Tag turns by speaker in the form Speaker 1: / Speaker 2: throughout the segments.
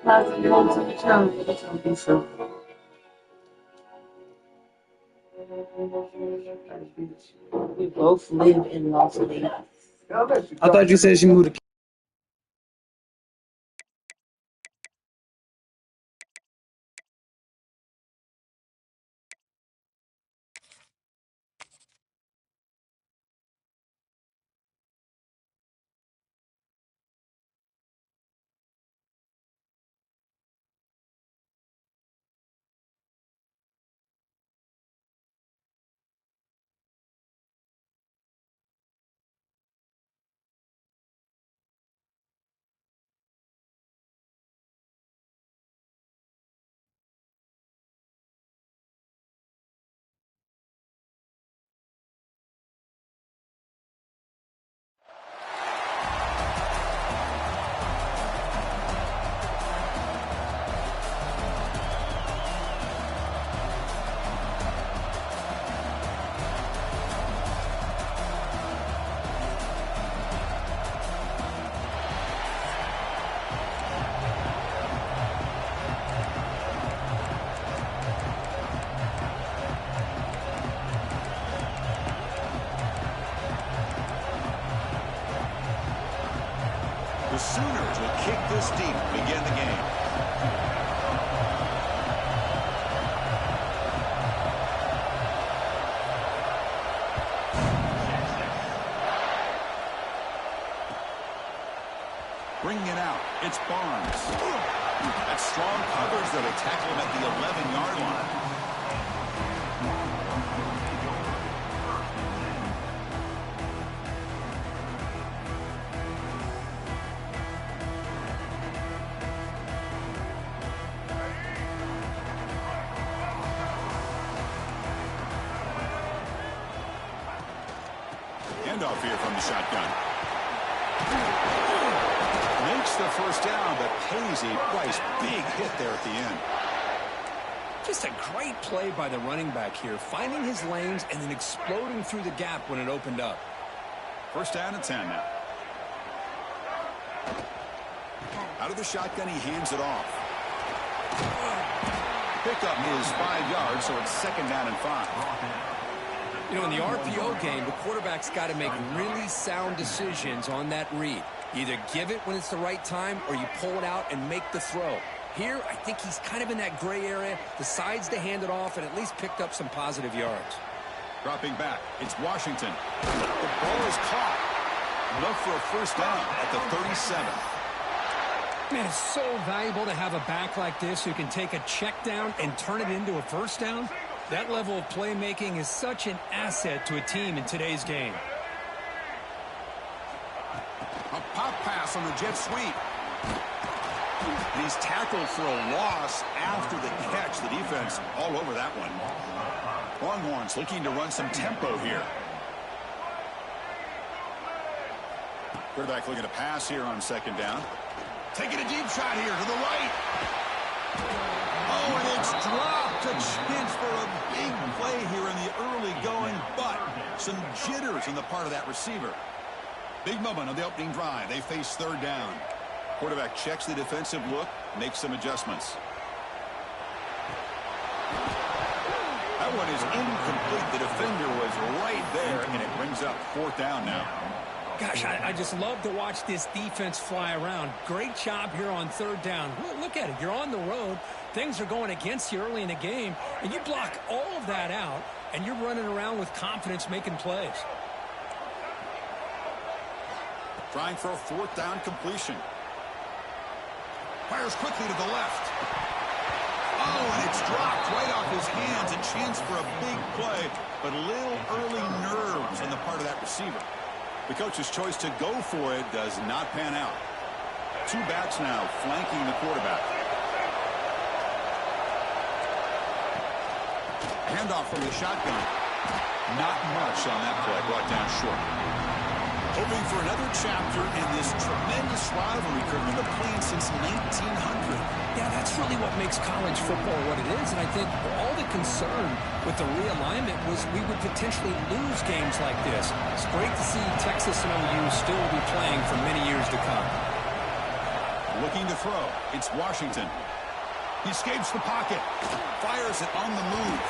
Speaker 1: We both live in Las Vegas.
Speaker 2: I thought you said she moved to.
Speaker 3: The Sooners will kick this deep to begin the game. Bringing it out, it's Barnes. That's strong coverage that will tackle him at the 11-yard line. Handoff here from the shotgun. Makes the first down, but pays a price. Big hit there at the end.
Speaker 4: Just a great play by the running back here, finding his lanes and then exploding through the gap when it opened up.
Speaker 3: First down and 10 now. Out of the shotgun, he hands it off. Pick up his 5 yards, so it's second down and 5.
Speaker 4: You know, in the RPO game, the quarterback's got to make really sound decisions on that read. Either give it when it's the right time or you pull it out and make the throw. Here, I think he's kind of in that gray area, decides to hand it off and at least picked up some positive yards.
Speaker 3: Dropping back, it's Washington. The ball is caught. Enough for a first down at the 37.
Speaker 4: Man, it's so valuable to have a back like this who can take a check down and turn it into a first down. That level of playmaking is such an asset to a team in today's game.
Speaker 3: A pop pass on the jet sweep. And he's tackled for a loss after the catch. The defense all over that one. Longhorns looking to run some tempo here. Quarterback looking to pass here on second down. Taking a deep shot here to the right. Oh, and it's dropped. A chance for a big play here in the early going, but some jitters on the part of that receiver. Big moment on the opening drive. They face third down. Quarterback checks the defensive look, makes some adjustments. That one is incomplete. The defender was right there, and it brings up fourth down now.
Speaker 4: Gosh, I just love to watch this defense fly around. Great job here on third down. Look at it. You're on the road. Things are going against you early in the game, and you block all of that out, and you're running around with confidence making plays.
Speaker 3: Trying for a fourth down completion. Fires quickly to the left. Oh, and it's dropped right off his hands. A chance for a big play, but a little early nerves on the part of that receiver. The coach's choice to go for it does not pan out. Two backs now flanking the quarterback. Handoff from the shotgun. Not much on that play, brought down short. Hoping for another chapter in this tremendous rivalry currently been playing since 1900.
Speaker 4: Yeah, that's really what makes college football what it is, and I think all the concern with the realignment was we would potentially lose games like this. It's great to see Texas and OU still be playing for many years to come.
Speaker 3: Looking to throw. It's Washington. He escapes the pocket. Fires it on the move.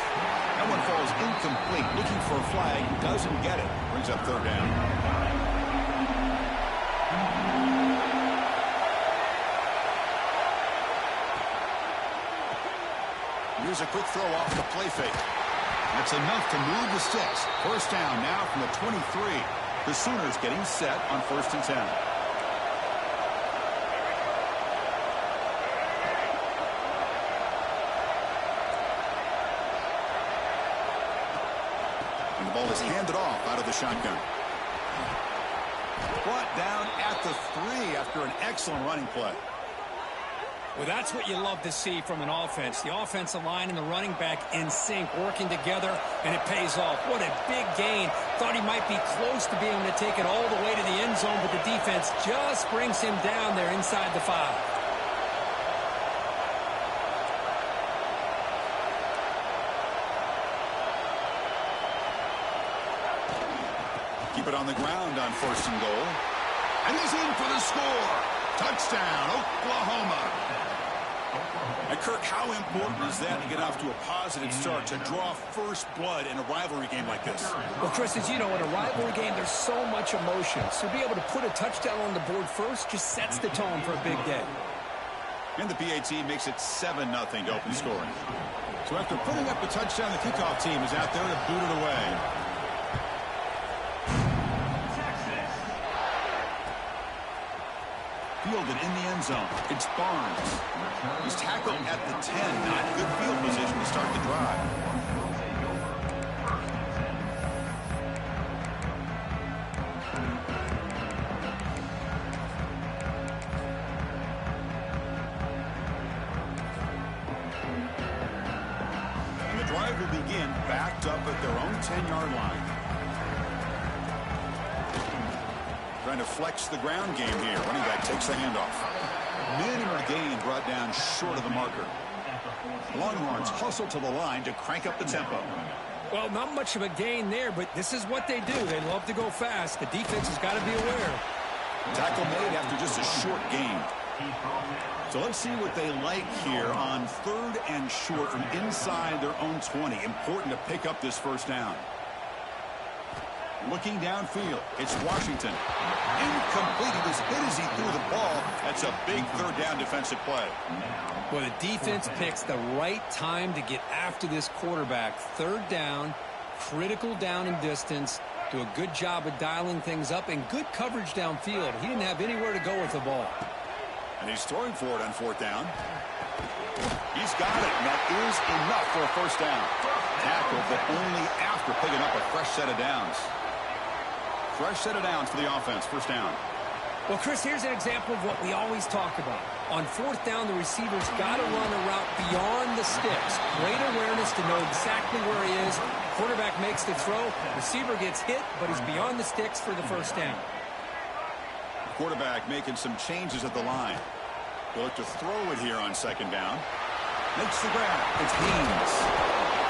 Speaker 3: That one falls incomplete. Looking for a flag. Doesn't get it. Brings up third down. Here's a quick throw off the play fake. That's enough to move the sticks. First down now from the 23. The Sooners getting set on 1st and 10. And the ball is handed off out of the shotgun. Brought down at the 3 after an excellent running play.
Speaker 4: Well, that's what you love to see from an offense. The offensive line and the running back in sync, working together, and it pays off. What a big gain. Thought he might be close to being able to take it all the way to the end zone, but the defense just brings him down there inside the 5.
Speaker 3: Keep it on the ground on 1st and goal. And he's in for the score. Touchdown, Oklahoma. And Kirk, how important is that to get off to a positive start, to draw first blood in a rivalry game like this?
Speaker 4: Well, Chris, as you know, in a rivalry game, there's so much emotion. So to be able to put a touchdown on the board first just sets the tone for a big day.
Speaker 3: And the PAT makes it 7-0 to open scoring. So after putting up a touchdown, the kickoff team is out there to boot it away. Fielded in the end zone. It's Barnes. He's tackled at the 10. Not good field position to start the drive. And the drive will begin backed up at their own 10-yard line. Trying to flex the ground game here. Running back takes the handoff. Minimal gain brought down short of the marker. Longhorns hustle to the line to crank up the tempo.
Speaker 4: Well, not much of a gain there, but this is what they do. They love to go fast. The defense has got to be aware.
Speaker 3: Tackle made after just a short gain. So let's see what they like here on 3rd and short from inside their own 20. Important to pick up this first down. Looking downfield, it's Washington. Incomplete. He was hit as he threw the ball. That's a big 3rd down defensive play.
Speaker 4: Well, the defense picks the right time to get after this quarterback. 3rd down, critical down and distance. Do a good job of dialing things up and good coverage downfield. He didn't have anywhere to go with the ball.
Speaker 3: And he's throwing for it on 4th down. He's got it, and that is enough for a first down. Tackle, but only after picking up a fresh set of downs. Fresh set of downs for the offense. First down.
Speaker 4: Well, Chris, here's an example of what we always talk about. On 4th down, the receiver's got to run a route beyond the sticks. Great awareness to know exactly where he is. Quarterback makes the throw. Receiver gets hit, but he's beyond the sticks for the first down.
Speaker 3: Quarterback making some changes at the line. He'll look to throw it here on 2nd down. Makes the grab. It's Haynes.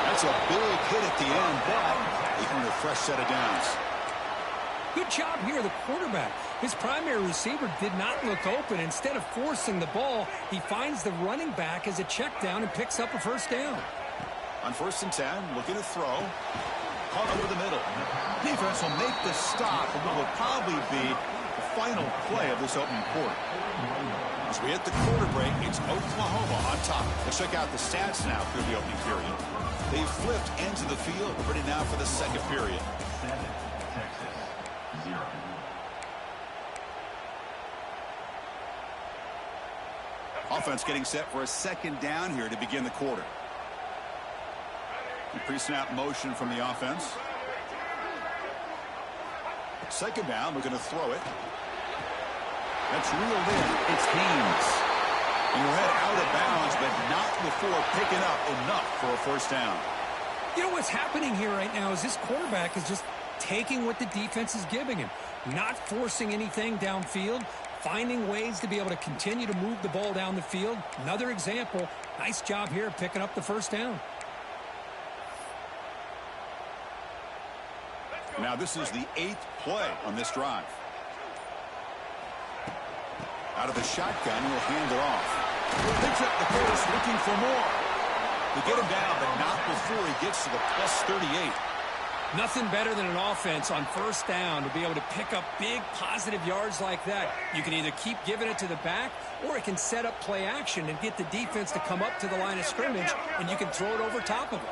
Speaker 3: That's a big hit at the end, but they earn a fresh set of downs.
Speaker 4: Good job here, the quarterback. His primary receiver did not look open. Instead of forcing the ball, he finds the running back as a check down and picks up a first down.
Speaker 3: On 1st and 10, looking to throw. Caught over the middle. Defense will make the stop, and what will probably be the final play of this opening quarter. As we hit the quarter break, it's Oklahoma on top. Let's check out the stats now through the opening period. They've flipped ends of the field, ready now for the 2nd period. Offense getting set for a 2nd down here to begin the quarter. Pre-snap motion from the offense. 2nd down, looking to throw it. That's reeled in. It's Haynes. And he'll head out of bounds, but not before picking up enough for a first down.
Speaker 4: You know what's happening here right now is this quarterback is just taking what the defense is giving him. Not forcing anything downfield. Finding ways to be able to continue to move the ball down the field. Another example. Nice job here picking up the first down.
Speaker 3: Now this is the 8th play on this drive. Out of the shotgun, he'll hand it off. Picks up the pace, looking for more. They get him down, but not before he gets to the plus 38.
Speaker 4: Nothing better than an offense on first down to be able to pick up big positive yards like that. You can either keep giving it to the back, or it can set up play action and get the defense to come up to the line of scrimmage, and you can throw it over top of them.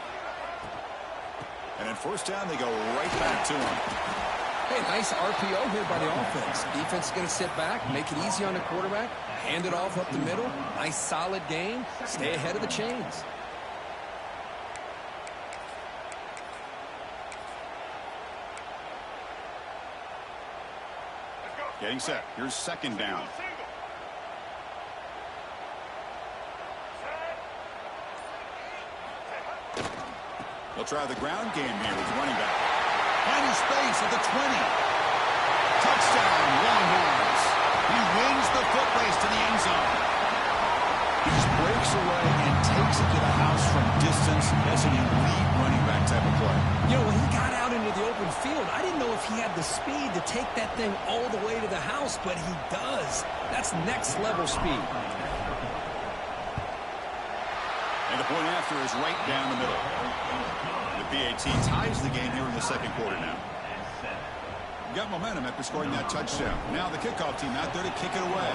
Speaker 3: And in first down, they go right back to him.
Speaker 4: Hey, nice RPO here by the offense. Defense is going to sit back, make it easy on the quarterback, hand it off up the middle. Nice solid game. Stay ahead of the chains.
Speaker 3: Getting set. Here's second down. They'll try the ground game here with running back. Finding space at the 20. Touchdown, Longhorns. He wins the foot race to the end zone. He just breaks away and takes it to the house from distance. That's an elite running back type of play.
Speaker 4: You know, when he got out into the open field, I didn't know if he had the speed to take that thing all the way to the house, but he does. That's next level speed.
Speaker 3: And the point after is right down the middle. The PAT ties the game here in the second quarter now. Got momentum after scoring that touchdown. Now the kickoff team out there to kick it away.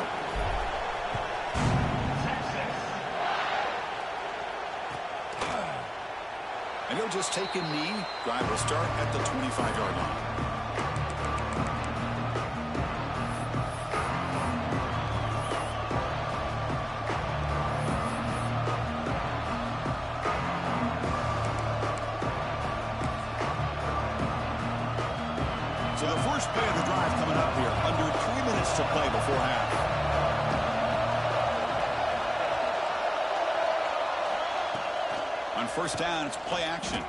Speaker 3: And he'll just take a knee. Drive will start at the 25-yard line. So the first play of the drive coming up here. Under 3 minutes to play before half. On first down, it's play action.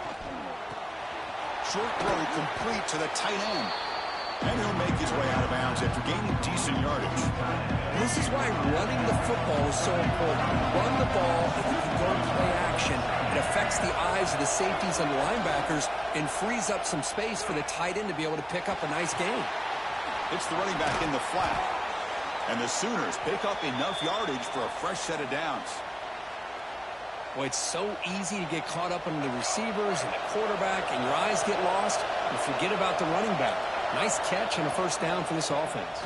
Speaker 3: Short throw complete to the tight end. And he'll make his way out of bounds after gaining decent yardage.
Speaker 4: This is why running the football is so important. Run the ball, if you can go and play action, it affects the eyes of the safeties and the linebackers and frees up some space for the tight end to be able to pick up a nice gain.
Speaker 3: It's the running back in the flat. And the Sooners pick up enough yardage for a fresh set of downs.
Speaker 4: Boy, it's so easy to get caught up in the receivers and the quarterback, and your eyes get lost. You forget about the running back. Nice catch and a first down for this offense.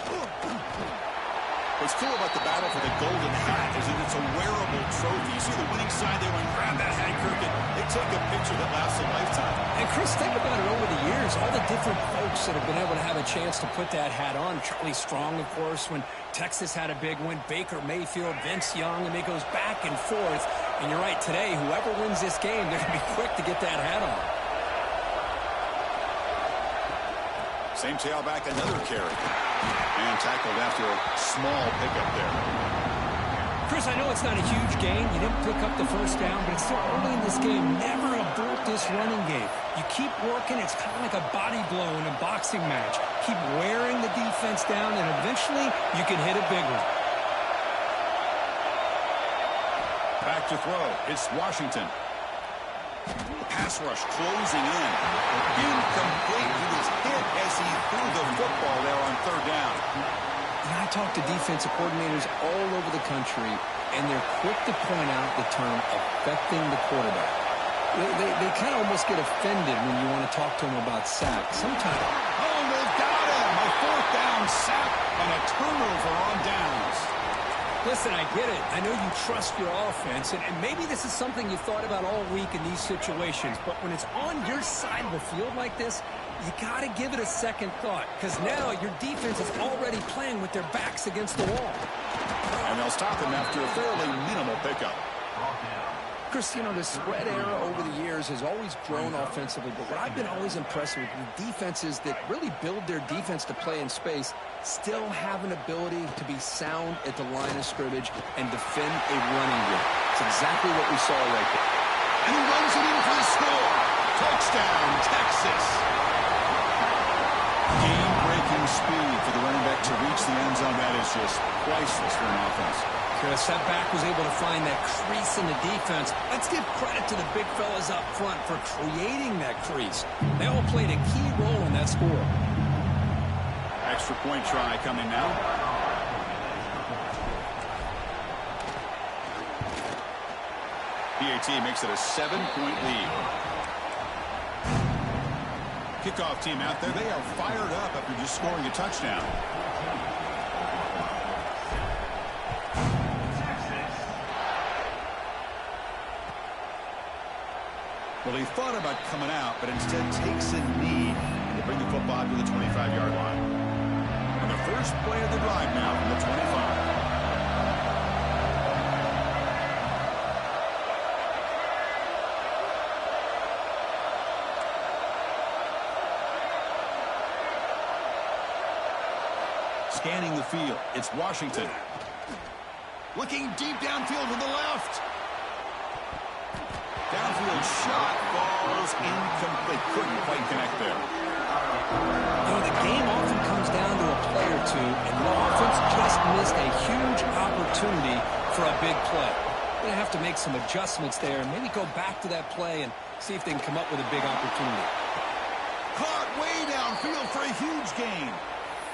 Speaker 3: What's cool about the battle for the golden hat is that it's a wearable trophy. You see the winning side there and grab that hat, Kirk, and they take a picture that lasts a lifetime.
Speaker 4: And Chris, think about it over the years, all the different folks that have been able to have a chance to put that hat on. Charlie Strong, of course, when Texas had a big win. Baker Mayfield, Vince Young, and it goes back and forth. And you're right, today, whoever wins this game, they're going to be quick to get that hat on.
Speaker 3: Same tailback, another carry. And tackled after a small pickup there.
Speaker 4: Chris, I know it's not a huge gain. You didn't pick up the first down, but it's still early in this game. Never abort this running game. You keep working. It's kind of like a body blow in a boxing match. Keep wearing the defense down, and eventually you can hit a big one.
Speaker 3: Back to throw. It's Washington. Pass rush closing in. Incomplete. He was hit as he threw the football there on third down.
Speaker 4: And I talk to defensive coordinators all over the country, and they're quick to point out the term affecting the quarterback. They kind of almost get offended when you want to talk to them about sacks. Sometimes.
Speaker 3: Oh, they've got him. A fourth down sack and a turnover on downs.
Speaker 4: Listen, I get it. I know you trust your offense, and maybe this is something you've thought about all week in these situations, but when it's on your side of the field like this, you got to give it a second thought, because now your defense is already playing with their backs against the wall.
Speaker 3: And they'll stop him after a fairly minimal pickup.
Speaker 4: Chris, you know, the spread era over the years has always grown offensively, but what I've been always impressed with defenses that really build their defense to play in space still have an ability to be sound at the line of scrimmage and defend a running game. It's exactly what we saw right there.
Speaker 3: And he runs it in for the score. Touchdown, Texas. Game-breaking speed for the running back to reach the end zone. That is just priceless for an offense.
Speaker 4: Chris, that back was able to find that crease in the defense. Let's give credit to the big fellas up front for creating that crease. They all played a key role in that score.
Speaker 3: Extra point try coming now. PAT makes it a 7-point lead. Kickoff team out there. They are fired up after just scoring a touchdown. Well, he thought about coming out, but instead takes a knee to bring the football to the 25-yard line. And the first play of the drive now from the 25. Scanning the field, it's Washington. Looking deep downfield to the left. Downfield shot falls incomplete. Couldn't quite connect there.
Speaker 4: You know, the game often comes down to a play or two, and the offense just missed a huge opportunity for a big play. They're going to have to make some adjustments there and maybe go back to that play and see if they can come up with a big opportunity.
Speaker 3: Caught way downfield for a huge gain.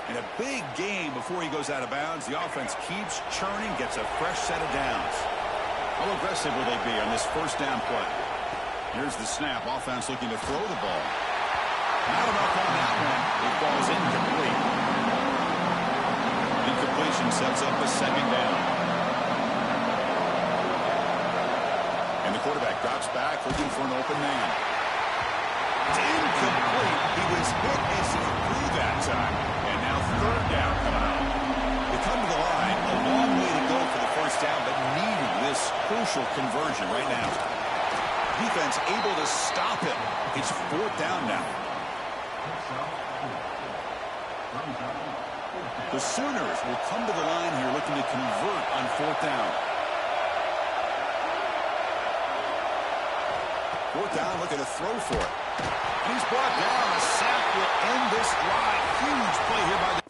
Speaker 3: And a big game before he goes out of bounds. The offense keeps churning, gets a fresh set of downs. How aggressive will they be on this first down play? Here's the snap. Offense looking to throw the ball. Not enough on that one. It falls incomplete. Incompletion sets up a second down. And the quarterback drops back looking for an open man. It's incomplete. He was hit as he threw that time. And now third down coming up. They come to the line. A long way to go for the first down, but needing this crucial conversion right now. Defense able to stop him. It's fourth down now. The Sooners will come to the line here looking to convert on fourth down. Fourth down, looking to throw for it. He's brought down. A sack will end this drive. Huge play here by the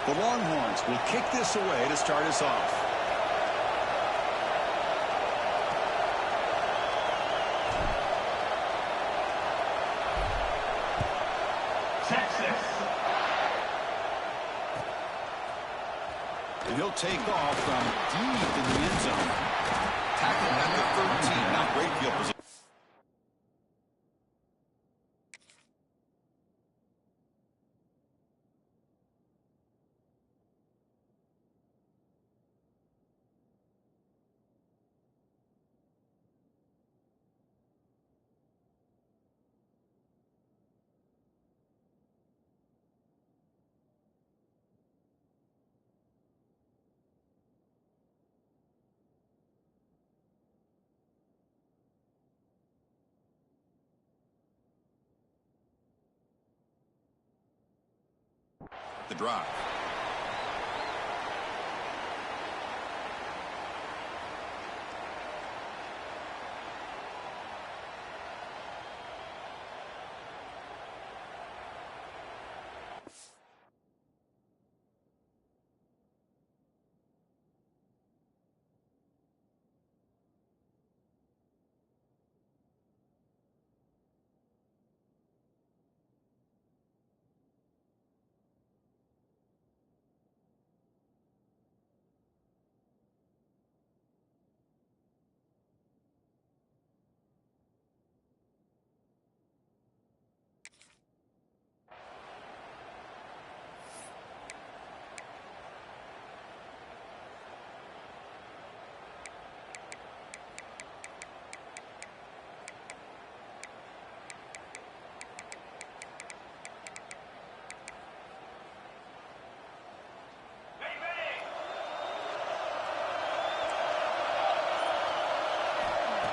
Speaker 3: The Longhorns will kick this away to start us off. And he'll take off from deep in the end zone. Tackled at the 13. Not great field position. The drop.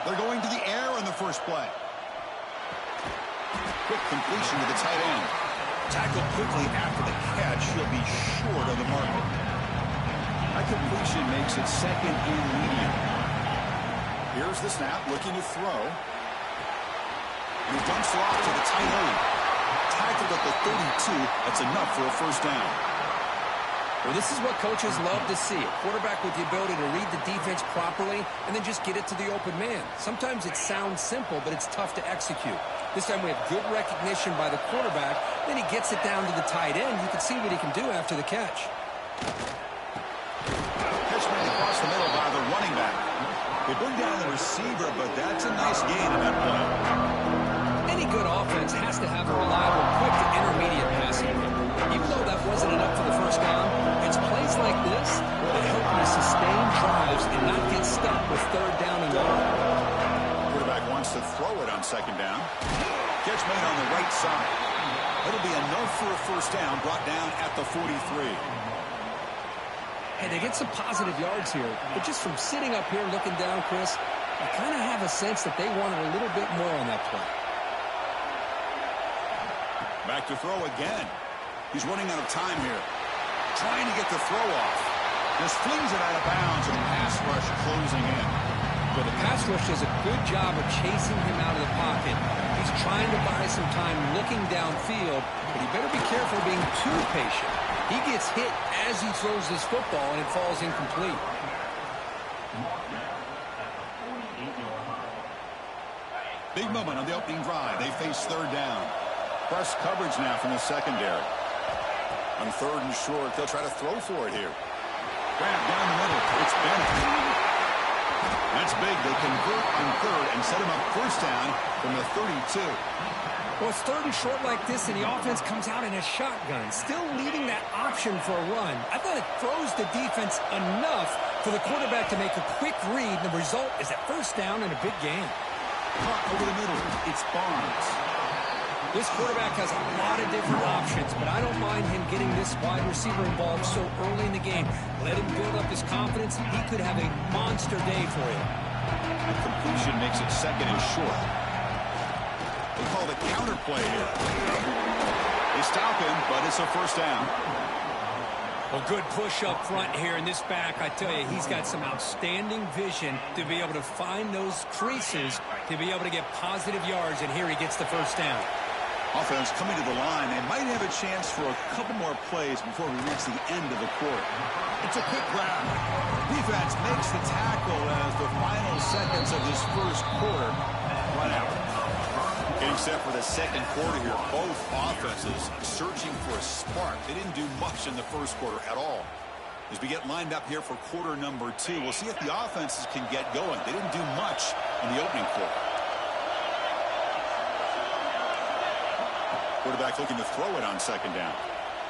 Speaker 3: They're going to the air on the first play. Quick completion to the tight end. Tackled quickly after the catch. He'll be short of the marker. That completion makes it second and medium. Here's the snap, looking to throw. And he dumps it off to the tight end. Tackled at the 32. That's enough for a first down.
Speaker 4: Well, this is what coaches love to see. A quarterback with the ability to read the defense properly and then just get it to the open man. Sometimes it sounds simple, but it's tough to execute. This time we have good recognition by the quarterback. Then he gets it down to the tight end. You can see what he can do after the catch.
Speaker 3: Catch made across the middle by the running back. They bring down the receiver, but that's a nice gain in that play.
Speaker 4: Any good offense has to have a reliable, quick to intermediate passing game. Even though that wasn't enough for the first down, it's plays like this that help you sustain drives and not get stuck with third down and long.
Speaker 3: Quarterback wants to throw it on second down. Catch made on the right side. It'll be enough for a first down, brought down at the 43.
Speaker 4: Hey, they get some positive yards here, but just from sitting up here looking down, Chris, I kind of have a sense that they wanted a little bit more on that play.
Speaker 3: Back to throw again. He's running out of time here. Trying to get the throw off. Just flings it out of bounds, and the pass rush closing in.
Speaker 4: Well, the pass rush does a good job of chasing him out of the pocket. He's trying to buy some time looking downfield, but he better be careful being too patient. He gets hit as he throws this football, and it falls incomplete.
Speaker 3: Big moment on the opening drive. They face third down. Press coverage now from the secondary. On third and short, they'll try to throw for it here. Grab down the middle. It's Bennett. That's big. They convert on third and set him up first down from the 32.
Speaker 4: Well, it's third and short like this, and the offense comes out in a shotgun, still leaving that option for a run. I thought it throws the defense enough for the quarterback to make a quick read, and the result is a first down and a big gain.
Speaker 3: Caught over the middle. It's Barnes.
Speaker 4: This quarterback has a lot of different options, but I don't mind him getting this wide receiver involved so early in the game. Let him build up his confidence. He could have a monster day for you.
Speaker 3: The completion makes it second and short. They call the counter play here. They stop him, but it's a first down.
Speaker 4: Well, good push up front here in this back. I tell you, he's got some outstanding vision to be able to find those creases, to be able to get positive yards, and here he gets the first down.
Speaker 3: Offense coming to the line. They might have a chance for a couple more plays before we reach the end of the quarter. It's a quick grab. Defense makes the tackle as the final seconds of this first quarter run out. Getting set for the second quarter here. Both offenses searching for a spark. They didn't do much in the first quarter at all. As we get lined up here for quarter number 2, we'll see if the offenses can get going. They didn't do much in the opening quarter. Quarterback looking to throw it on second down.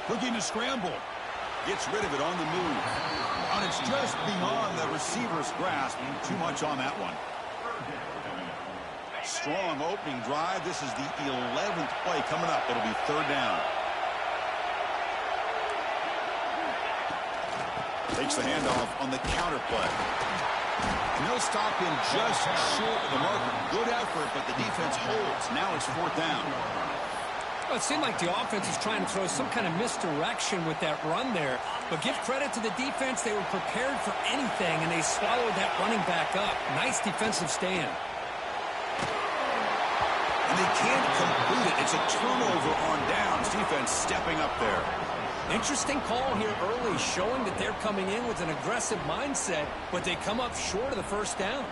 Speaker 3: Looking to scramble. Gets rid of it on the move. And it's just beyond the receiver's grasp. Too much on that one. Strong opening drive. This is the 11th play coming up. It'll be third down. Takes the handoff on the counter play. And they'll stop him just short of the marker. Good effort, but the defense holds. Now it's fourth down.
Speaker 4: Well, it seemed like the offense is trying to throw some kind of misdirection with that run there. But give credit to the defense. They were prepared for anything, and they swallowed that running back up. Nice defensive stand.
Speaker 3: And they can't complete it. It's a turnover on downs. Defense stepping up there.
Speaker 4: Interesting call here early, showing that they're coming in with an aggressive mindset, but they come up short of the first down.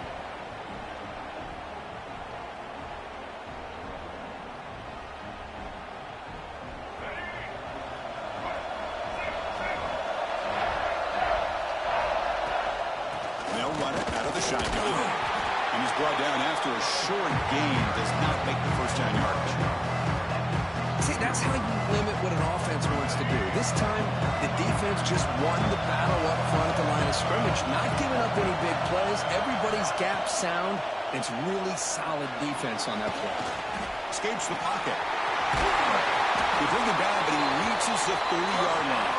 Speaker 3: Shotgun. And he's brought down after a short gain. Does not make the first down yardage.
Speaker 4: See, that's how you limit what an offense wants to do. This time, the defense just won the battle up front at the line of scrimmage, not giving up any big plays. Everybody's gap sound. It's really solid defense on that play.
Speaker 3: Escapes the pocket. They bring him down, but he reaches the 30-yard line.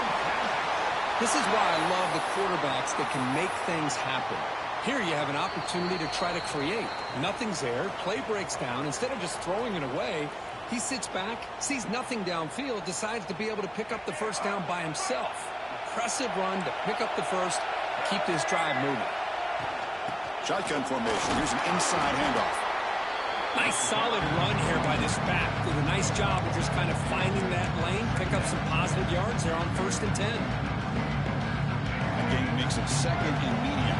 Speaker 4: This is why I love the quarterbacks that can make things happen. Here you have an opportunity to try to create. Nothing's there. Play breaks down. Instead of just throwing it away, he sits back, sees nothing downfield, decides to be able to pick up the first down by himself. Impressive run to pick up the first, keep this drive moving.
Speaker 3: Shotgun formation. Here's an inside handoff.
Speaker 4: Nice solid run here by this back. Did a nice job of just kind of finding that lane, pick up some positive yards there on 1st and 10.
Speaker 3: That game makes it second and medium.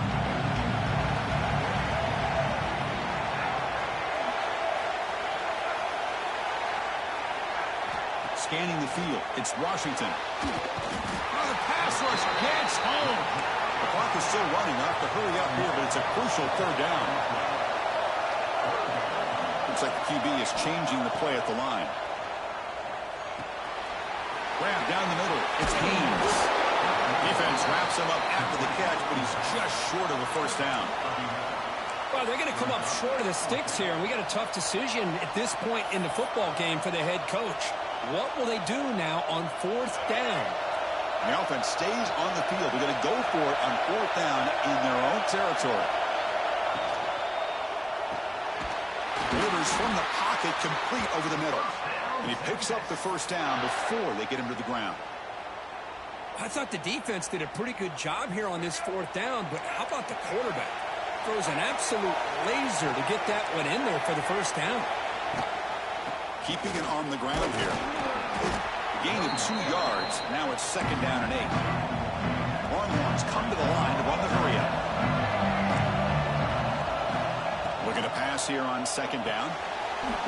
Speaker 3: Scanning the field. It's Washington. Oh, the pass rush gets home. The clock is still running. I'll have to hurry up here, but it's a crucial third down. Looks like the QB is changing the play at the line. Grab down the middle. It's Haynes. Defense wraps him up after the catch, but he's just short of a first down.
Speaker 4: Well, they're going to come up short of the sticks here, and we got a tough decision at this point in the football game for the head coach. What will they do now on 4th down?
Speaker 3: And the offense stays on the field. They're going to go for it on 4th down in their own territory. Delivers from the pocket, complete over the middle. And he picks up the 1st down before they get him to the ground.
Speaker 4: I thought the defense did a pretty good job here on this 4th down, but how about the quarterback? Throws an absolute laser to get that one in there for the 1st down.
Speaker 3: Keeping it on the ground here. Gain of 2 yards. Now it's 2nd down and 8. Longhorns come to the line to run the hurry up. Looking to pass here on 2nd down.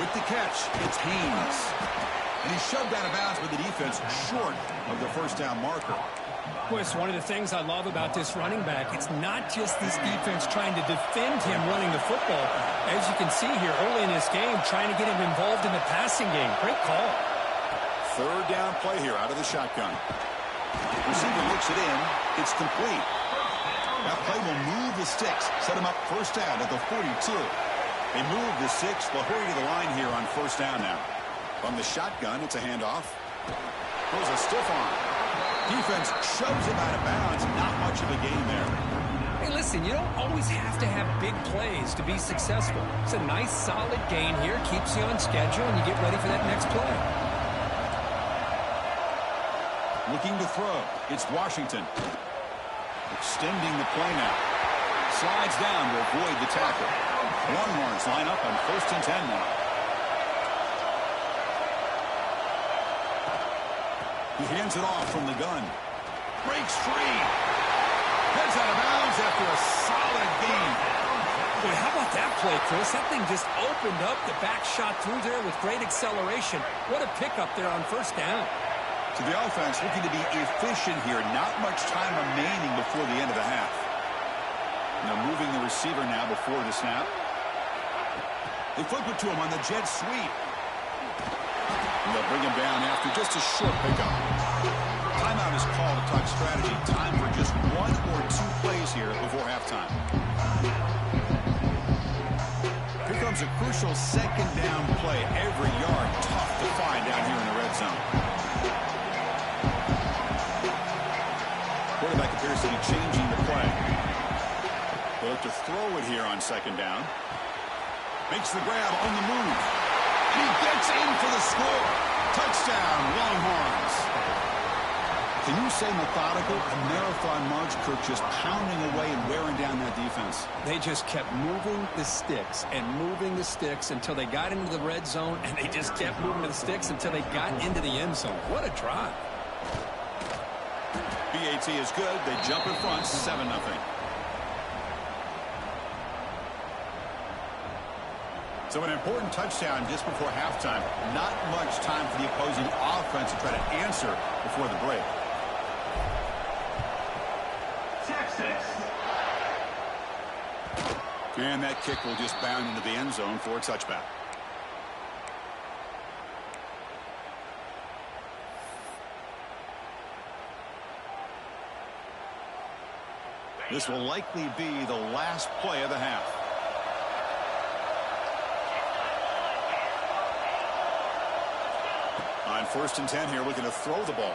Speaker 3: With the catch, it's Haynes. And he's shoved out of bounds with the defense short of the 1st down marker.
Speaker 4: Boy, it's one of the things I love about this running back. It's not just this defense trying to defend him running the football. As you can see here early in this game, trying to get him involved in the passing game. Great call.
Speaker 3: 3rd down play here out of the shotgun. Receiver looks it in. It's complete. That play will move the sticks. Set him up 1st down at the 42. They move the 6. They'll hurry to the line here on 1st down now. From the shotgun, it's a handoff. Throws a stiff arm. Defense shoves him out of bounds. Not much of a gain there.
Speaker 4: Hey, listen, you don't always have to have big plays to be successful. It's a nice, solid gain here. Keeps you on schedule, and you get ready for that next play.
Speaker 3: Looking to throw. It's Washington. Extending the play now. Slides down to avoid the tackle. Longhorns line up on 1st and 10 now. He hands it off from the gun. Breaks free. Heads out of bounds after a solid gain.
Speaker 4: Boy, how about that play, Chris? That thing just opened up. The back shot through there with great acceleration. What a pickup there on 1st down.
Speaker 3: To the offense, looking to be efficient here. Not much time remaining before the end of the half. Now moving the receiver now before the snap. They flip it to him on the jet sweep. And they'll bring him down after just a short pickup. Timeout is called to talk strategy. Time for just 1 or 2 plays here before halftime. Here comes a crucial 2nd down play. Every yard tough to find down here in the red zone. Quarterback appears to be changing the play. They'll look to throw it here on 2nd down. Makes the grab on the move. And he gets in for the score. Touchdown, Longhorns. Can you say methodical? A marathon march, Kirk, just pounding away and wearing down that defense.
Speaker 4: They just kept moving the sticks and moving the sticks until they got into the red zone, and they just kept moving the sticks until they got into the end zone. What a drive.
Speaker 3: BAT is good. They jump in front, 7-0. So an important touchdown just before halftime. Not much time for the opposing offense to try to answer before the break.
Speaker 5: Texas.
Speaker 3: And that kick will just bound into the end zone for a touchback. This will likely be the last play of the half. On 1st and 10 here, looking to throw the ball.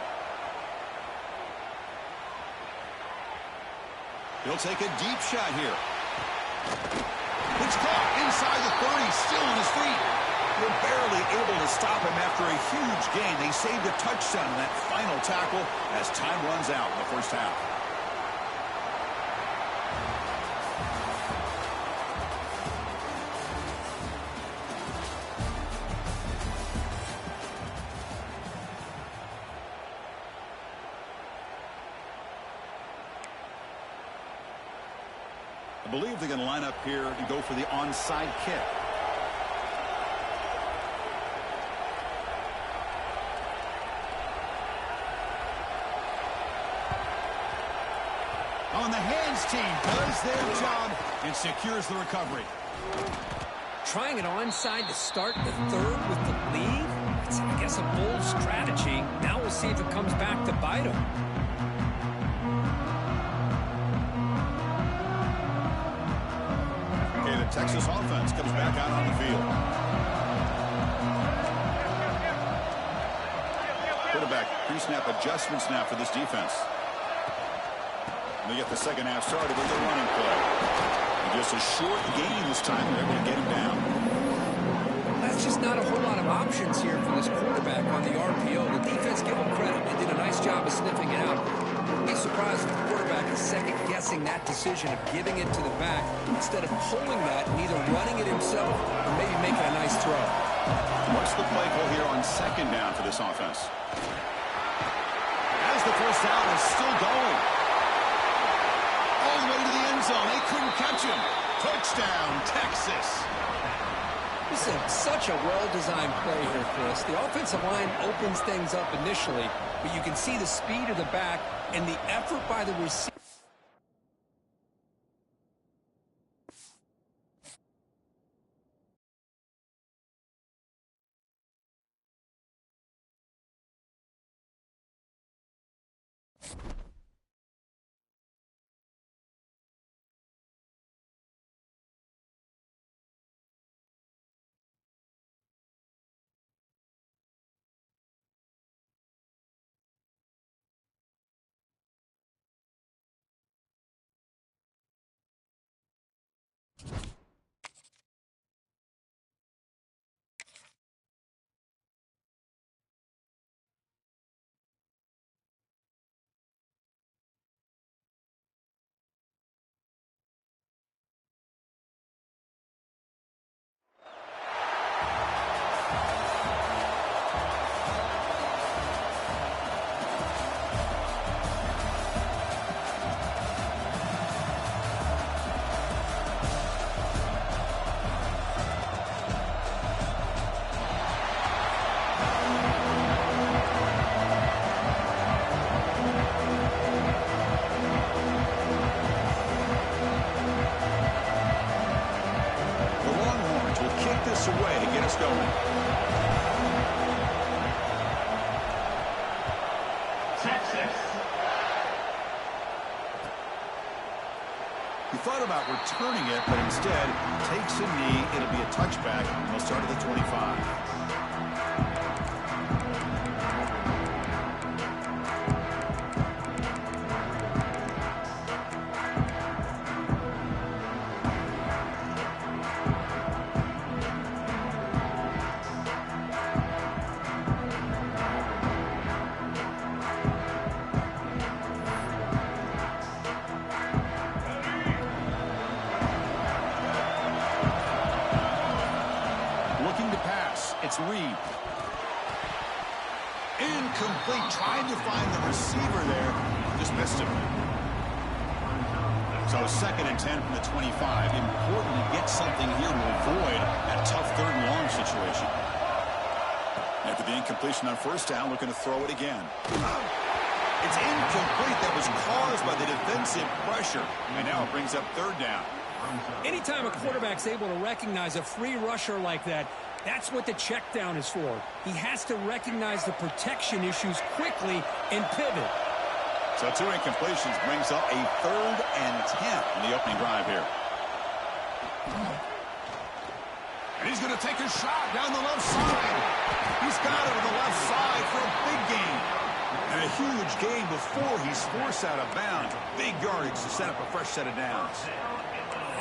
Speaker 3: He'll take a deep shot here. It's caught inside the 30, still on his feet. They're barely able to stop him after a huge gain. They saved a touchdown in that final tackle as time runs out in the 1st half. I believe they're going to line up here to go for the onside kick. On the hands team does their job and secures the recovery.
Speaker 4: Trying it onside to start the 3rd with the lead. It's, I guess, a bold strategy. Now we'll see if it comes back to bite them.
Speaker 3: Texas offense comes back out on the field. Quarterback pre-snap adjustments now for this defense. And they get the second half started with the running play. And just a short gain this time. They're able to get him down.
Speaker 4: That's just not a whole lot of options here for this quarterback on the RPO. The defense, give him credit. They did a nice job of sniffing it out. I'd be surprised if the quarterback is second-guessing that decision of giving it to the back instead of pulling that and either running it himself or maybe making a nice throw.
Speaker 3: What's the play call here on second down for this offense? As the first down is still going. All the way to the end zone. They couldn't catch him. Touchdown, Texas.
Speaker 4: This is such a well-designed play here, Chris. The offensive line opens things up initially, but you can see the speed of the back and the effort by the receiver.
Speaker 3: Away to get us going.
Speaker 5: Texas.
Speaker 3: He thought about returning it, but instead takes a knee. It'll be a touchback. They'll start at the 25. It's Reed. Incomplete. Tried to find the receiver there. Just missed him. So 2nd and 10 from the 25. Important to get something here to avoid that tough 3rd and long situation. After the incompletion on first down, looking to throw it again. It's incomplete. That was caused by the defensive pressure. And now it brings up 3rd down.
Speaker 6: Anytime a quarterback's able to recognize a free rusher like that, that's what the check down is for. He has to recognize the protection issues quickly and pivot.
Speaker 3: So 2 incompletions brings up a 3rd and 10 in the opening drive here. And he's going to take a shot down the left side. He's got it on the left side for a big gain. And a huge gain before he's forced out of bounds. Big yardage to set up a fresh set of downs.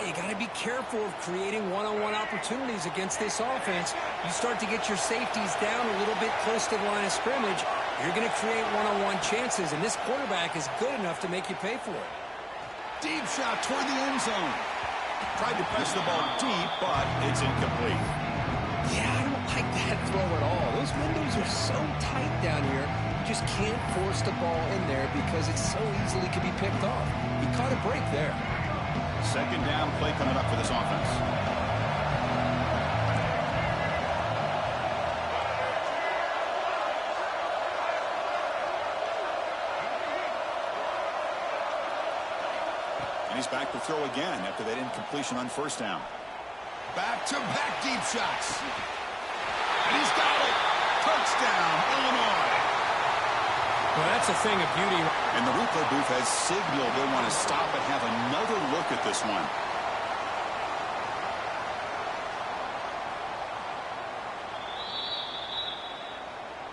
Speaker 6: You got to be careful of creating one-on-one opportunities against this offense. You start to get your safeties down a little bit close to the line of scrimmage, you're going to create one-on-one chances, and this quarterback is good enough to make you pay for it.
Speaker 3: Deep shot toward the end zone. Tried to press the ball deep, but it's incomplete.
Speaker 4: Yeah, I don't like that throw at all. Those windows are so tight down here. You just can't force the ball in there because it so easily can be picked off. He caught a break there.
Speaker 3: 2nd down play coming up for this offense. And he's back to throw again after that incompletion on first down. Back-to-back deep shots. And he's got it. Touchdown, Illinois.
Speaker 6: Well, that's a thing of beauty.
Speaker 3: And the replay booth has signaled they want to stop and have another look at this one.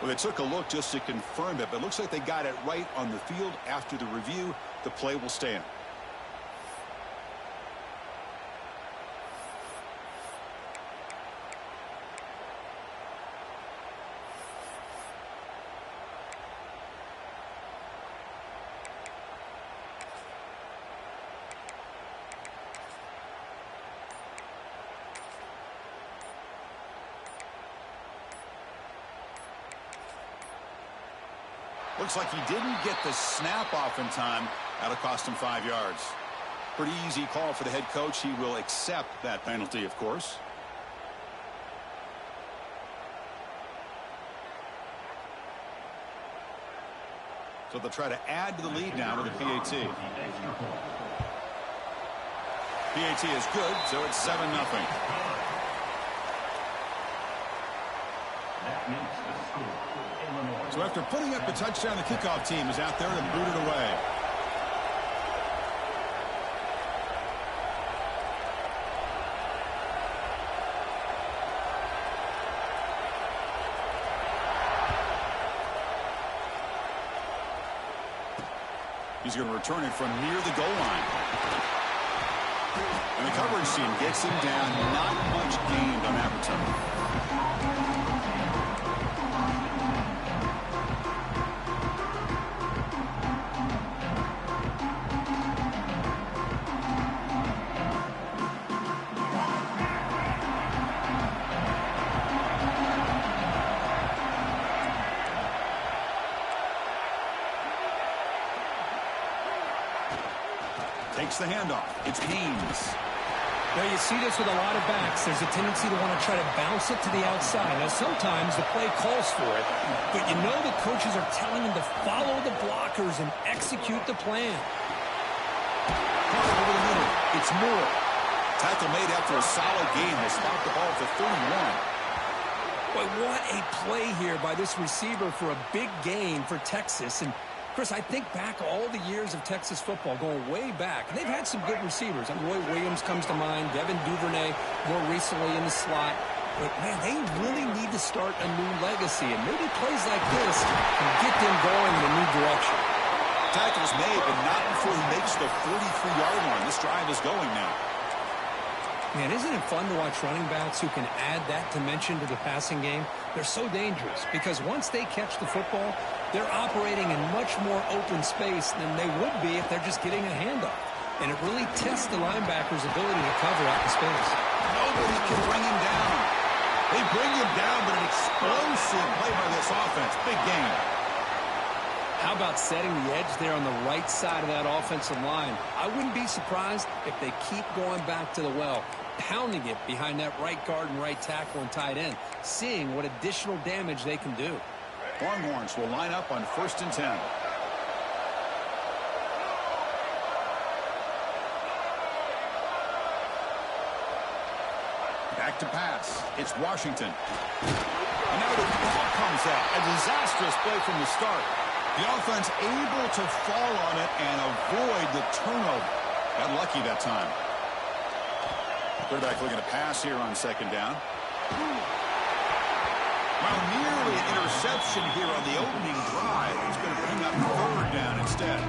Speaker 3: Well, they took a look just to confirm it, but it looks like they got it right on the field. After the review, the play will stand. Looks like he didn't get the snap off in time. That'll cost him 5 yards. Pretty easy call for the head coach. He will accept that penalty, of course. So they'll try to add to the lead now with a PAT. PAT is good, so it's 7-0. So after putting up the touchdown, the kickoff team is out there to boot it away. He's going to return it from near the goal line. And the coverage team gets him down. Not much gained on that return. Takes the handoff. It's Haynes.
Speaker 6: Now you see this with a lot of backs. There's a tendency to want to try to bounce it to the outside. Now sometimes the play calls for it, but you know the coaches are telling them to follow the blockers and execute the plan.
Speaker 3: Over the middle. It's Moore. Tackle made after a solid gain. They stop the ball for 31.
Speaker 6: Boy, what a play here by this receiver for a big gain for Texas. And Chris, I think back all the years of Texas football, going way back, and they've had some good receivers. And Roy Williams comes to mind, Devin Duvernay more recently in the slot. But, man, they really need to start a new legacy, and maybe plays like this can get them going in a new direction.
Speaker 3: Tackles made, but not before he makes the 43-yard line. This drive is going now.
Speaker 6: Man, isn't it fun to watch running backs who can add that dimension to the passing game? They're so dangerous because once they catch the football, they're operating in much more open space than they would be if they're just getting a handoff. And it really tests the linebacker's ability to cover out the space.
Speaker 3: Nobody can bring him down. They bring him down, but an explosive play by this offense. Big game.
Speaker 6: How about setting the edge there on the right side of that offensive line? I wouldn't be surprised if they keep going back to the well, pounding it behind that right guard and right tackle and tight end, seeing what additional damage they can do.
Speaker 3: Longhorns will line up on 1st and 10. Back to pass. It's Washington. And now the ball comes out. A disastrous play from the start. The offense able to fall on it and avoid the turnover. Got lucky that time. Quarterback looking to pass here on 2nd down. Well, nearly an interception here on the opening drive. It's going to bring up 3rd down instead.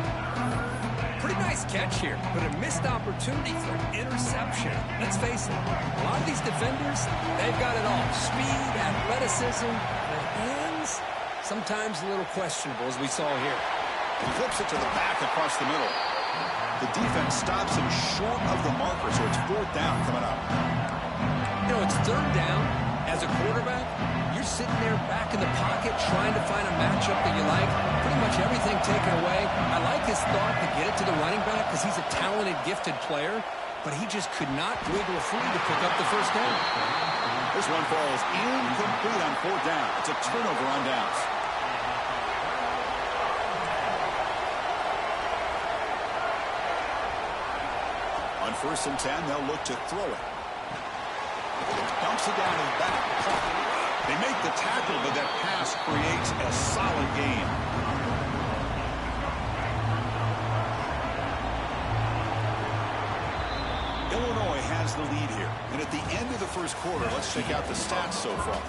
Speaker 6: Pretty nice catch here, but a missed opportunity for an interception. Let's face it, a lot of these defenders, they've got it all. Speed, athleticism, their hands, sometimes a little questionable, as we saw here.
Speaker 3: He flips it to the back across the middle. The defense stops him short of the marker, so it's 4th down coming up.
Speaker 6: You know, it's 3rd down. As a quarterback, you're sitting there back in the pocket trying to find a matchup that you like. Pretty much everything taken away. I like his thought to get it to the running back because he's a talented, gifted player, but he just could not wiggle free to pick up the 1st down.
Speaker 3: This one falls incomplete on 4th down. It's a turnover on downs. On 1st and 10, they'll look to throw it. Dumps it down his back. They make the tackle, but that pass creates a solid gain. Illinois has has the lead here. And at the end of the first quarter, let's check out the stats so far.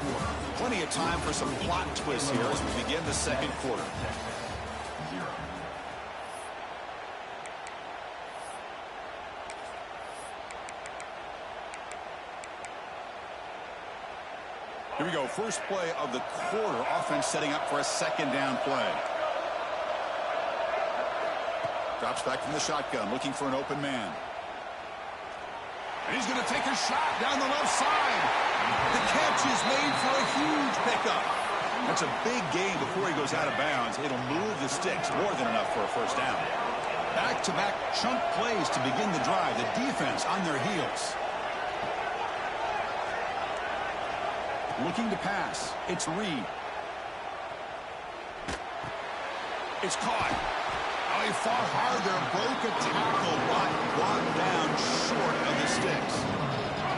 Speaker 3: Plenty of time for some plot twists here as we begin the second quarter. Here we go. First play of the quarter. Offense setting up for a second down play. Drops back from the shotgun, looking for an open man. And he's going to take a shot down the left side. The catch is made for a huge pickup. That's a big gain before he goes out of bounds. It'll move the sticks, more than enough for a first down. Back-to-back chunk plays to begin the drive. The defense on their heels. Looking to pass. It's Reed. It's caught. Oh, he fought hard there. Broke a tackle, but brought down short of the sticks.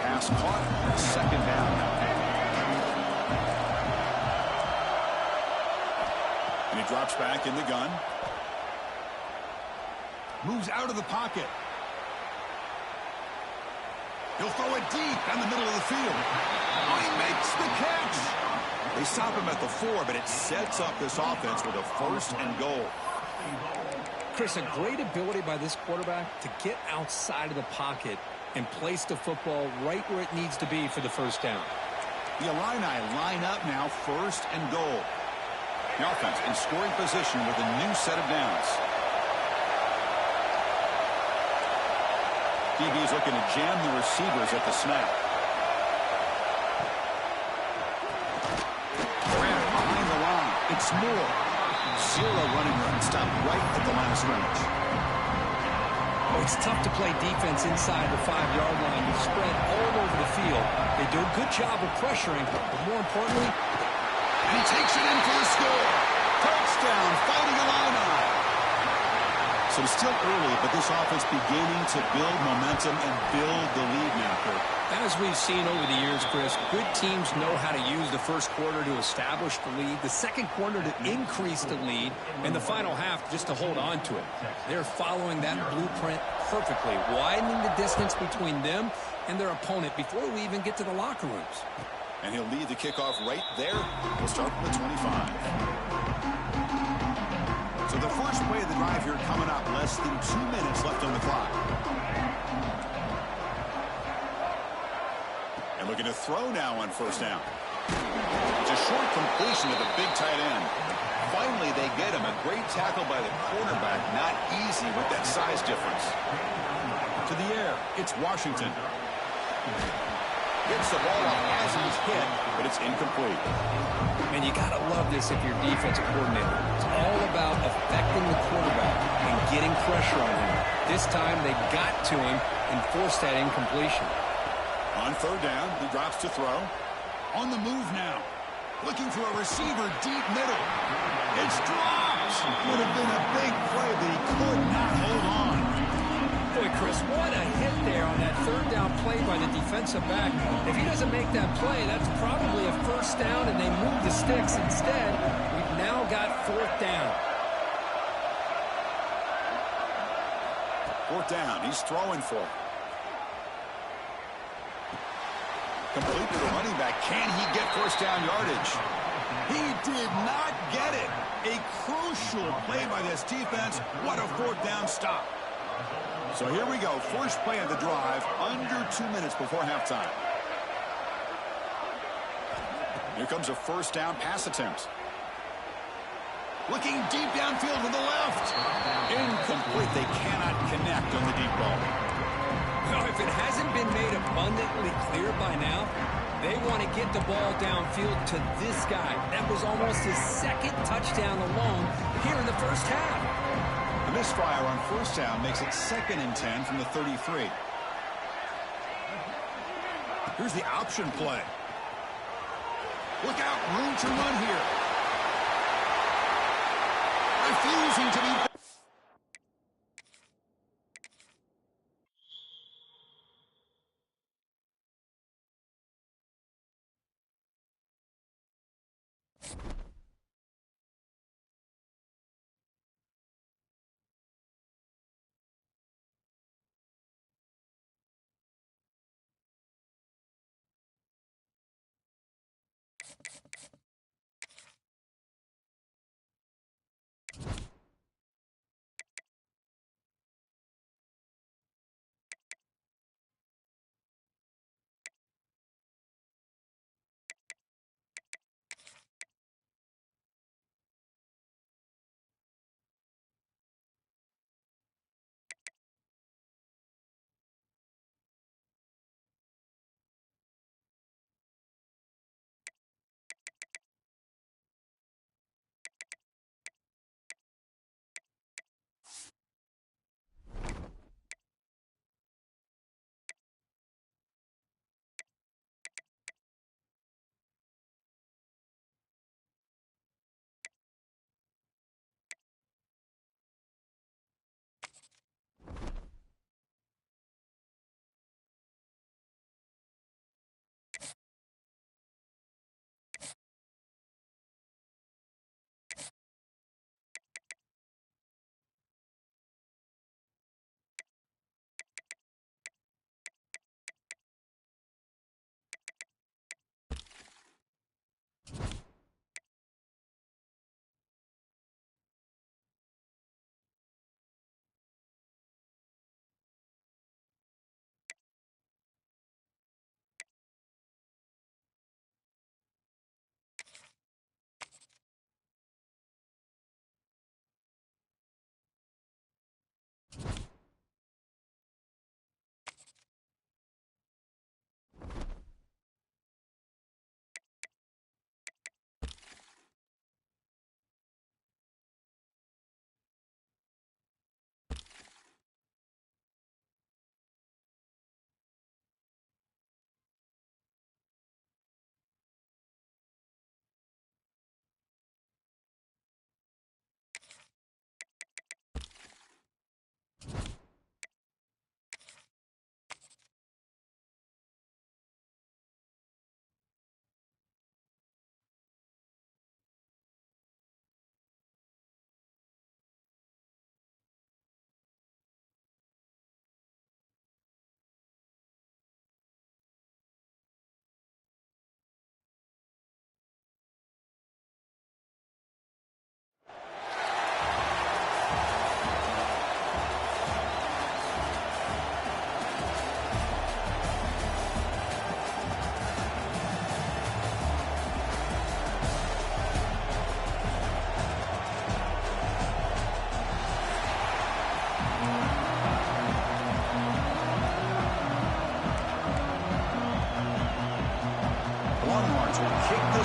Speaker 3: Pass caught. Second down. And he drops back in the gun. Moves out of the pocket. He'll throw it deep down the middle of the field. Oh, he makes the catch. They stop him at the 4, but it sets up this offense with a first and goal.
Speaker 6: Chris, a great ability by this quarterback to get outside of the pocket and place the football right where it needs to be for the first down.
Speaker 3: The Illini line up now, first and goal. The offense in scoring position with a new set of downs. DB is looking to jam the receivers at the snap. Grant behind the line. It's Moore. Zero running room. Stopped right at the line of scrimmage.
Speaker 6: Oh, it's tough to play defense inside the 5-yard line. You spread all over the field. They do a good job of pressuring, but more importantly,
Speaker 3: and he takes it in for the score. Touchdown, Fighting Illini. So it's still early, but this offense beginning to build momentum and build the lead now, Kirk.
Speaker 6: As we've seen over the years, Chris, good teams know how to use the first quarter to establish the lead, the second quarter to increase the lead, and the final half just to hold on to it. They're following that blueprint perfectly, widening the distance between them and their opponent before we even get to the locker rooms.
Speaker 3: And he'll lead the kickoff right there. We'll start from the 25. So the first play of the drive here coming up, less than 2 minutes left on the clock. And looking to throw now on first down. It's a short completion to the big tight end. Finally, they get him. A great tackle by the cornerback. Not easy with that size difference. To the air, it's Washington. Gets the ball off as he's hit, but it's incomplete.
Speaker 6: And you got to love this if you're defensive coordinator. It's all about affecting the quarterback and getting pressure on him. This time they got to him and forced that incompletion.
Speaker 3: On third down, he drops to throw. On the move now. Looking for a receiver deep middle. It's dropped. Would have been a big play, but he could not hold on.
Speaker 6: Boy, Chris, what a hit there on that third down play by the defensive back. If he doesn't make that play, that's probably a first down, and they move the sticks. Instead, we've now got fourth down.
Speaker 3: Fourth down. He's throwing for it. Complete to the running back. Can he get first down yardage? He did not get it. A crucial play by this defense. What a fourth down stop. So here we go. First play of the drive. Under 2 minutes before halftime. Here comes a first down pass attempt. Looking deep downfield to the left. Incomplete. They cannot connect on the deep ball.
Speaker 6: Well, if it hasn't been made abundantly clear by now, they want to get the ball downfield to this guy. That was almost his second touchdown alone here in the first half.
Speaker 3: The misfire on first down makes it 2nd and 10 from the 33. Here's the option play. Look out, room to run here. Refusing to be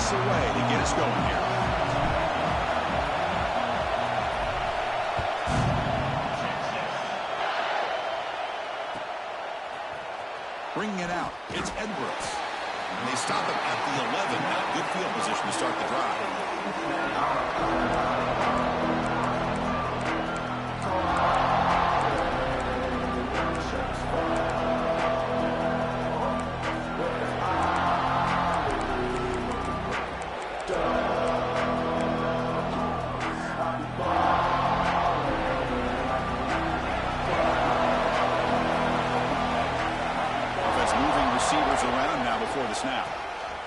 Speaker 3: us away to get us going here. Bringing it out, it's Edwards. And they stop him at the 11. Now good field position to start the drive. Receivers around now before the snap.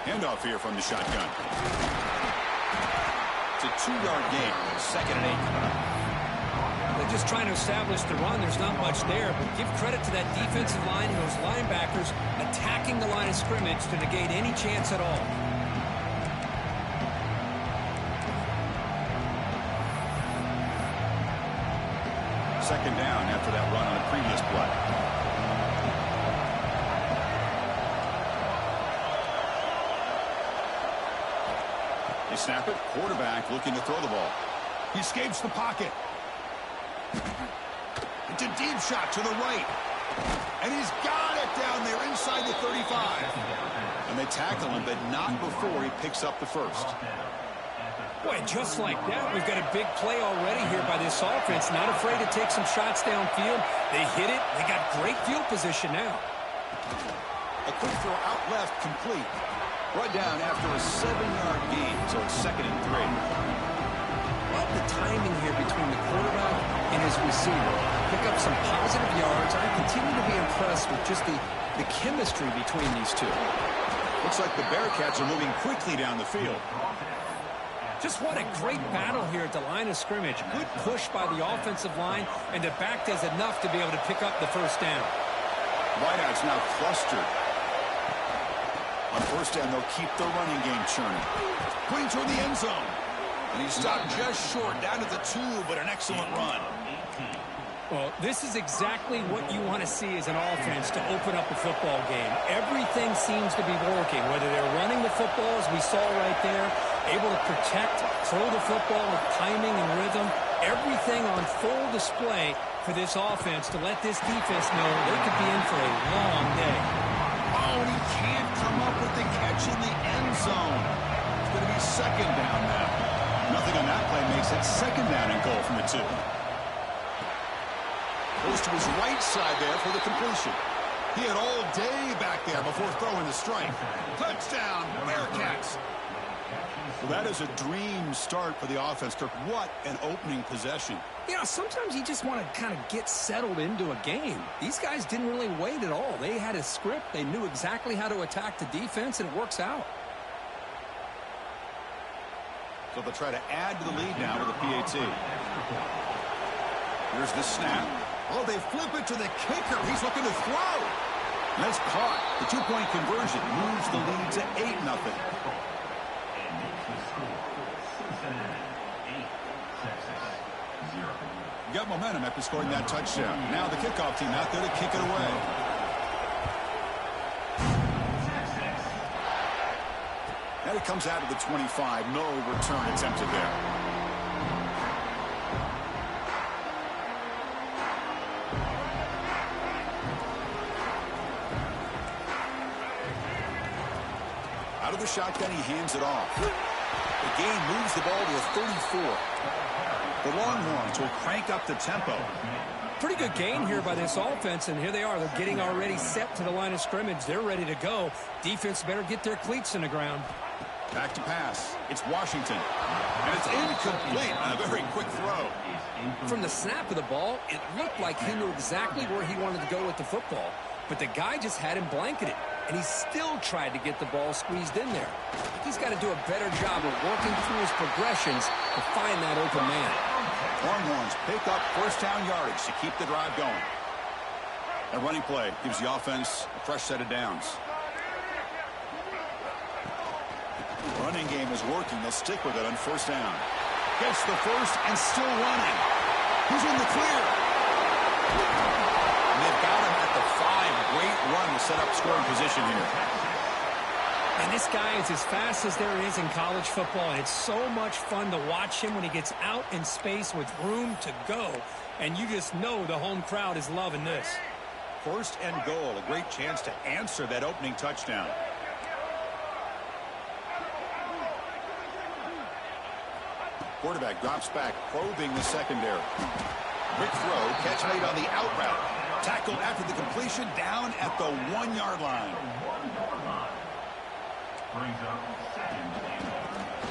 Speaker 3: Handoff here from the shotgun. It's a 2-yard gain. 2nd and 8.
Speaker 6: They're just trying to establish the run. There's not much there, but give credit to that defensive line and those linebackers attacking the line of scrimmage to negate any chance at all.
Speaker 3: Second down after that run on the previous play. They snap it. Quarterback looking to throw the ball. He escapes the pocket. It's a deep shot to the right. And he's got it down there inside the 35. And they tackle him, but not before he picks up the first.
Speaker 6: Boy, just like that, we've got a big play already here by this offense. Not afraid to take some shots downfield. They hit it. They got great field position now.
Speaker 3: A quick throw out left, complete. Brought down after a 7-yard gain, so it's 2nd and 3.
Speaker 6: Love the timing here between the quarterback and his receiver. Pick up some positive yards. I continue to be impressed with just the chemistry between these two.
Speaker 3: Looks like the Bearcats are moving quickly down the field.
Speaker 6: Just what a great battle here at the line of scrimmage. Good push by the offensive line, and the back does enough to be able to pick up the first down.
Speaker 3: Wideouts now clustered. On first down, they'll keep the running game churning. Going toward the end zone. And he stopped just short, down to the 2, but an excellent run.
Speaker 6: Well, this is exactly what you want to see as an offense to open up a football game. Everything seems to be working, whether they're running the football, as we saw right there, able to protect, throw the football with timing and rhythm. Everything on full display for this offense to let this defense know they could be in for a long day.
Speaker 3: Oh, and he can't come up with the catch in the end zone. It's going to be 2nd down now. Nothing on that play makes it 2nd down and goal from the 2. Goes to his right side there for the completion. He had all day back there before throwing the strike. Touchdown, Bearcats. Well, that is a dream start for the offense, Kirk. What an opening possession.
Speaker 6: You know, sometimes you just want to kind of get settled into a game. These guys didn't really wait at all. They had a script. They knew exactly how to attack the defense, and it works out.
Speaker 3: So they'll try to add to the lead now with a PAT. Here's the snap. Oh, they flip it to the kicker. He's looking to throw. And that's caught. The 2-point conversion moves the lead to 8-0. Got momentum after scoring that touchdown. Now the kickoff team out there to kick it away. Now he comes out of the 25. No return attempted there. Out of the shotgun, he hands it off. The game moves the ball to a 34. The Longhorns will crank up the tempo.
Speaker 6: Pretty good gain here by this offense, and here they are. They're getting already set to the line of scrimmage. They're ready to go. Defense better get their cleats in the ground.
Speaker 3: Back to pass. It's Washington. And it's incomplete on a very quick throw.
Speaker 6: From the snap of the ball, it looked like he knew exactly where he wanted to go with the football. But the guy just had him blanketed, and he still tried to get the ball squeezed in there. He's got to do a better job of working through his progressions to find that open man.
Speaker 3: Longhorns pick up first down yardage to keep the drive going. A running play gives the offense a fresh set of downs. Running game is working. They'll stick with it on first down. Gets the first and still running. Who's in the clear? And they've got him at the 5. Great run to set up scoring position here.
Speaker 6: And this guy is as fast as there is in college football, and it's so much fun to watch him when he gets out in space with room to go. And you just know the home crowd is loving this.
Speaker 3: First and goal, a great chance to answer that opening touchdown. Quarterback drops back, probing the secondary. Quick throw, catch made on the out route. Tackled after the completion, down at the 1-yard line.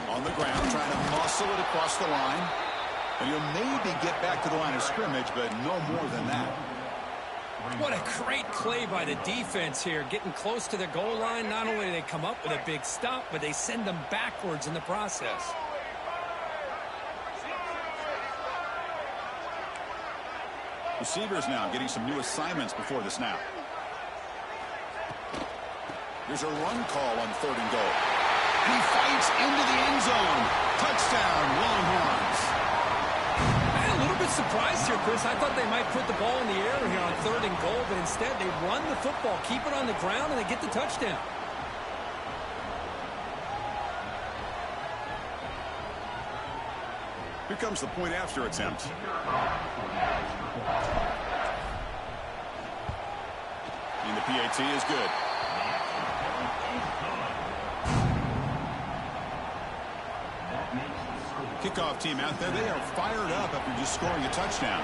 Speaker 3: On the ground, trying to muscle it across the line. And he'll maybe get back to the line of scrimmage, but no more than that.
Speaker 6: What a great play by the defense here. Getting close to the goal line, not only do they come up with a big stop, but they send them backwards in the process.
Speaker 3: Receivers now getting some new assignments before the snap. There's a run call on 3rd and goal. And he fights into the end zone. Touchdown, Longhorns.
Speaker 6: I'm a little bit surprised here, Chris. I thought they might put the ball in the air here on 3rd and goal, but instead they run the football, keep it on the ground, and they get the touchdown.
Speaker 3: Here comes the point after attempt. And the PAT is good. Kickoff team out there, they are fired up after just scoring a touchdown.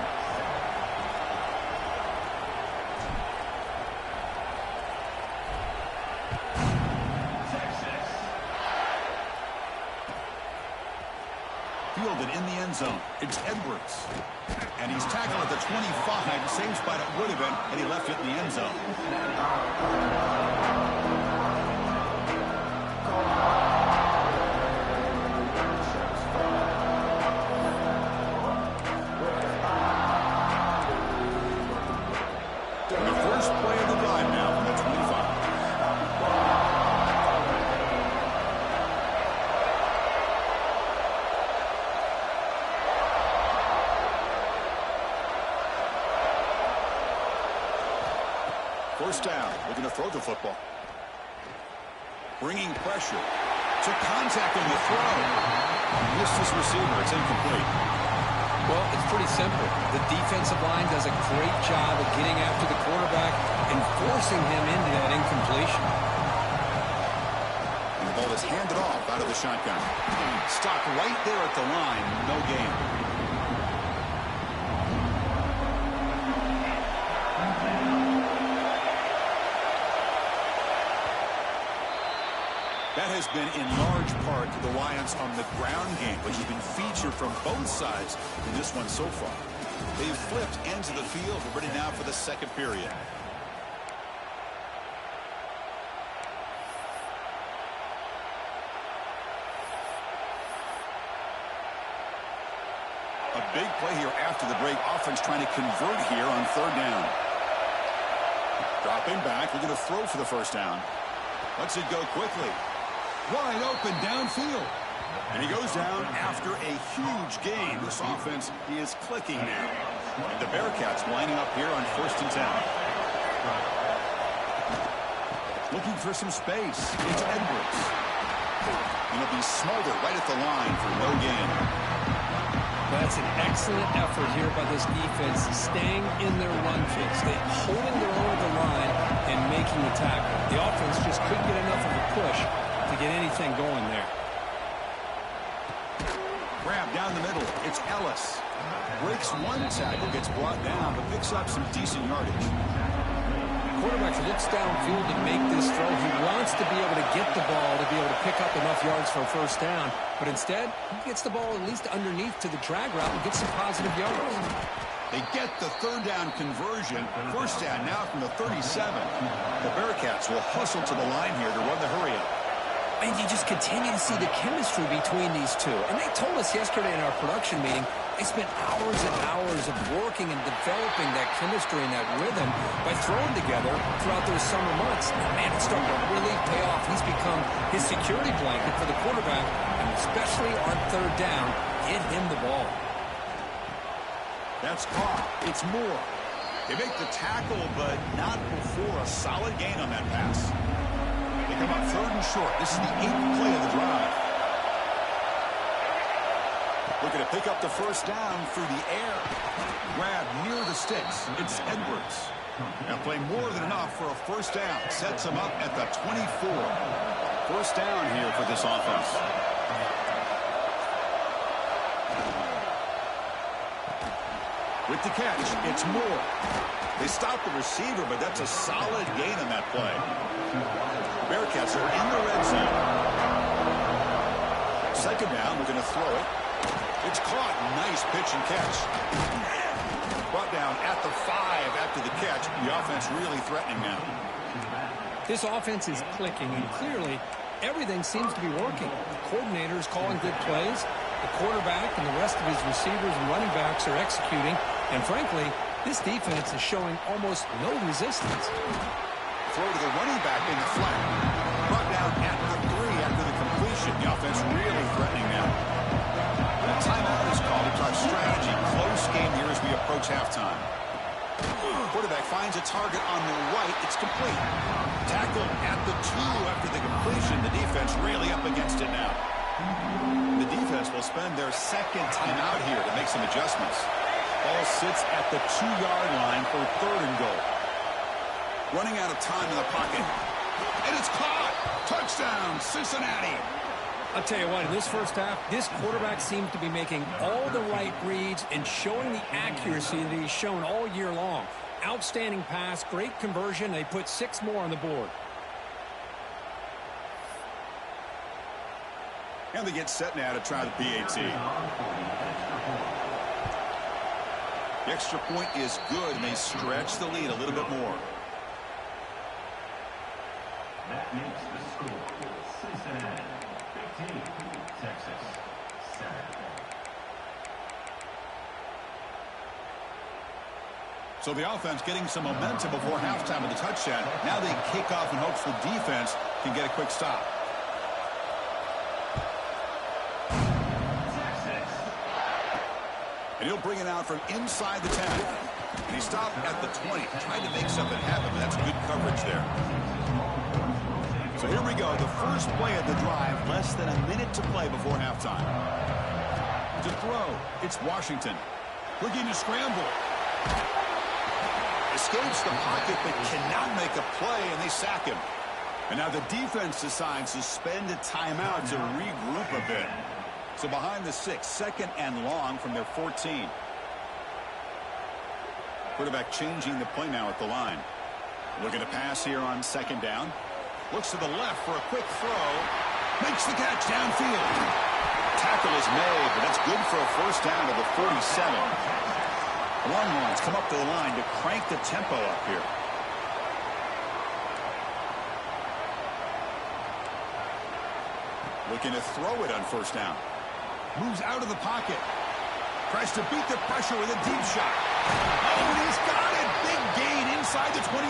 Speaker 3: Fielded in the end zone. It's Edwards. And he's tackled at the 25. Same spot it would have been, and he left it in the end zone. The first play of the drive now from the 25. First down, looking to throw the football. Bringing pressure. Took contact on the throw. Missed his receiver. It's incomplete.
Speaker 6: Well, it's pretty simple. The defensive line does a great job of getting after the quarterback and forcing him into that incompletion.
Speaker 3: And the ball is handed off out of the shotgun. Stopped right there at the line. No gain. That has been in large part the reliance on the ground game, which has been featured from both sides in this one so far. They've flipped ends of the field. We're ready now for the second period. A big play here after the break. Offense trying to convert here on 3rd down. Dropping back. We're going to throw for the first down. Lets it go quickly. Wide open downfield. And he goes down after a huge gain. This offense is clicking now. And the Bearcats lining up here on 1st and 10. Looking for some space. It's Edwards. And he'll be smothered right at the line for no gain.
Speaker 6: That's an excellent effort here by this defense, staying in their run fix. They're holding their own at the line and making the tackle. The offense just couldn't get enough of a push to get anything going there.
Speaker 3: Grab down the middle. It's Ellis. Breaks one tackle, gets brought down, but picks up some decent yardage.
Speaker 6: The quarterback looks downfield to make this throw. He wants to be able to get the ball to be able to pick up enough yards for a first down, but instead, he gets the ball at least underneath to the drag route and gets some positive yards.
Speaker 3: They get the 3rd down conversion. First down now from the 37. The Bearcats will hustle to the line here to run the hurry up.
Speaker 6: And you just continue to see the chemistry between these two. And they told us yesterday in our production meeting, they spent hours and hours of working and developing that chemistry and that rhythm by throwing together throughout those summer months. And man, it's starting to really pay off. He's become his security blanket for the quarterback, and especially on 3rd down, get him the ball.
Speaker 3: That's caught. It's Moore. They make the tackle, but not before a solid gain on that pass. They come up 3rd and short. This is the 8th play of the drive. Looking to pick up the first down through the air. Grab near the sticks. It's Edwards. Now play more than enough for a first down. Sets him up at the 24. First down here for this offense. With the catch, it's Moore. They stop the receiver, but that's a solid gain on that play. Bearcats are in the red zone. Second down, we're going to throw it. It's caught. Nice pitch and catch. Brought down at the 5 after the catch. The offense really threatening now.
Speaker 6: This offense is clicking, and clearly everything seems to be working. The coordinator is calling good plays. The quarterback and the rest of his receivers and running backs are executing. And frankly, this defense is showing almost no resistance.
Speaker 3: Throw to the running back in the flat. Brought down at the 3 after the completion. The offense really threatening now. And a timeout is called to talk strategy. Close game here as we approach halftime. Quarterback finds a target on the right. It's complete. Tackled at the 2 after the completion. The defense really up against it now. The defense will spend their second timeout here to make some adjustments. Ball sits at the 2-yard line for 3rd and goal. Running out of time in the pocket. And it's caught. Touchdown, Cincinnati.
Speaker 6: I'll tell you what, in this first half, this quarterback seems to be making all the right reads and showing the accuracy that he's shown all year long. Outstanding pass, great conversion. They put 6 more on the board.
Speaker 3: And they get set now to try the PAT. The extra point is good, and they stretch the lead a little bit more.
Speaker 5: That makes the score Cincinnati 15, Texas 7.
Speaker 3: So the offense getting some momentum before halftime with the touchdown. Now they kick off in hopes the defense can get a quick stop. And he'll bring it out from inside the 10. And he stopped at the 20. Tried to make something happen, but that's good coverage there. So here we go. The first play of the drive. Less than a minute to play before halftime. To throw, it's Washington. Looking to scramble. Escapes the pocket, but cannot make a play, and they sack him. And now the defense decides to spend a timeout to regroup a bit. So behind the 6, 2nd and long from their 14. Quarterback changing the play now at the line. Looking to pass here on 2nd down. Looks to the left for a quick throw. Makes the catch downfield. Tackle is made, but that's good for a first down to the 47. The Longhorns come up to the line to crank the tempo up here. Looking to throw it on first down. Moves out of the pocket. Tries to beat the pressure with a deep shot. Oh, and he's got it. Big gain inside the 25.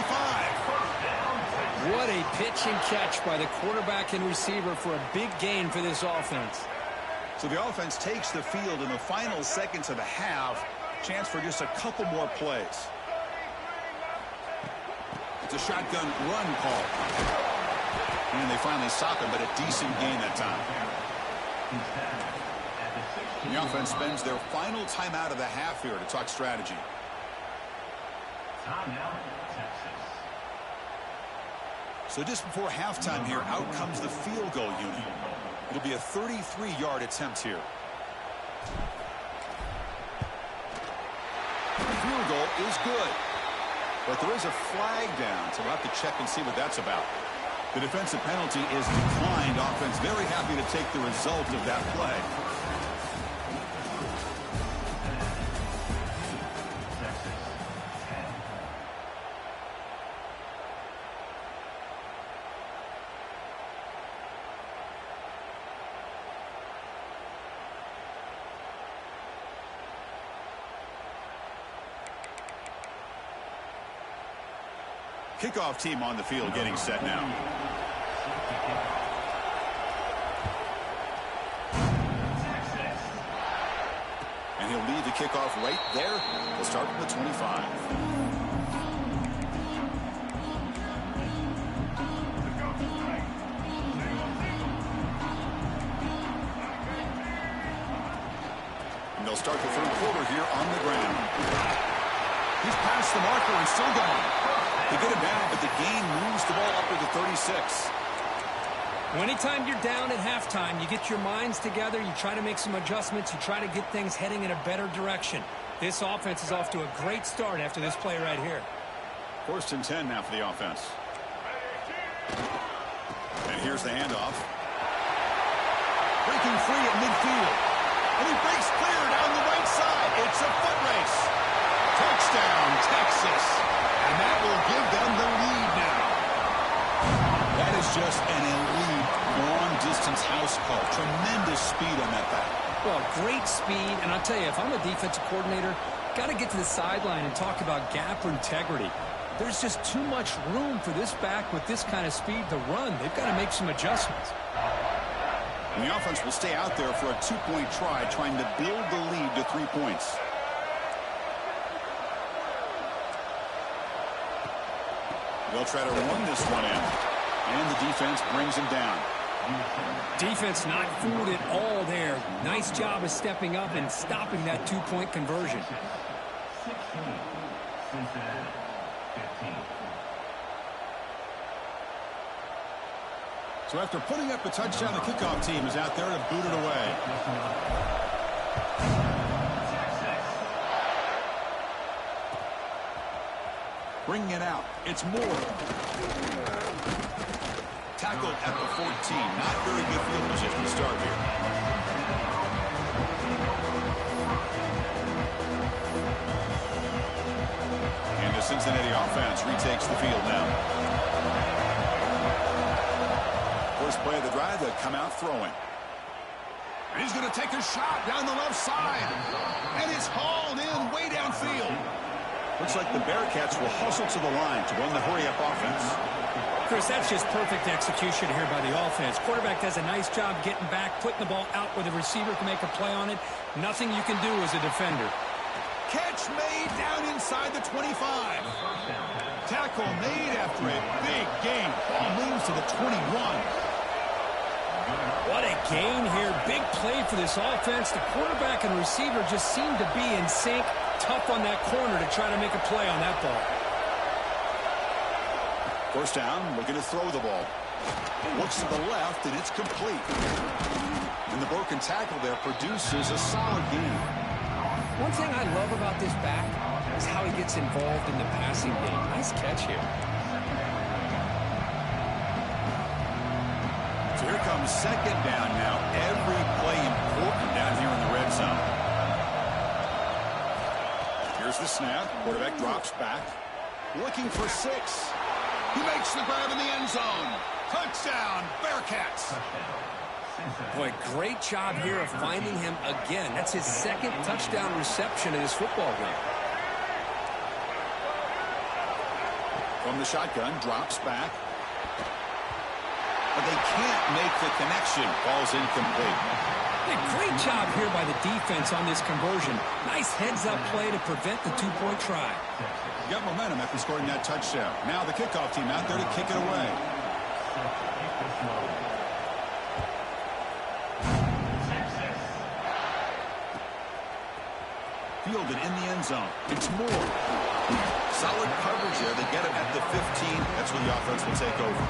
Speaker 6: What a pitch and catch by the quarterback and receiver for a big gain for this offense.
Speaker 3: So the offense takes the field in the final seconds of the half. Chance for just a couple more plays. It's a shotgun run call. And they finally stop him, but a decent gain that time. The offense spends their final timeout of the half here to talk strategy.
Speaker 5: Timeout, Texas.
Speaker 3: So just before halftime here, out comes the field goal unit. It'll be a 33-yard attempt here. The field goal is good. But there is a flag down, so we'll have to check and see what that's about. The defensive penalty is declined. Offense very happy to take the result of that play. Kickoff team on the field getting set now. And he'll lead the kickoff right there. We'll start from the 25. start the third quarter here on the ground. He's past the marker and still gone. They get him down, but the gain moves the ball up to the 36.
Speaker 6: Anytime you're down at halftime, you get your minds together, you try to make some adjustments, you try to get things heading in a better direction. This offense is off to a great start after this play right here.
Speaker 3: 1st and 10 now for the offense. And here's the handoff. Breaking free at midfield. And he breaks clear down the right side. It's a foot race. Touchdown, Texas. And that will give them the lead now. That is just an elite long-distance house call. Tremendous speed on that back.
Speaker 6: Well, great speed, and I'll tell you, if I'm a defensive coordinator, got to get to the sideline and talk about gap or integrity. There's just too much room for this back with this kind of speed to run. They've got to make some adjustments.
Speaker 3: And the offense will stay out there for a 2-point try, trying to build the lead to 3 points. They'll try to run this one in. And the defense brings him down.
Speaker 6: Defense not fooled at all there. Nice job of stepping up and stopping that 2-point conversion.
Speaker 5: 16, Cincinnati, 15.
Speaker 3: So after putting up a touchdown, the kickoff team is out there to boot it away. Bringing it out. It's Moore. Tackled at the 14. Not very good field position to start here. And the Cincinnati offense retakes the field now. First play of the drive, they come out throwing. And he's going to take a shot down the left side. And it's hauled in way downfield. Looks like the Bearcats will hustle to the line to run the hurry-up offense.
Speaker 6: Chris, that's just perfect execution here by the offense. Quarterback does a nice job getting back, putting the ball out where the receiver can make a play on it. Nothing you can do as a defender.
Speaker 3: Catch made down inside the 25. Tackle made after a big gain. Ball moves to the 21.
Speaker 6: What a gain here. Big play for this offense. The quarterback and receiver just seem to be in sync. Tough on that corner to try to make a play on that ball.
Speaker 3: First down, looking to throw the ball. Looks to the left, and it's complete. And the broken tackle there produces a solid gain.
Speaker 6: One thing I love about this back is how he gets involved in the passing game. Nice catch here.
Speaker 3: So here comes second down now. Every play important down here in the red zone. Here's the snap. Quarterback drops back. Looking for 6. He makes the grab in the end zone. Touchdown, Bearcats.
Speaker 6: Boy, great job here of finding him again. That's his second touchdown reception in his football game.
Speaker 3: From the shotgun, drops back. But they can't make the connection. Ball's incomplete.
Speaker 6: Great job here by the defense on this conversion. Nice heads-up play to prevent the 2-point try.
Speaker 3: Got momentum after scoring that touchdown. Now the kickoff team out there to kick it away. Fielded in the end zone. It's Moore. Solid coverage there. They get it at the 15. That's where the offense will take over.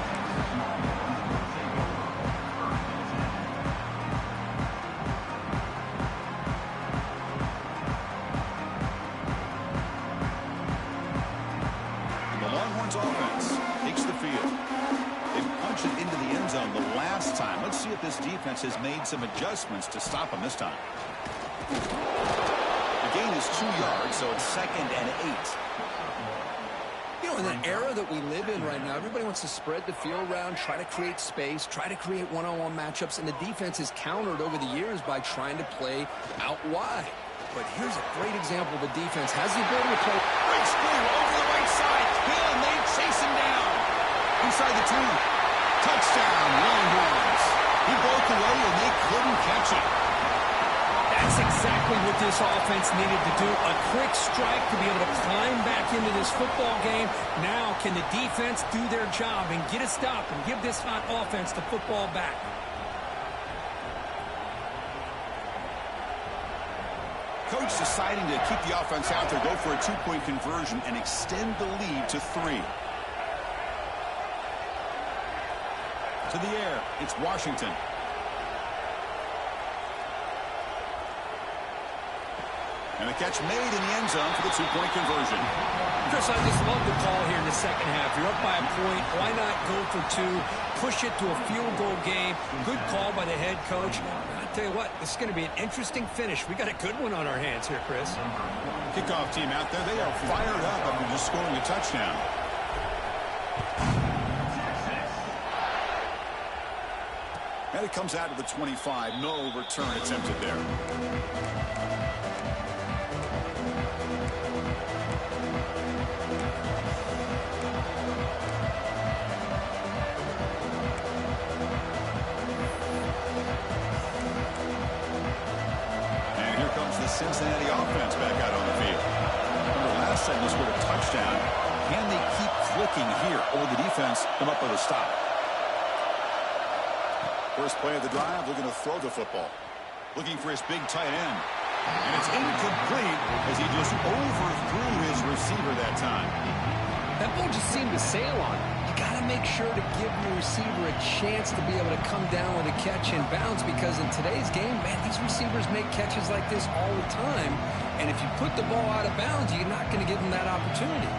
Speaker 3: This defense has made some adjustments to stop him this time. The gain is 2 yards, so it's 2nd and 8.
Speaker 6: You know, in the era that we live in right now, everybody wants to spread the field around, try to create space, try to create one-on-one matchups, and the defense is countered over the years by trying to play out wide. But here's a great example of a defense has the ability to play.
Speaker 3: Breaks through over the right side. Hill, and they chase him down. Inside the 2. Touchdown, Longhorns. He broke away and they couldn't catch it.
Speaker 6: That's exactly what this offense needed to do. A quick strike to be able to climb back into this football game. Now can the defense do their job and get a stop and give this hot offense the football back?
Speaker 3: Coach deciding to keep the offense out there, go for a 2-point conversion, and extend the lead to 3. To the air, it's Washington. And the catch made in the end zone for the 2-point conversion.
Speaker 6: Chris, I just love the call here in the second half. You're up by a point. Why not go for 2? Push it to a field goal game. Good call by the head coach. I'll tell you what, this is going to be an interesting finish. We got a good one on our hands here, Chris.
Speaker 3: Kickoff team out there. They are fired up after just scoring a touchdown. And it comes out to the 25. No return attempted there. Cincinnati offense back out on the field. Remember, last time they scored a touchdown. Can they keep clicking here, or the defense come up with a stop? First play of the drive, looking to throw the football. Looking for his big tight end. And it's incomplete as he just overthrew his receiver that time.
Speaker 6: That ball just seemed to sail on him. You got to make sure to give your receiver a chance to be able to come down with a catch in bounds, because in today's game, man, these receivers make catches like this all the time. And if you put the ball out of bounds, you're not going to give them that opportunity.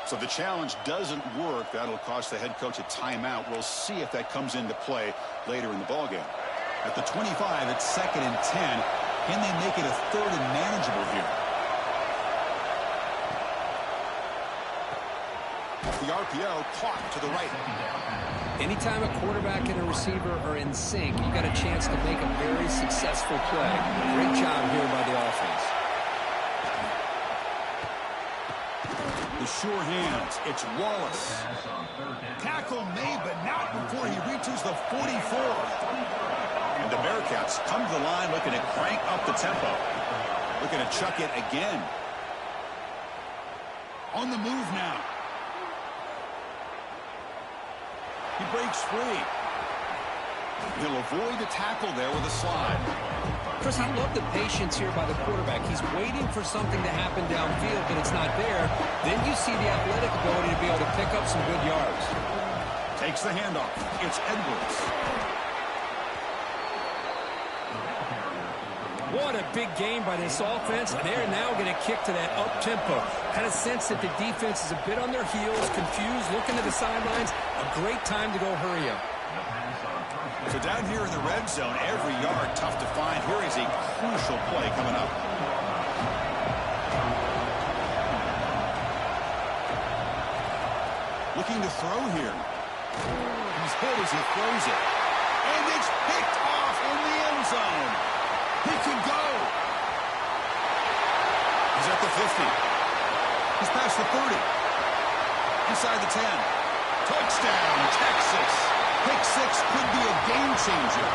Speaker 3: So the challenge doesn't work. That'll cost the head coach a timeout. We'll see if that comes into play later in the ballgame. At the 25, it's 2nd and 10. Can they make it a 3rd and manageable here? The RPO caught to the right.
Speaker 6: Anytime a quarterback and a receiver are in sync, you got a chance to make a very successful play. Great job here by the offense.
Speaker 3: The sure hands. It's Wallace. Tackle made, but not before he reaches the 44. And the Bearcats come to the line looking to crank up the tempo. Looking to chuck it again. On the move now. He breaks free. He'll avoid the tackle there with a slide.
Speaker 6: Chris, I love the patience here by the quarterback. He's waiting for something to happen downfield, but it's not there. Then you see the athletic ability to be able to pick up some good yards.
Speaker 3: Takes the handoff. It's Edwards.
Speaker 6: What a big game by this offense. And they're now going to kick to that up-tempo. Kind of sense that the defense is a bit on their heels, confused, looking to the sidelines. A great time to go hurry up.
Speaker 3: So down here in the red zone, every yard tough to find. Here is a crucial play coming up. Looking to throw here. He's hit as he throws it. And it's picked off in the end zone. He can go. He's at the 50. He's past the 30. Inside the 10. Touchdown, Texas. Pick 6 could be a game changer.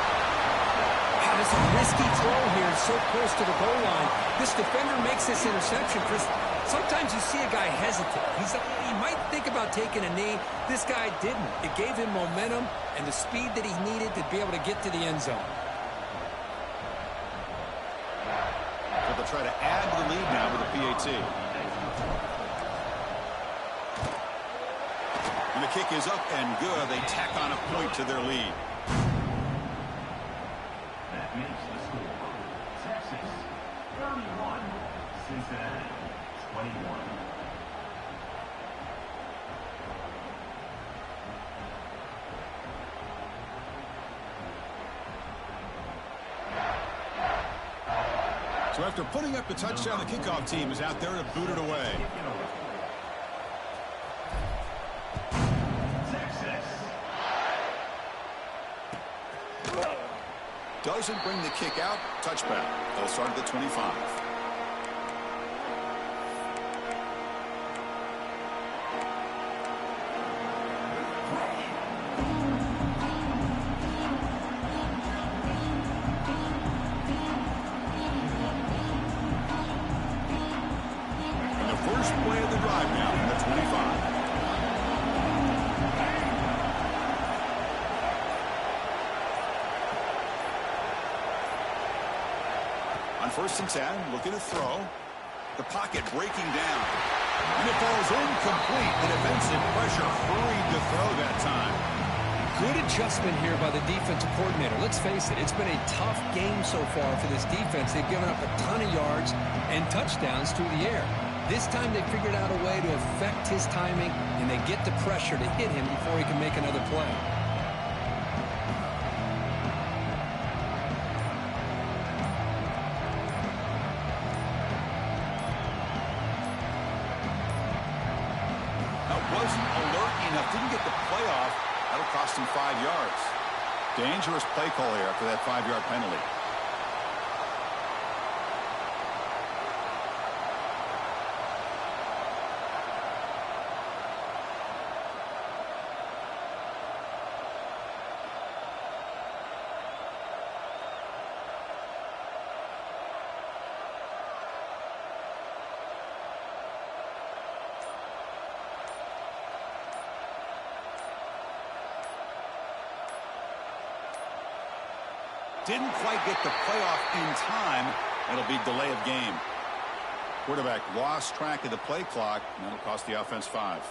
Speaker 6: Wow, this is a risky throw here, so close to the goal line. This defender makes this interception, Chris. Sometimes you see a guy hesitate. He might think about taking a knee. This guy didn't. It gave him momentum and the speed that he needed to be able to get to the end zone.
Speaker 3: So they'll try to add to the lead now with a PAT. And the kick is up and good. They tack on a point to their lead.
Speaker 5: That makes the score Texas 31, Cincinnati 21.
Speaker 3: So after putting up the touchdown, the kickoff team is out there to boot it away. Doesn't bring the kick out. Touchback. They'll start at the 25. First play of the drive now from the 25. On 1st and 10, looking to throw. The pocket breaking down. And it falls incomplete. The defensive pressure hurried to throw that time.
Speaker 6: Good adjustment here by the defensive coordinator. Let's face it, it's been a tough game so far for this defense. They've given up a ton of yards and touchdowns through the air. This time they figured out a way to affect his timing, and they get the pressure to hit him before he can make another play.
Speaker 3: Wasn't alert enough, didn't get the play off. That'll cost him 5 yards. Dangerous play call here after that 5-yard penalty. Didn't quite get the playoff in time. It'll be delay of game. Quarterback lost track of the play clock, and that'll cost the offense 5.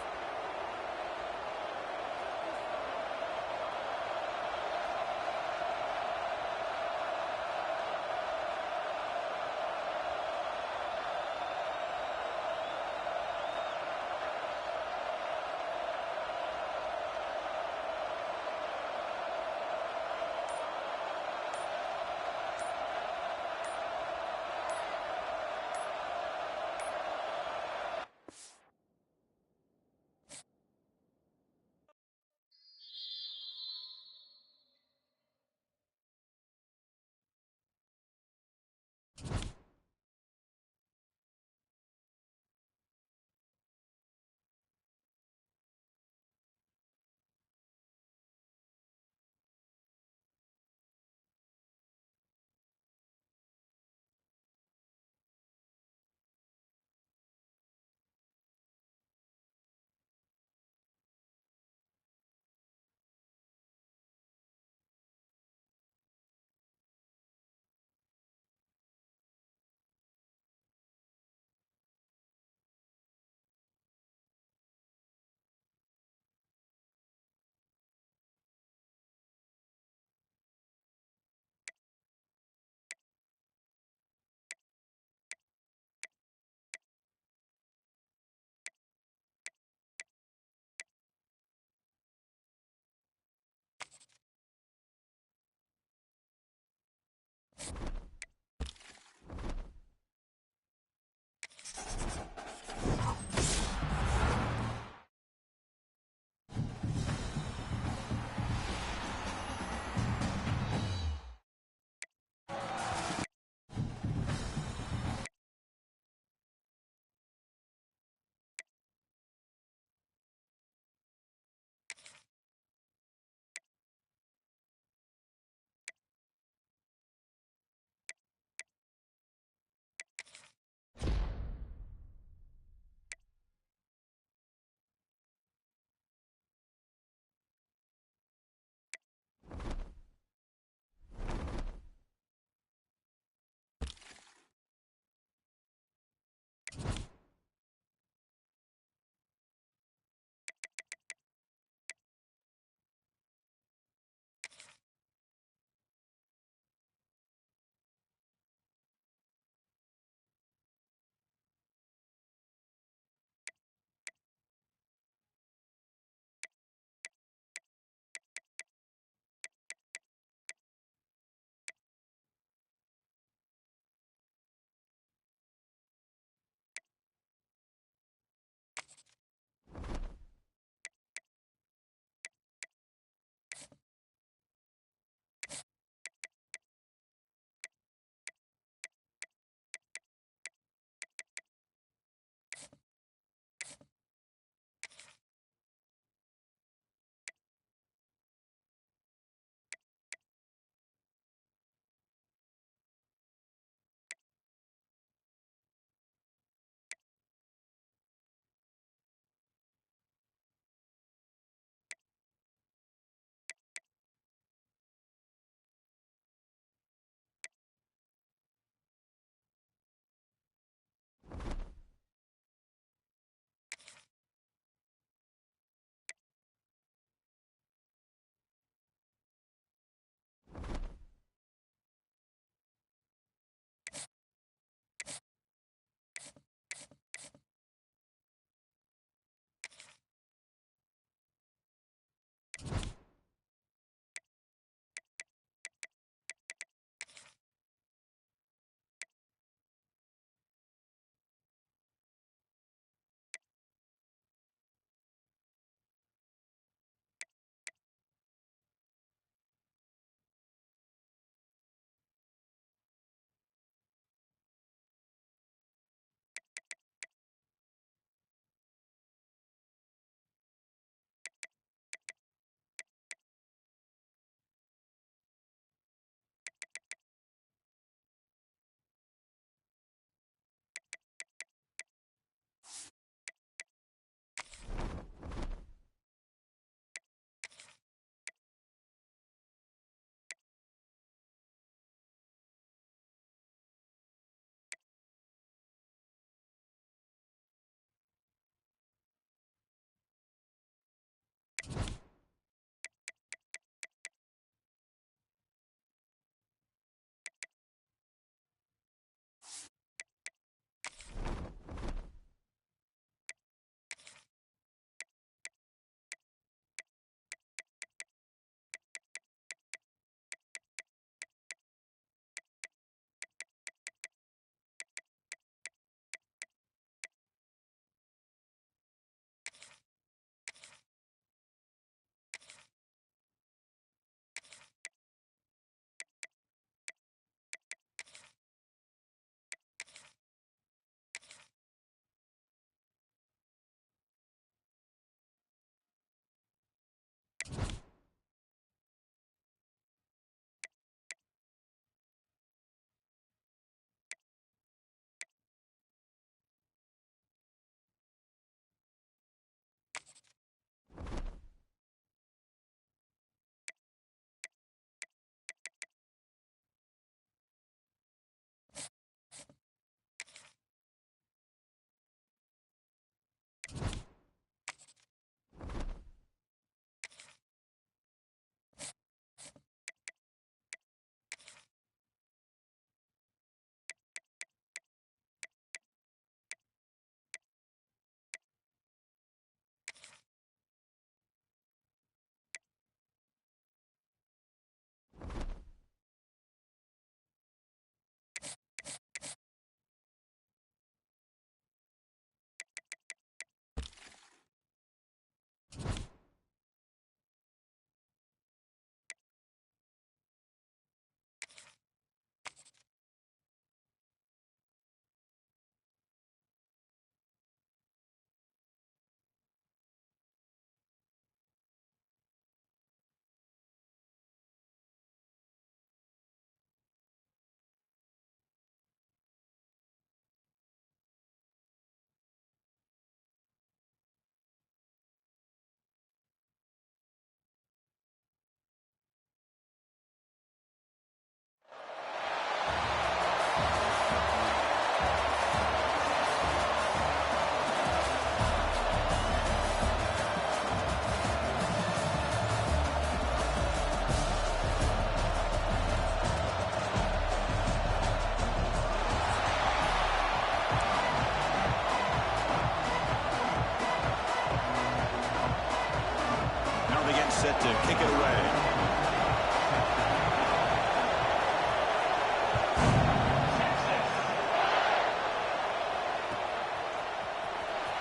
Speaker 3: set to kick it away.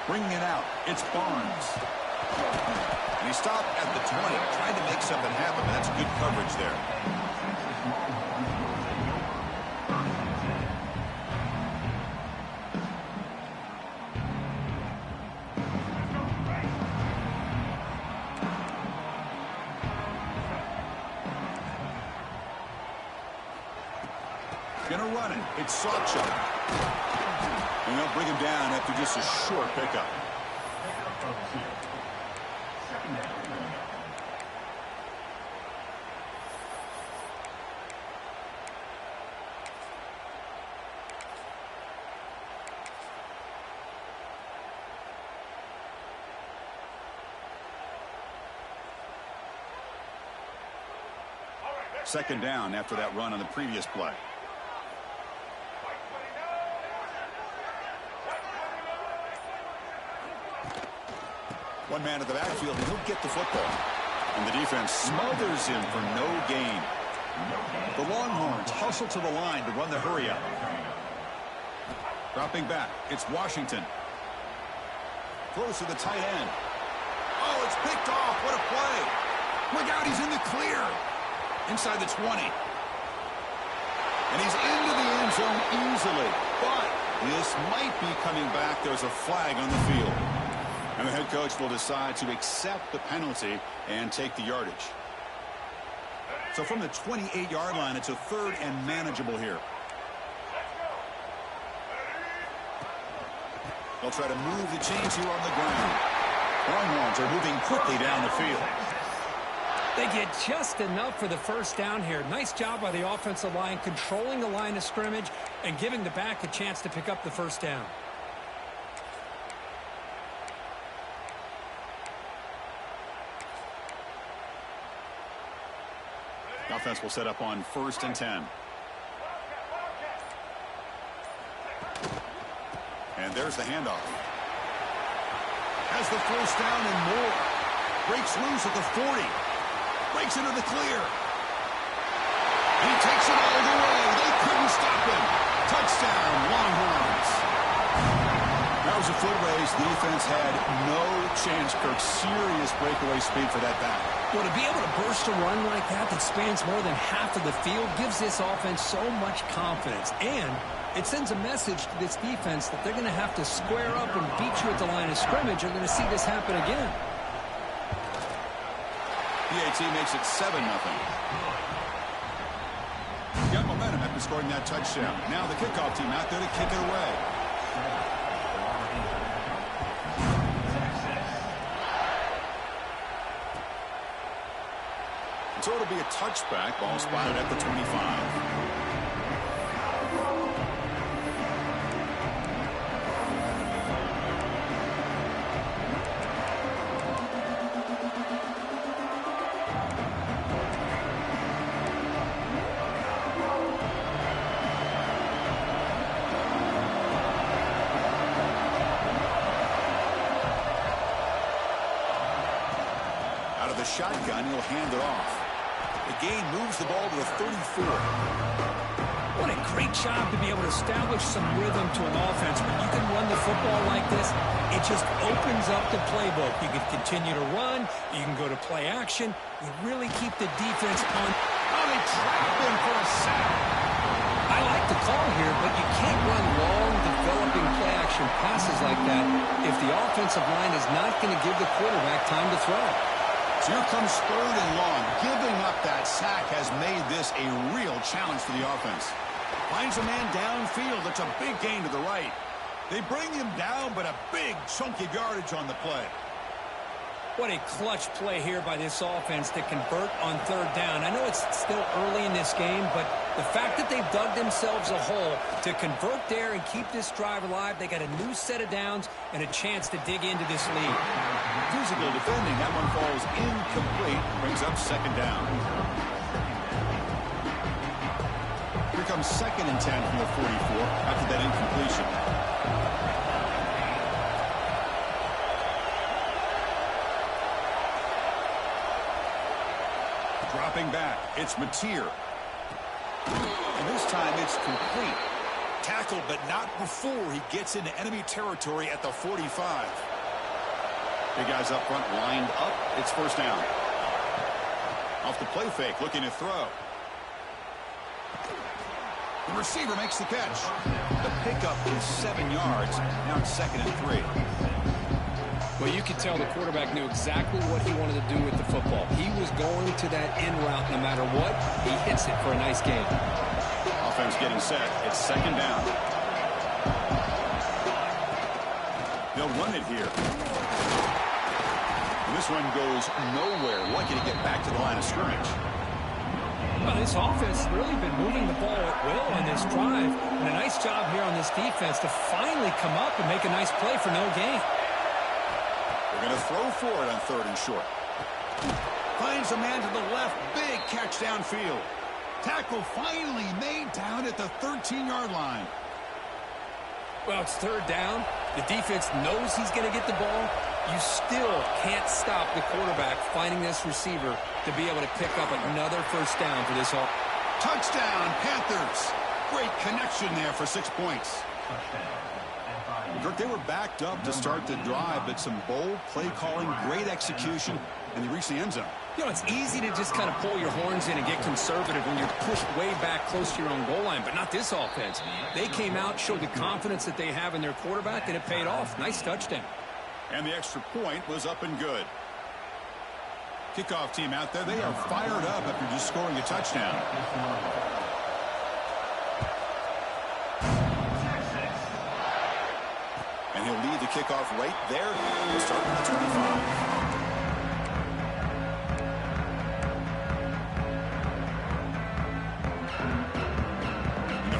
Speaker 3: Bringing it out, it's Barnes. And he stopped at the 20, trying to make something happen. That's good coverage there. Gonna run it. It's Sacha. And they'll bring him down after just a short pickup. Second down after that run on the previous play. One man at the backfield, and he'll get the football. And the defense smothers him for no gain. The Longhorns hustle to the line to run the hurry up. Dropping back, it's Washington. Close to the tight end. Oh, it's picked off. What a play. Look out, he's in the clear. Inside the 20. And he's into the end zone easily. But this might be coming back. There's a flag on the field. And the head coach will decide to accept the penalty and take the yardage. So from the 28-yard line, it's a third and manageable here. They'll try to move the chains here on the ground. Longhorns are moving quickly down the field.
Speaker 6: They get just enough for the first down here. Nice job by the offensive line, controlling the line of scrimmage and giving the back a chance to pick up the first down.
Speaker 3: The offense will set up on 1st and 10. And there's the handoff. Has the first down and more. Breaks loose at the 40. Breaks into the clear. He takes it all the way. They couldn't stop him. Touchdown, Longhorns. That was a foot race. The defense had no chance. Kirk, serious breakaway speed for that back.
Speaker 6: Well, to be able to burst a run like that spans more than half of the field gives this offense so much confidence. And it sends a message to this defense that they're going to have to square up and beat you at the line of scrimmage. You're going to see this happen again.
Speaker 3: PAT makes it 7-0. Got momentum after scoring that touchdown. Now the kickoff team out there to kick it away. So it'll be a touchback. Ball spotted at the 25. Out of the shotgun, he'll hand it off. The gain moves the ball to the 34.
Speaker 6: What a great job to be able to establish some rhythm to an offense. When you can run the football like this, it just opens up the playbook. You can continue to run. You can go to play action. You really keep the defense on.
Speaker 3: Oh, they trap him for a sack.
Speaker 6: I like the call here, but you can't run long, developing play-action passes like that if the offensive line is not going to give the quarterback time to throw.
Speaker 3: So here comes 3rd and long. Giving up that sack has made this a real challenge for the offense. Finds a man downfield. That's a big gain to the right. They bring him down, but a big chunk of yardage on the play.
Speaker 6: What a clutch play here by this offense to convert on 3rd down. I know it's still early in this game, but the fact that they've dug themselves a hole to convert there and keep this drive alive, they got a new set of downs and a chance to dig into this lead.
Speaker 3: Physical defending. That one falls incomplete. Brings up 2nd down. Here comes 2nd and 10 from the 44 after that incompletion. Dropping back, it's Mateer. And this time it's complete. Tackled, but not before he gets into enemy territory at the 45. Big guys up front lined up. It's first down. Off the play fake, looking to throw. The receiver makes the catch. The pickup is 7 yards. Now it's 2nd and 3.
Speaker 6: Well, you could tell the quarterback knew exactly what he wanted to do with the football. He was going to that in route no matter what. He hits it for a nice gain.
Speaker 3: Offense getting set. It's 2nd down. They'll run it here. And this one goes nowhere. Lucky to get back to the line of scrimmage.
Speaker 6: Well, this offense has really been moving the ball at will on this drive. And a nice job here on this defense to finally come up and make a nice play for no gain.
Speaker 3: They're going to throw for it on 3rd and short. Finds a man to the left. Big catch downfield. Tackle finally made down at the 13-yard line.
Speaker 6: Well, it's 3rd down. The defense knows he's going to get the ball. You still can't stop the quarterback finding this receiver to be able to pick up another first down for this offense.
Speaker 3: Touchdown, Panthers. Great connection there for 6 points. Kirk, they were backed up to start the drive, but some bold play calling, great execution, and they reached the end zone.
Speaker 6: You know, it's easy to just kind of pull your horns in and get conservative when you're pushed way back close to your own goal line, but not this offense. They came out, showed the confidence that they have in their quarterback, and it paid off. Nice touchdown.
Speaker 3: And the extra point was up and good. Kickoff team out there, they are fired up after just scoring a touchdown. And he'll lead the kickoff right there. We'll start with the 25.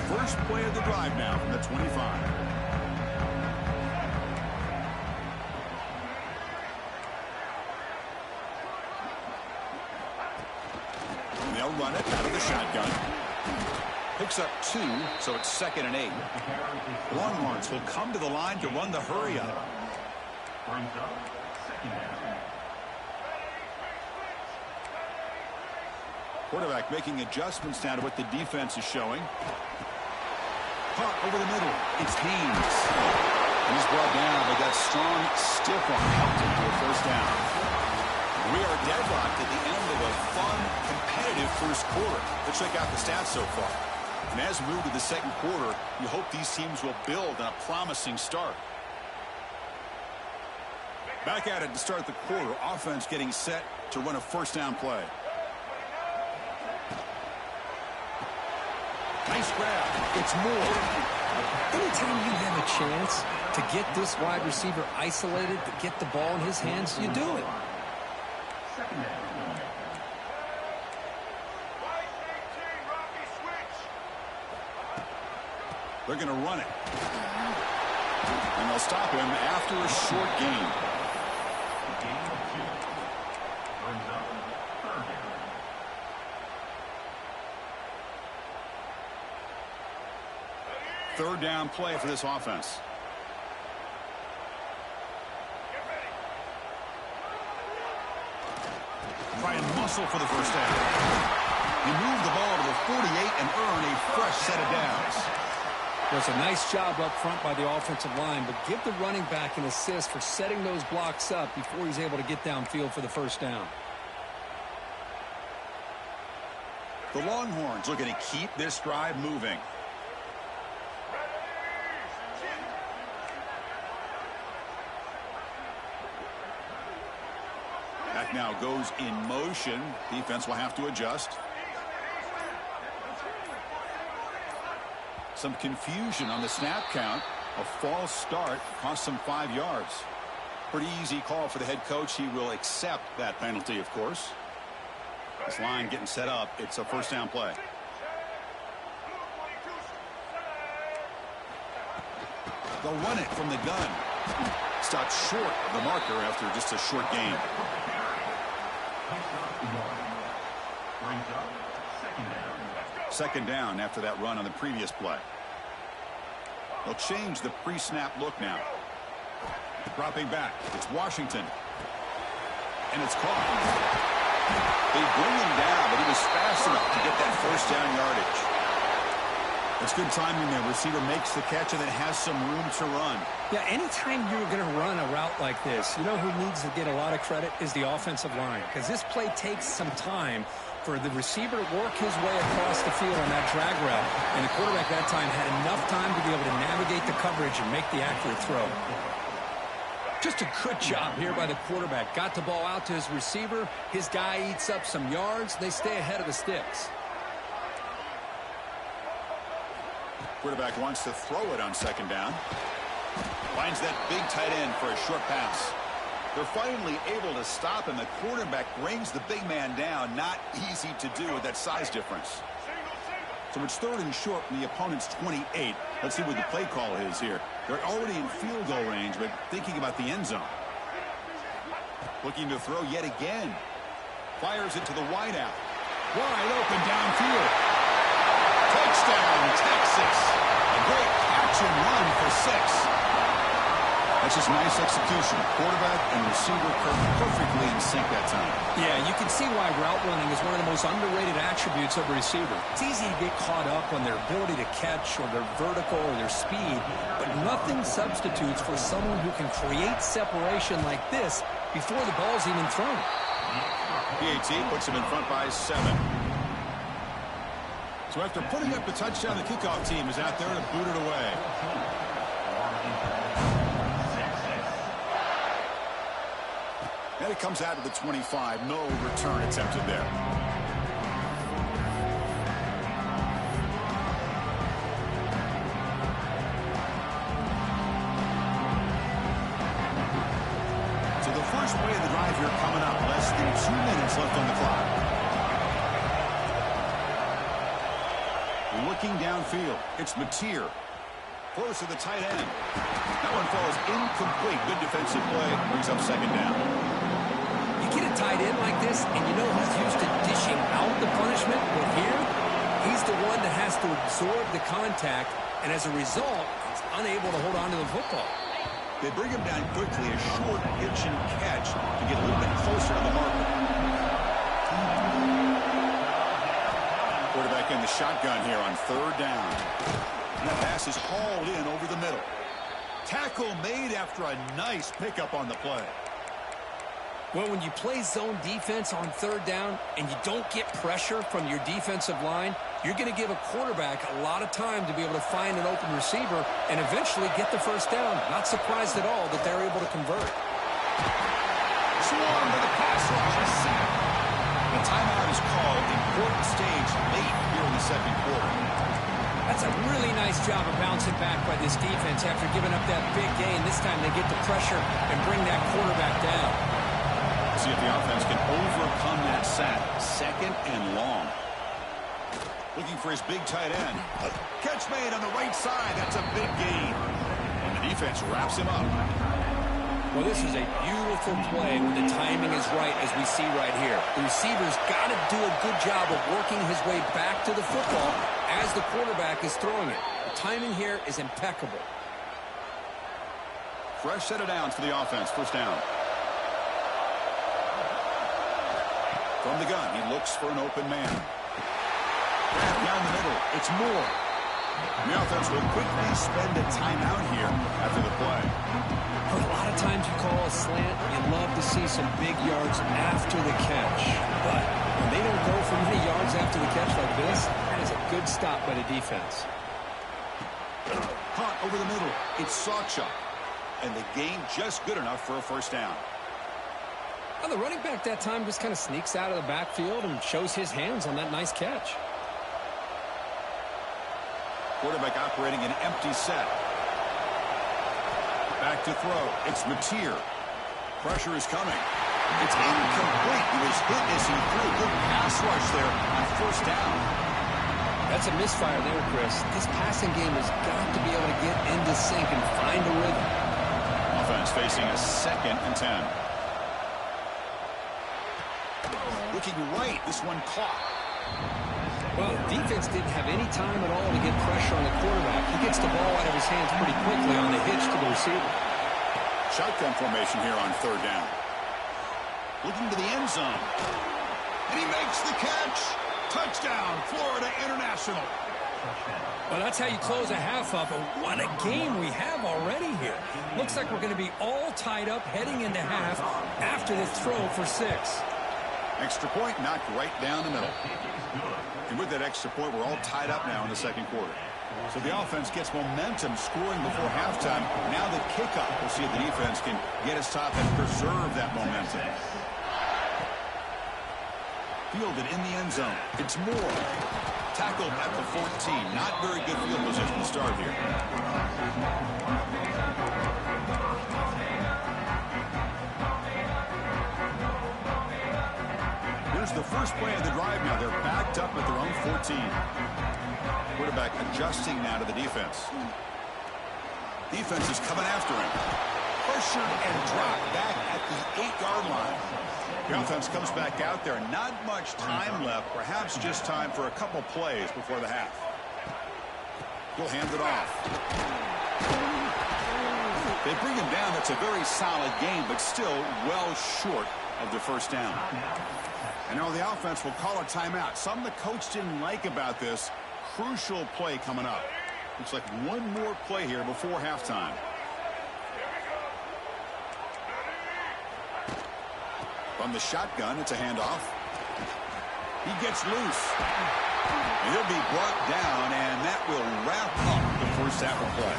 Speaker 3: First play of the drive now from the 25. They'll run it out of the shotgun. Picks up 2, so it's 2nd and 8. Longhorns will come to the line to run the hurry up.
Speaker 5: Brings up 2nd down.
Speaker 3: Quarterback making adjustments now to what the defense is showing. Caught over the middle. It's Haynes. And he's brought down, but that strong, stiff arm helped him to a first down. We are deadlocked at the end of a fun, competitive first quarter. Let's check out the stats so far. And as we move to the second quarter, you hope these teams will build on a promising start. Back at it to start the quarter. Offense getting set to run a first down play. Nice grab. It's more.
Speaker 6: Anytime you have a chance to get this wide receiver isolated, to get the ball in his hands, you do it.
Speaker 5: 2nd down.
Speaker 3: They're going to run it. And they'll stop him after a short gain.
Speaker 5: Gain of 2. Brings up 3rd down.
Speaker 3: Third down play for this offense. Try and muscle for the first down. You move the ball to the 48 and earn a fresh set of downs.
Speaker 6: Well, it's a nice job up front by the offensive line, but give the running back an assist for setting those blocks up before he's able to get downfield for the first down.
Speaker 3: The Longhorns looking to keep this drive moving. Back now goes in motion. Defense will have to adjust. Some confusion on the snap count. A false start cost them 5 yards. Pretty easy call for the head coach. He will accept that penalty, of course. This line getting set up. It's a first down play. They'll run it from the gun. Stopped short of the marker after just a short gain.
Speaker 5: Brings up 2nd down.
Speaker 3: Second down after that run on the previous play. They'll change the pre-snap look now. Dropping back. It's Washington. And it's caught. They bring him down, but he was fast enough to get that first down yardage. It's good timing there. Receiver makes the catch and then has some room to run.
Speaker 6: Yeah, anytime you're going to run a route like this, you know who needs to get a lot of credit is the offensive line, because this play takes some time for the receiver to work his way across the field on that drag route. And the quarterback that time had enough time to be able to navigate the coverage and make the accurate throw. Just a good job here by the quarterback. Got the ball out to his receiver. His guy eats up some yards. They stay ahead of the sticks.
Speaker 3: Quarterback wants to throw it on second down. Finds that big tight end for a short pass. They're finally able to stop him. The quarterback brings the big man down. Not easy to do with that size difference. So it's third and short from the opponent's 28. Let's see what the play call is here. They're already in field goal range, but thinking about the end zone. Looking to throw yet again. Fires it to the wideout. Wide open downfield. Touchdown, Texas. A great catch and run for 6. That's just nice execution. Quarterback and receiver perfectly in sync that time.
Speaker 6: Yeah, you can see why route running is one of the most underrated attributes of a receiver. It's easy to get caught up on their ability to catch or their vertical or their speed, but nothing substitutes for someone who can create separation like this before the ball's even thrown.
Speaker 3: PAT puts him in front by 7. So after putting up the touchdown, the kickoff team is out there to boot it away. And it comes out of the 25. No return attempted there. So the first play of the drive here coming up. Less than 2 minutes left on the clock. Looking downfield. It's Mateer. Close to the tight end. That one falls incomplete. Good defensive play. Brings up second down.
Speaker 6: You get a tight end like this, and you know he's used to dishing out the punishment, but here, he's the one that has to absorb the contact, and as a result, he's unable to hold on to the football.
Speaker 3: They bring him down quickly, a short pitch and catch to get a little bit closer to the marker. Quarterback in the shotgun here on third down. And that pass is hauled in over the middle. Tackle made after a nice pickup on the play.
Speaker 6: Well, when you play zone defense on third down and you don't get pressure from your defensive line, you're going to give a quarterback a lot of time to be able to find an open receiver and eventually get the first down. Not surprised at all that they're able to convert.
Speaker 3: Swarm with a pass rush, a sack. The timeout is called. Important stage late here in the second quarter.
Speaker 6: That's a really nice job of bouncing back by this defense after giving up that big gain. This time they get the pressure and bring that quarterback down.
Speaker 3: See if the offense can overcome that sack. Second and long. Looking for his big tight end. A catch made on the right side. That's a big gain. And the defense wraps him up.
Speaker 6: Well, this is a beautiful play when the timing is right, as we see right here. The receiver's got to do a good job of working his way back to the football as the quarterback is throwing it. The timing here is impeccable.
Speaker 3: Fresh set of downs for the offense. First down. From the gun, he looks for an open man. Down the middle, it's Moore. And the offense will quickly spend a timeout here after the play.
Speaker 6: A lot of times you call a slant, you love to see some big yards after the catch. But when they don't go for many yards after the catch like this, that is a good stop by the defense.
Speaker 3: Caught over the middle, it's Sawchuk. And the gain just good enough for a first down.
Speaker 6: Well, the running back that time just kind of sneaks out of the backfield and shows his hands on that nice catch.
Speaker 3: Quarterback operating an empty set. Back to throw. It's Mateer. Pressure is coming. It's incomplete. He was hit as he threw. Good pass rush there on first down.
Speaker 6: That's a misfire there, Chris. This passing game has got to be able to get into sync and find a rhythm.
Speaker 3: Offense facing a 2nd and 10. Looking right. This one caught.
Speaker 6: Well, defense didn't have any time at all to get pressure on the quarterback. He gets the ball out of his hands pretty quickly on the hitch to the receiver.
Speaker 3: Shotgun formation here on third down. Looking to the end zone. And he makes the catch. Touchdown, Florida International.
Speaker 6: Well, that's how you close a half up, and what a game we have already here. Looks like we're going to be all tied up heading into half after the throw for 6.
Speaker 3: Extra point knocked right down the middle. And with that extra point, we're all tied up now in the second quarter. So the offense gets momentum scoring before halftime. Now the kickoff. We'll see if the defense can get us top and preserve that momentum. Fielded in the end zone. It's Moore. Tackled at the 14. Not very good field position to start here. Here's the first play of the drive now. They're backed up at their own 14. Quarterback adjusting now to the defense. Defense is coming after him. Pressured and dropped back at the 8-yard line. The offense comes back out there. Not much time left. Perhaps just time for a couple plays before the half. He'll hand it off. They bring him down. That's a very solid game, but still well short of the first down. And now the offense will call a timeout. Something the coach didn't like about this. Crucial play coming up. Looks like one more play here before halftime. From the shotgun, it's a handoff. He gets loose. And he'll be brought down, and that will wrap up the first half of play.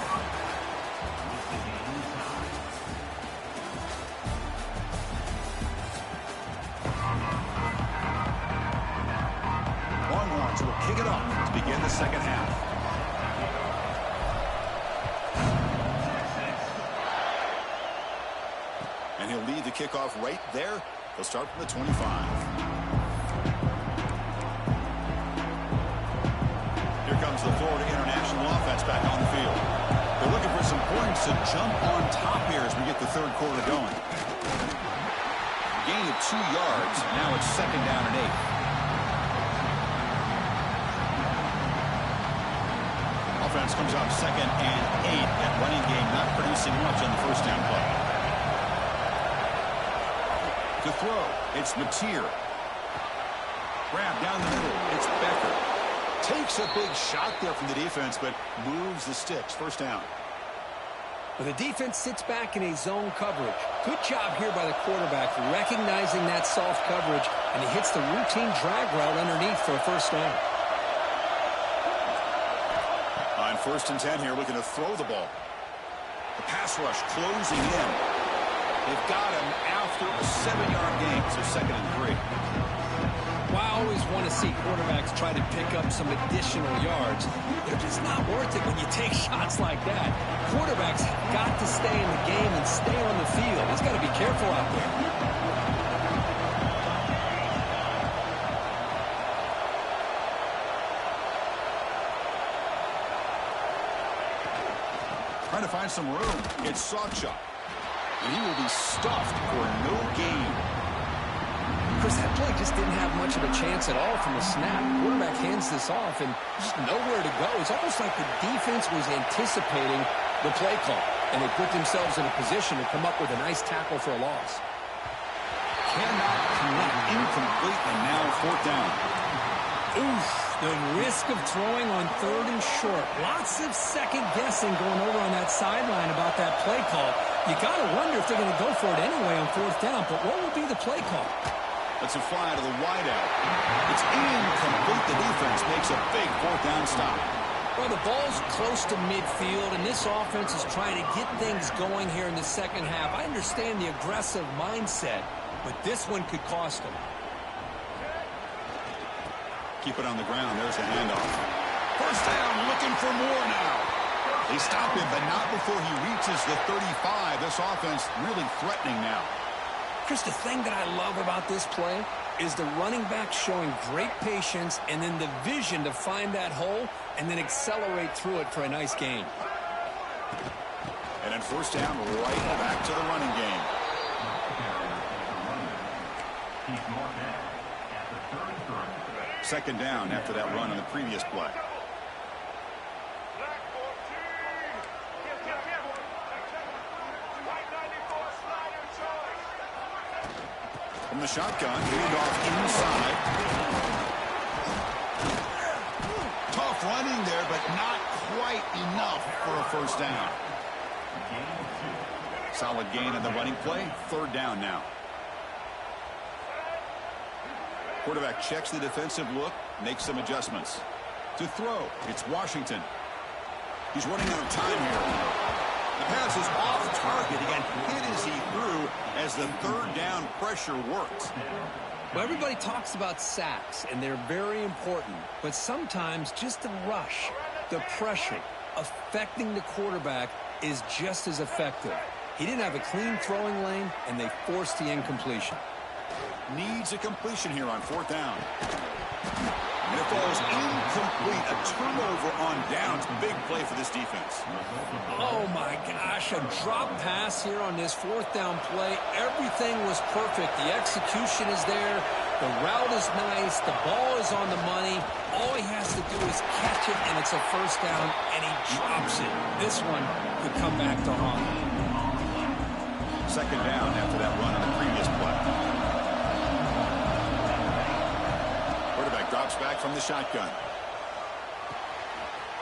Speaker 3: Longhorns will kick it off to begin the second half. And he'll lead the kickoff right there. He'll start from the 25. Here comes the Florida International offense back on the field. They're looking for some points to jump on top here as we get the third quarter going. Gain of 2 yards. Now it's second down and 8. Offense comes up second and 8. That running game not producing much on the first down play. To throw, it's Mateer. Grab down the middle, it's Becker. Takes a big shot there from the defense, but moves the sticks. First down.
Speaker 6: Well, the defense sits back in a zone coverage. Good job here by the quarterback, recognizing that soft coverage, and he hits the routine drag route underneath for a first down.
Speaker 3: On 1st and 10 here, looking to throw the ball. The pass rush closing in. They've got him after a 7-yard gain, so second and 3.
Speaker 6: Well, I always want to see quarterbacks try to pick up some additional yards. They're just not worth it when you take shots like that. Quarterbacks have got to stay in the game and stay on the field. He's got to be careful out there.
Speaker 3: Trying to find some room. It's Sawchuk. And he will be stuffed for no gain.
Speaker 6: Chris, that play just didn't have much of a chance at all from the snap. Quarterback hands this off and just nowhere to go. It's almost like the defense was anticipating the play call, and they put themselves in a position to come up with a nice tackle for a loss.
Speaker 3: Cannot connect, incomplete, and now fourth down.
Speaker 6: Oof, the risk of throwing on 3rd and short. Lots of second guessing going over on that sideline about that play call. You got to wonder if they're going to go for it anyway on 4th down, but what will be the play call?
Speaker 3: That's a fly to the wideout. It's incomplete. The defense makes a big 4th down stop.
Speaker 6: Well, the ball's close to midfield, and this offense is trying to get things going here in the second half. I understand the aggressive mindset, but this one could cost them.
Speaker 3: Keep it on the ground. There's the handoff. First down, looking for more now. They stop him, but not before he reaches the 35. This offense really threatening now.
Speaker 6: Chris, the thing that I love about this play is the running back showing great patience and then the vision to find that hole and then accelerate through it for a nice gain.
Speaker 3: And then first down, right back to the running game. Second down after that run on the previous play. From the shotgun, handoff inside. Tough running there, but not quite enough for a first down. Solid gain on the running play. Third down now. Quarterback checks the defensive look, makes some adjustments. To throw, it's Washington. He's running out of time here. The pass is off target and hit as he threw as the third down pressure worked.
Speaker 6: Well, everybody talks about sacks, and they're very important. But sometimes just the rush, the pressure, affecting the quarterback is just as effective. He didn't have a clean throwing lane, and they forced the incompletion.
Speaker 3: Needs a completion here on fourth down. And it falls incomplete. A turnover on downs. Big play for this defense.
Speaker 6: Oh, my gosh. A drop pass here on this fourth down play. Everything was perfect. The execution is there. The route is nice. The ball is on the money. All he has to do is catch it, and it's a first down, and he drops it. This one could come back to haunt him.
Speaker 3: Second down after that run on the previous play. Quarterback drops back from the shotgun.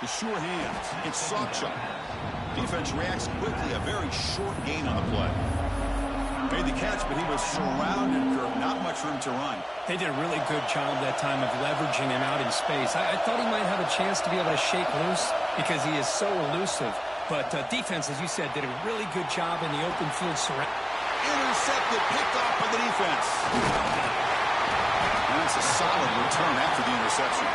Speaker 3: The sure hands. It's Sawchuk. Defense reacts quickly. A very short gain on the play. Made the catch, but he was surrounded, Kirk. Not much room to run.
Speaker 6: They did a really good job that time of leveraging him out in space. I thought he might have a chance to be able to shake loose because he is so elusive. But defense, as you said, did a really good job in the open field surround.
Speaker 3: Intercepted, picked off by the defense. And that's a solid return after the interception.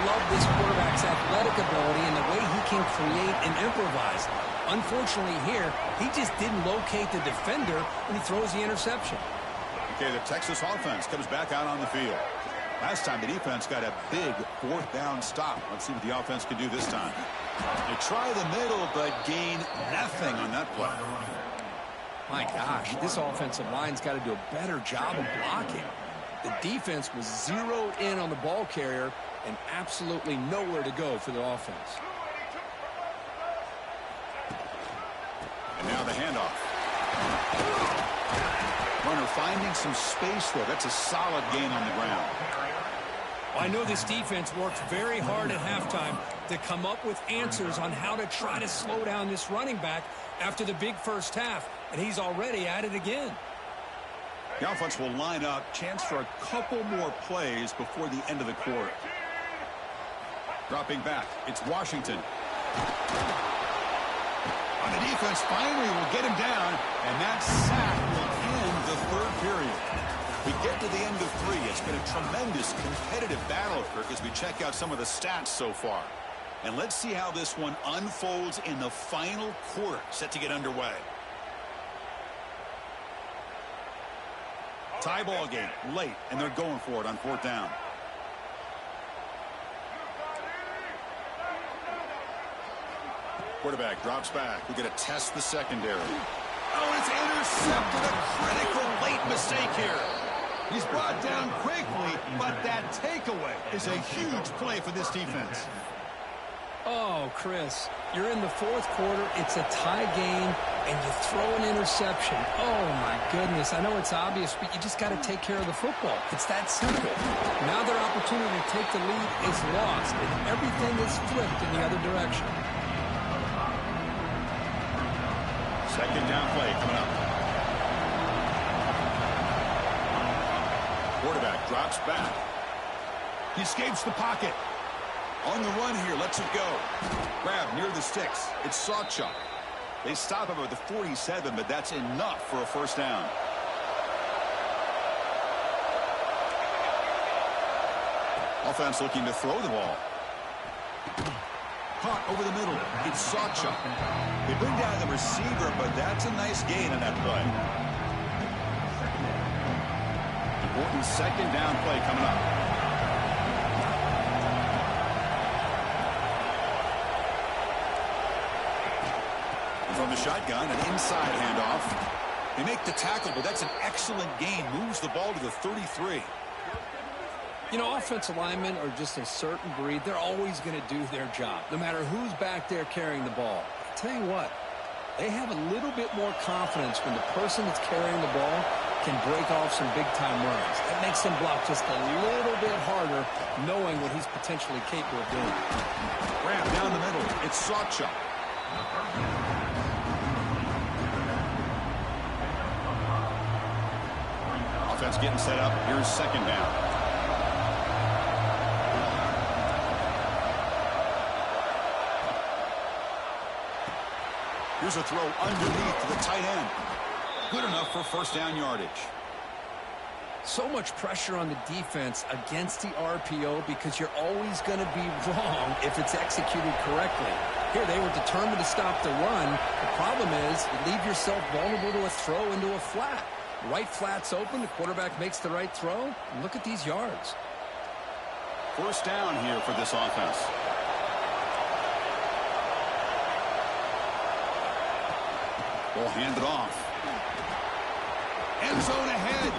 Speaker 6: Love this quarterback's athletic ability and the way he can create and improvise. Unfortunately here, he just didn't locate the defender when he throws the interception.
Speaker 3: Okay, the Texas offense comes back out on the field. Last time the defense got a big fourth down stop. Let's see what the offense can do this time. They try the middle, but gain nothing on that play.
Speaker 6: My gosh, this offensive line's got to do a better job of blocking. The defense was zeroed in on the ball carrier and absolutely nowhere to go for the offense.
Speaker 3: And now the handoff. Runner finding some space there. That's a solid gain on the ground.
Speaker 6: Well, I know this defense worked very hard at halftime to come up with answers on how to try to slow down this running back after the big first half, and he's already at it again.
Speaker 3: The offense will line up. Chance for a couple more plays before the end of the quarter. Dropping back, it's Washington. On the defense, finally will get him down, and that sack will end the third period. We get to the end of three. It's been a tremendous competitive battle, Kirk, as we check out some of the stats so far. And let's see how this one unfolds in the final quarter, set to get underway. Tie ball game, late, and they're going for it on fourth down. Quarterback drops back. We're going to test the secondary. Oh, it's intercepted. A critical late mistake here. He's brought down quickly, but that takeaway is a huge play for this defense.
Speaker 6: Oh, Chris, you're in the fourth quarter. It's a tie game, and you throw an interception. Oh, my goodness. I know it's obvious, but you just got to take care of the football. It's that simple. Now their opportunity to take the lead is lost, and everything is flipped in the other direction.
Speaker 3: Second down play coming up. Quarterback drops back. He escapes the pocket. On the run here, lets it go. Grab near the sticks. It's Sawchuk. They stop him at the 47, but that's enough for a first down. Offense looking to throw the ball. Caught over the middle. It's Sawchuk. They bring down the receiver, but that's a nice gain on that play. Important second down play coming up. From the shotgun, an inside handoff. They make the tackle, but that's an excellent gain. Moves the ball to the 33.
Speaker 6: You know, offensive linemen are just a certain breed. They're always going to do their job, no matter who's back there carrying the ball. I'll tell you what, they have a little bit more confidence when the person that's carrying the ball can break off some big-time runs. That makes him block just a little bit harder, knowing what he's potentially capable of doing.
Speaker 3: Grab down the middle. It's Sawchuck. Offense getting set up. Here's second down. Here's a throw underneath to the tight end. Good enough for first down yardage.
Speaker 6: So much pressure on the defense against the RPO because you're always going to be wrong if it's executed correctly. Here, they were determined to stop the run. The problem is you leave yourself vulnerable to a throw into a flat. Right flat's open. The quarterback makes the right throw. And look at these yards.
Speaker 3: First down here for this offense. Ball handed off. End zone ahead.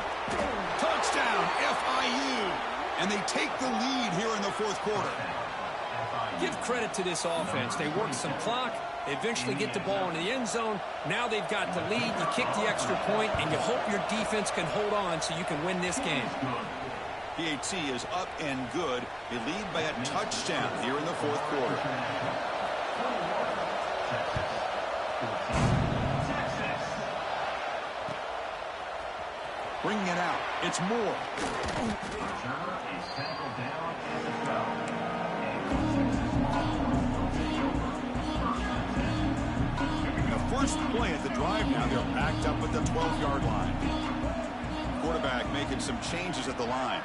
Speaker 3: Touchdown, FIU. And they take the lead here in the fourth quarter.
Speaker 6: Give credit to this offense. They work some clock. They eventually get the ball in the end zone. Now they've got the lead. You kick the extra point, and you hope your defense can hold on so you can win this game.
Speaker 3: PAT is up and good. They lead by a touchdown here in the fourth quarter. Bringing it out. It's Moore. The first play at the drive now. They're backed up at the 12-yard line. Quarterback making some changes at the line.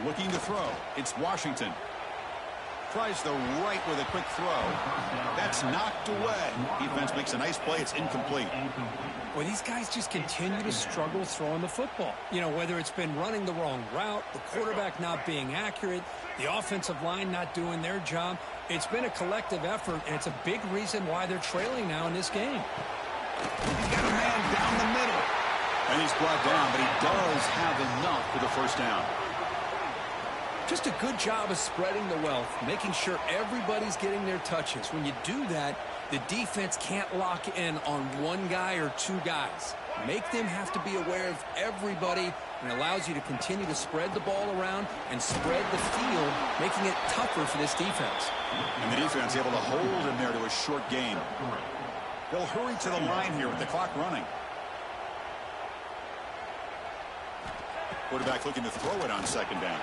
Speaker 3: Looking to throw. It's Washington. Tries the right with a quick throw. That's knocked away. Defense makes a nice play. It's incomplete.
Speaker 6: Well, these guys just continue to struggle throwing the football. You know, whether it's been running the wrong route, the quarterback not being accurate, the offensive line not doing their job. It's been a collective effort, and it's a big reason why they're trailing now in this game.
Speaker 3: He's got a man down the middle. And he's brought down, but he does have enough for the first down.
Speaker 6: Just a good job of spreading the wealth, making sure everybody's getting their touches. When you do that, the defense can't lock in on one guy or two guys. Make them have to be aware of everybody, and allows you to continue to spread the ball around and spread the field, making it tougher for this defense.
Speaker 3: And the defense able to hold him there to a short gain. They'll hurry to the line here with the clock running. Quarterback looking to throw it on second down.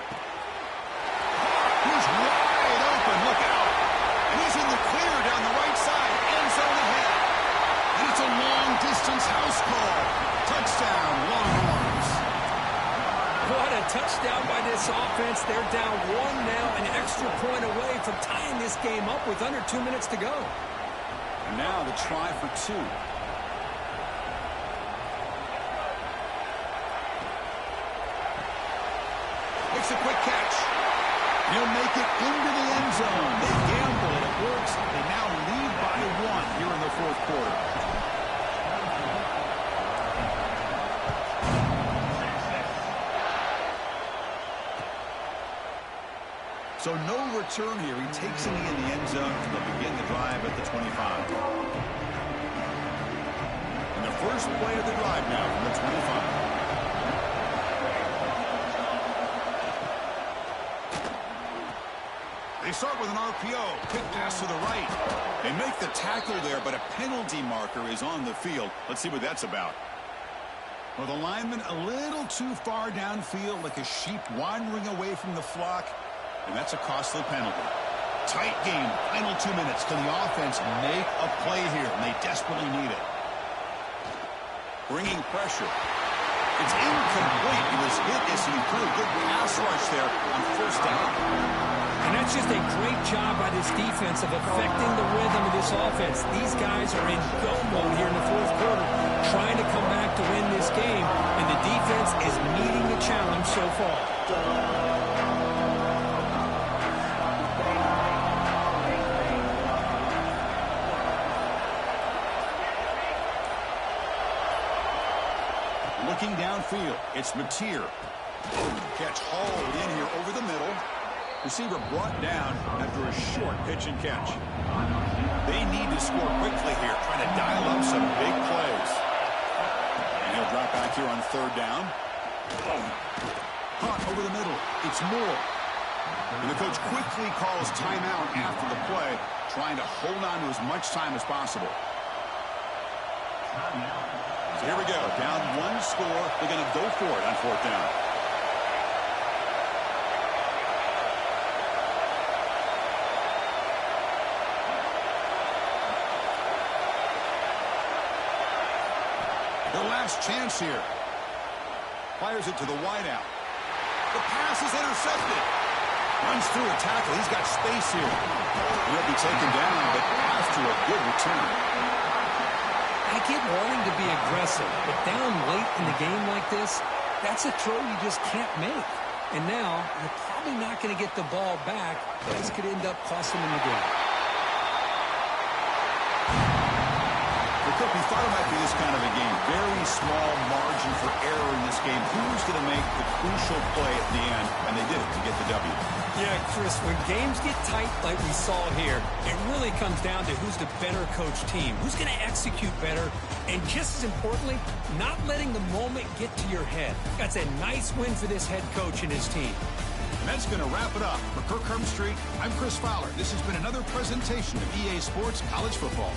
Speaker 3: He's wide open. Look out. And he's in the clear down the right side. End zone ahead. And it's a long-distance house call. Touchdown, Longhorns.
Speaker 6: What a touchdown by this offense. They're down one now, an extra point away from tying this game up with under 2 minutes to go.
Speaker 3: And now the try for two. Makes a quick catch. He'll make it into the end zone. They gamble and it works. They now lead by one here in the fourth quarter. So no return here. He takes it in the end zone, and they'll begin the drive at the 25. And the first play of the drive now from the 25. They start with an RPO. Quick pass to the right. They make the tackle there, but a penalty marker is on the field. Let's see what that's about. Well, the lineman a little too far downfield, like a sheep wandering away from the flock. And that's a costly penalty. Tight game. Final 2 minutes. Can the offense make a play here? And they desperately need it. Bringing pressure. It's incomplete. He was hit as he threw a good pass rush there on first down.
Speaker 6: And that's just a great job by this defense of affecting the rhythm of this offense. These guys are in go mode here in the fourth quarter, trying to come back to win this game, and the defense is meeting the challenge so far.
Speaker 3: Looking downfield, it's Mateer. Catch hauled in here over the middle. Receiver brought down after a short pitch and catch. They need to score quickly here, trying to dial up some big plays. And he'll drop back back here on third down. Hunt over the middle. It's Moore. And the coach quickly calls timeout after the play, trying to hold on to as much time as possible. So here we go. Down one score. They're going to go for it on fourth down. Their last chance here. Fires it to the wideout. The pass is intercepted. Runs through a tackle. He's got space here. He'll be taken down, but after a good return.
Speaker 6: I get wanting to be aggressive, but down late in the game like this, that's a throw you just can't make. And now, you're probably not going to get the ball back. This could end up costing them the game.
Speaker 3: The coach, we thought it might be this kind of a game. Very small margin for error in this game. Who's going to make the crucial play at the end? And they did it to get the W.
Speaker 6: Yeah, Chris, when games get tight like we saw here, it really comes down to who's the better coached team, who's going to execute better, and just as importantly, not letting the moment get to your head. That's a nice win for this head coach and his team.
Speaker 3: And that's going to wrap it up. For Kirk Street, I'm Chris Fowler. This has been another presentation of EA Sports College Football.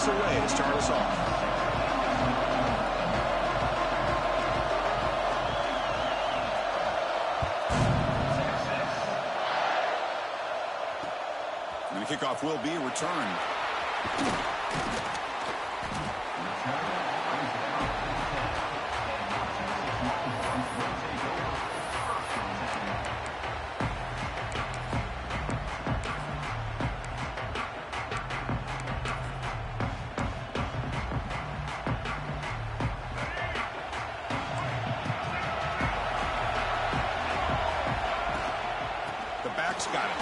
Speaker 3: this away to start us off. And the kickoff will be returned. The back's got it.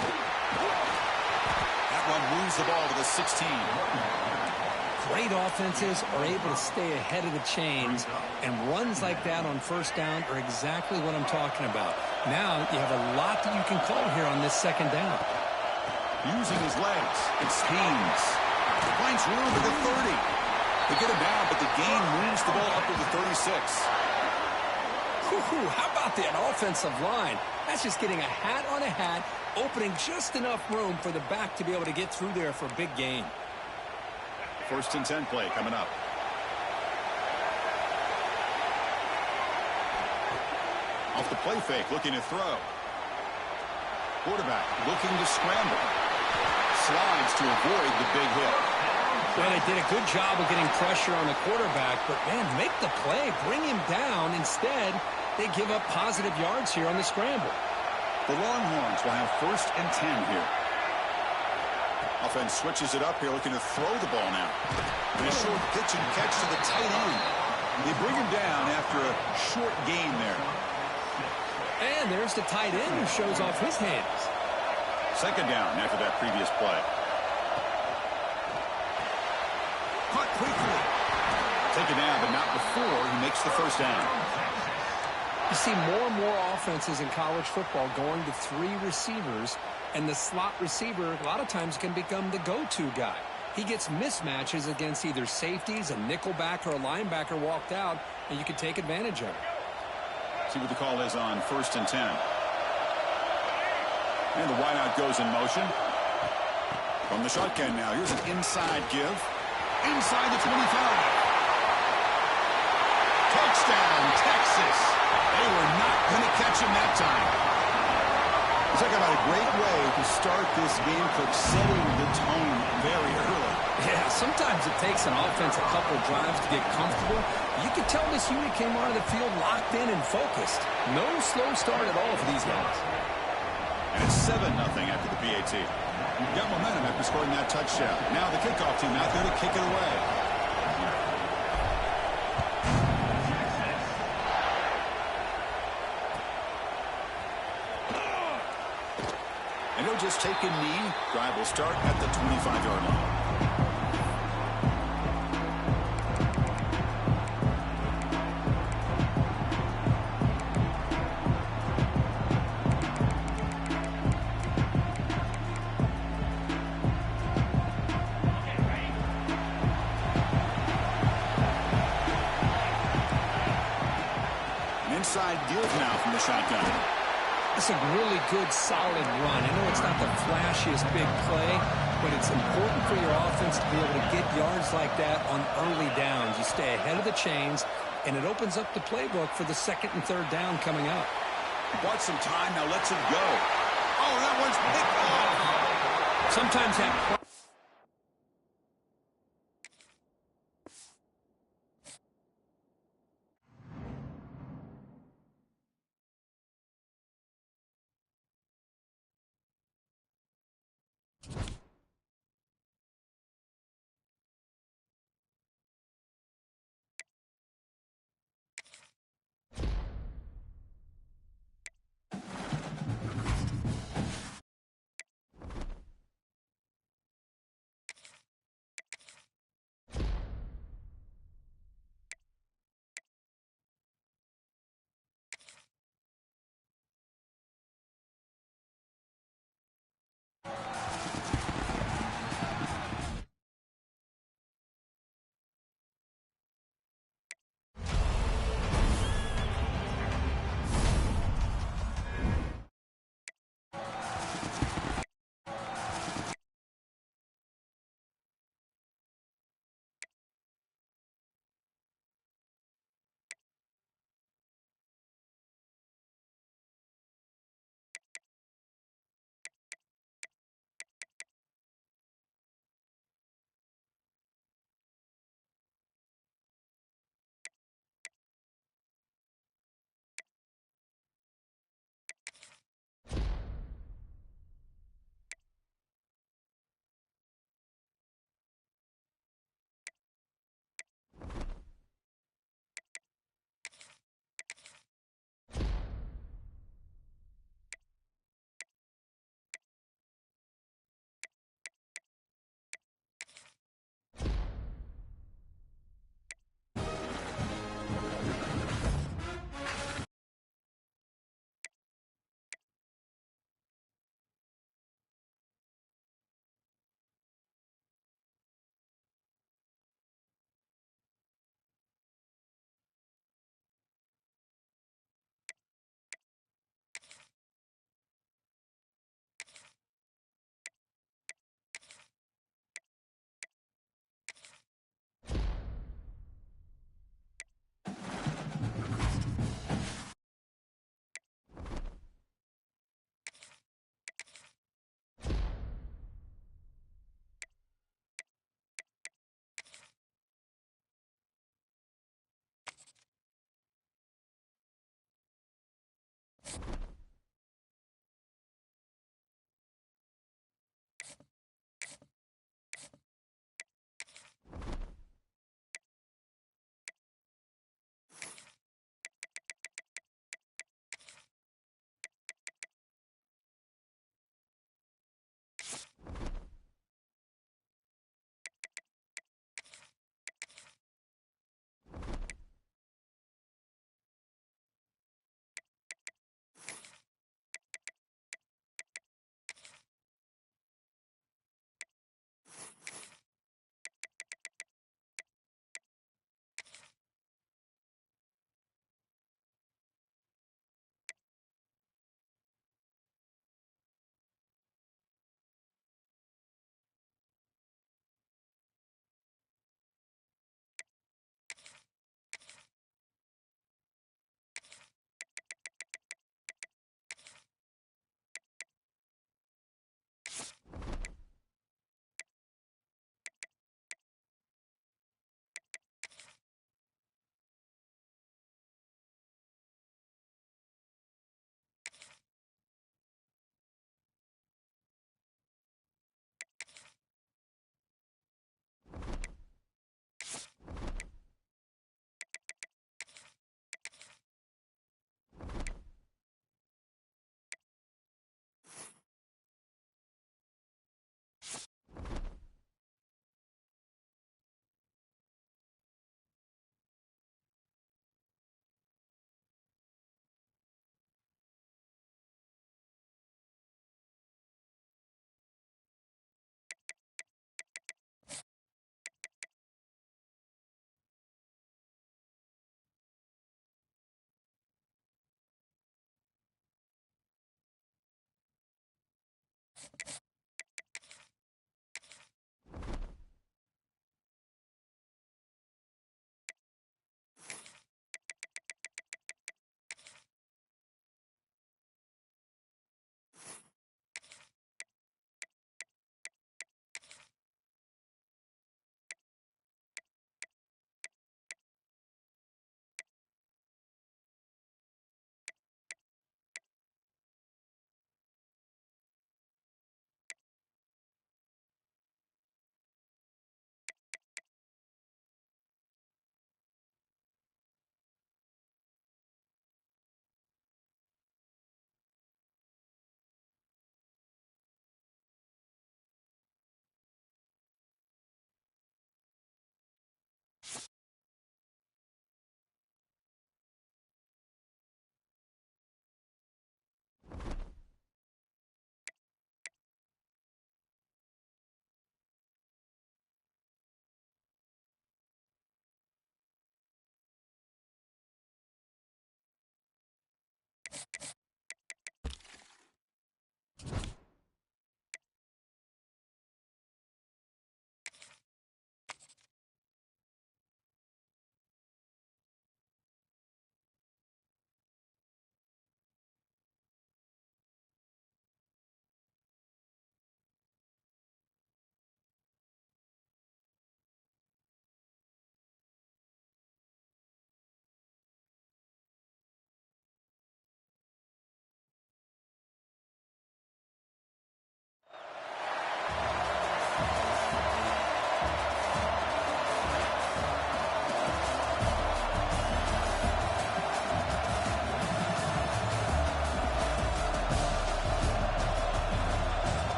Speaker 3: That one moves the ball to the 16.
Speaker 6: Great offenses are able to stay ahead of the chains, and runs like that on first down are exactly what I'm talking about. Now you have a lot that you can call here on this second down.
Speaker 3: Using his legs, it's Haynes. Finds room at the 30. They get him down, but the gain moves the ball up to the 36.
Speaker 6: How about that offensive line? That's just getting a hat on a hat, opening just enough room for the back to be able to get through there for a big gain.
Speaker 3: 1st and 10 play coming up. Off the play fake, looking to throw. Quarterback looking to scramble. Slides to avoid the big hit.
Speaker 6: Well, they did a good job of getting pressure on the quarterback, but, man, make the play. Bring him down. Instead, they give up positive yards here on the scramble.
Speaker 3: The Longhorns will have 1st and 10 here. Offense switches it up here, looking to throw the ball now. And a short pitch and catch to the tight end. They bring him down after a short gain there.
Speaker 6: And there's the tight end who shows off his hands.
Speaker 3: 2nd down after that previous play. Caught quickly. Taken down, but not before he makes the 1st down.
Speaker 6: You see more and more offenses in college football going to 3 receivers, and the slot receiver a lot of times can become the go-to guy. He gets mismatches against either safeties, a nickelback, or a linebacker walked out, and you can take advantage of it.
Speaker 3: See what the call is on 1st and 10. And the wideout goes in motion. From the shotgun now, here's an inside give. Inside the 25. Touchdown, Texas. They were not going to catch him that time. Talk about a great way to start this game, Coach, setting the tone very early.
Speaker 6: Yeah, sometimes it takes an offense a couple drives to get comfortable. You can tell this unit came onto the field locked in and focused. No slow start at all for these guys.
Speaker 3: And it's 7-0 after the PAT. Got momentum after scoring that touchdown. Now the kickoff team out there to kick it away. And he'll just take a knee. Drive will start at the 25-yard line. Inside give now from the shotgun.
Speaker 6: It's a really good, solid run. I know it's not the flashiest big play, but it's important for your offense to be able to get yards like that on early downs. You stay ahead of the chains, and it opens up the playbook for the 2nd and 3rd down coming up.
Speaker 3: Bought some time, now lets him go. Oh, that one's picked off.
Speaker 6: Sometimes that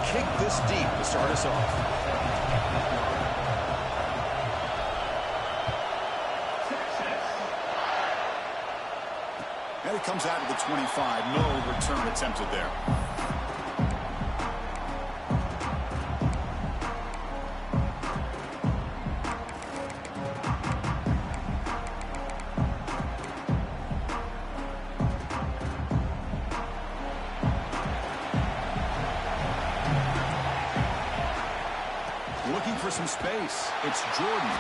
Speaker 3: Kick this deep to start us off. And it comes out of the 25. No return attempted there. Looking for some space. It's Jordan.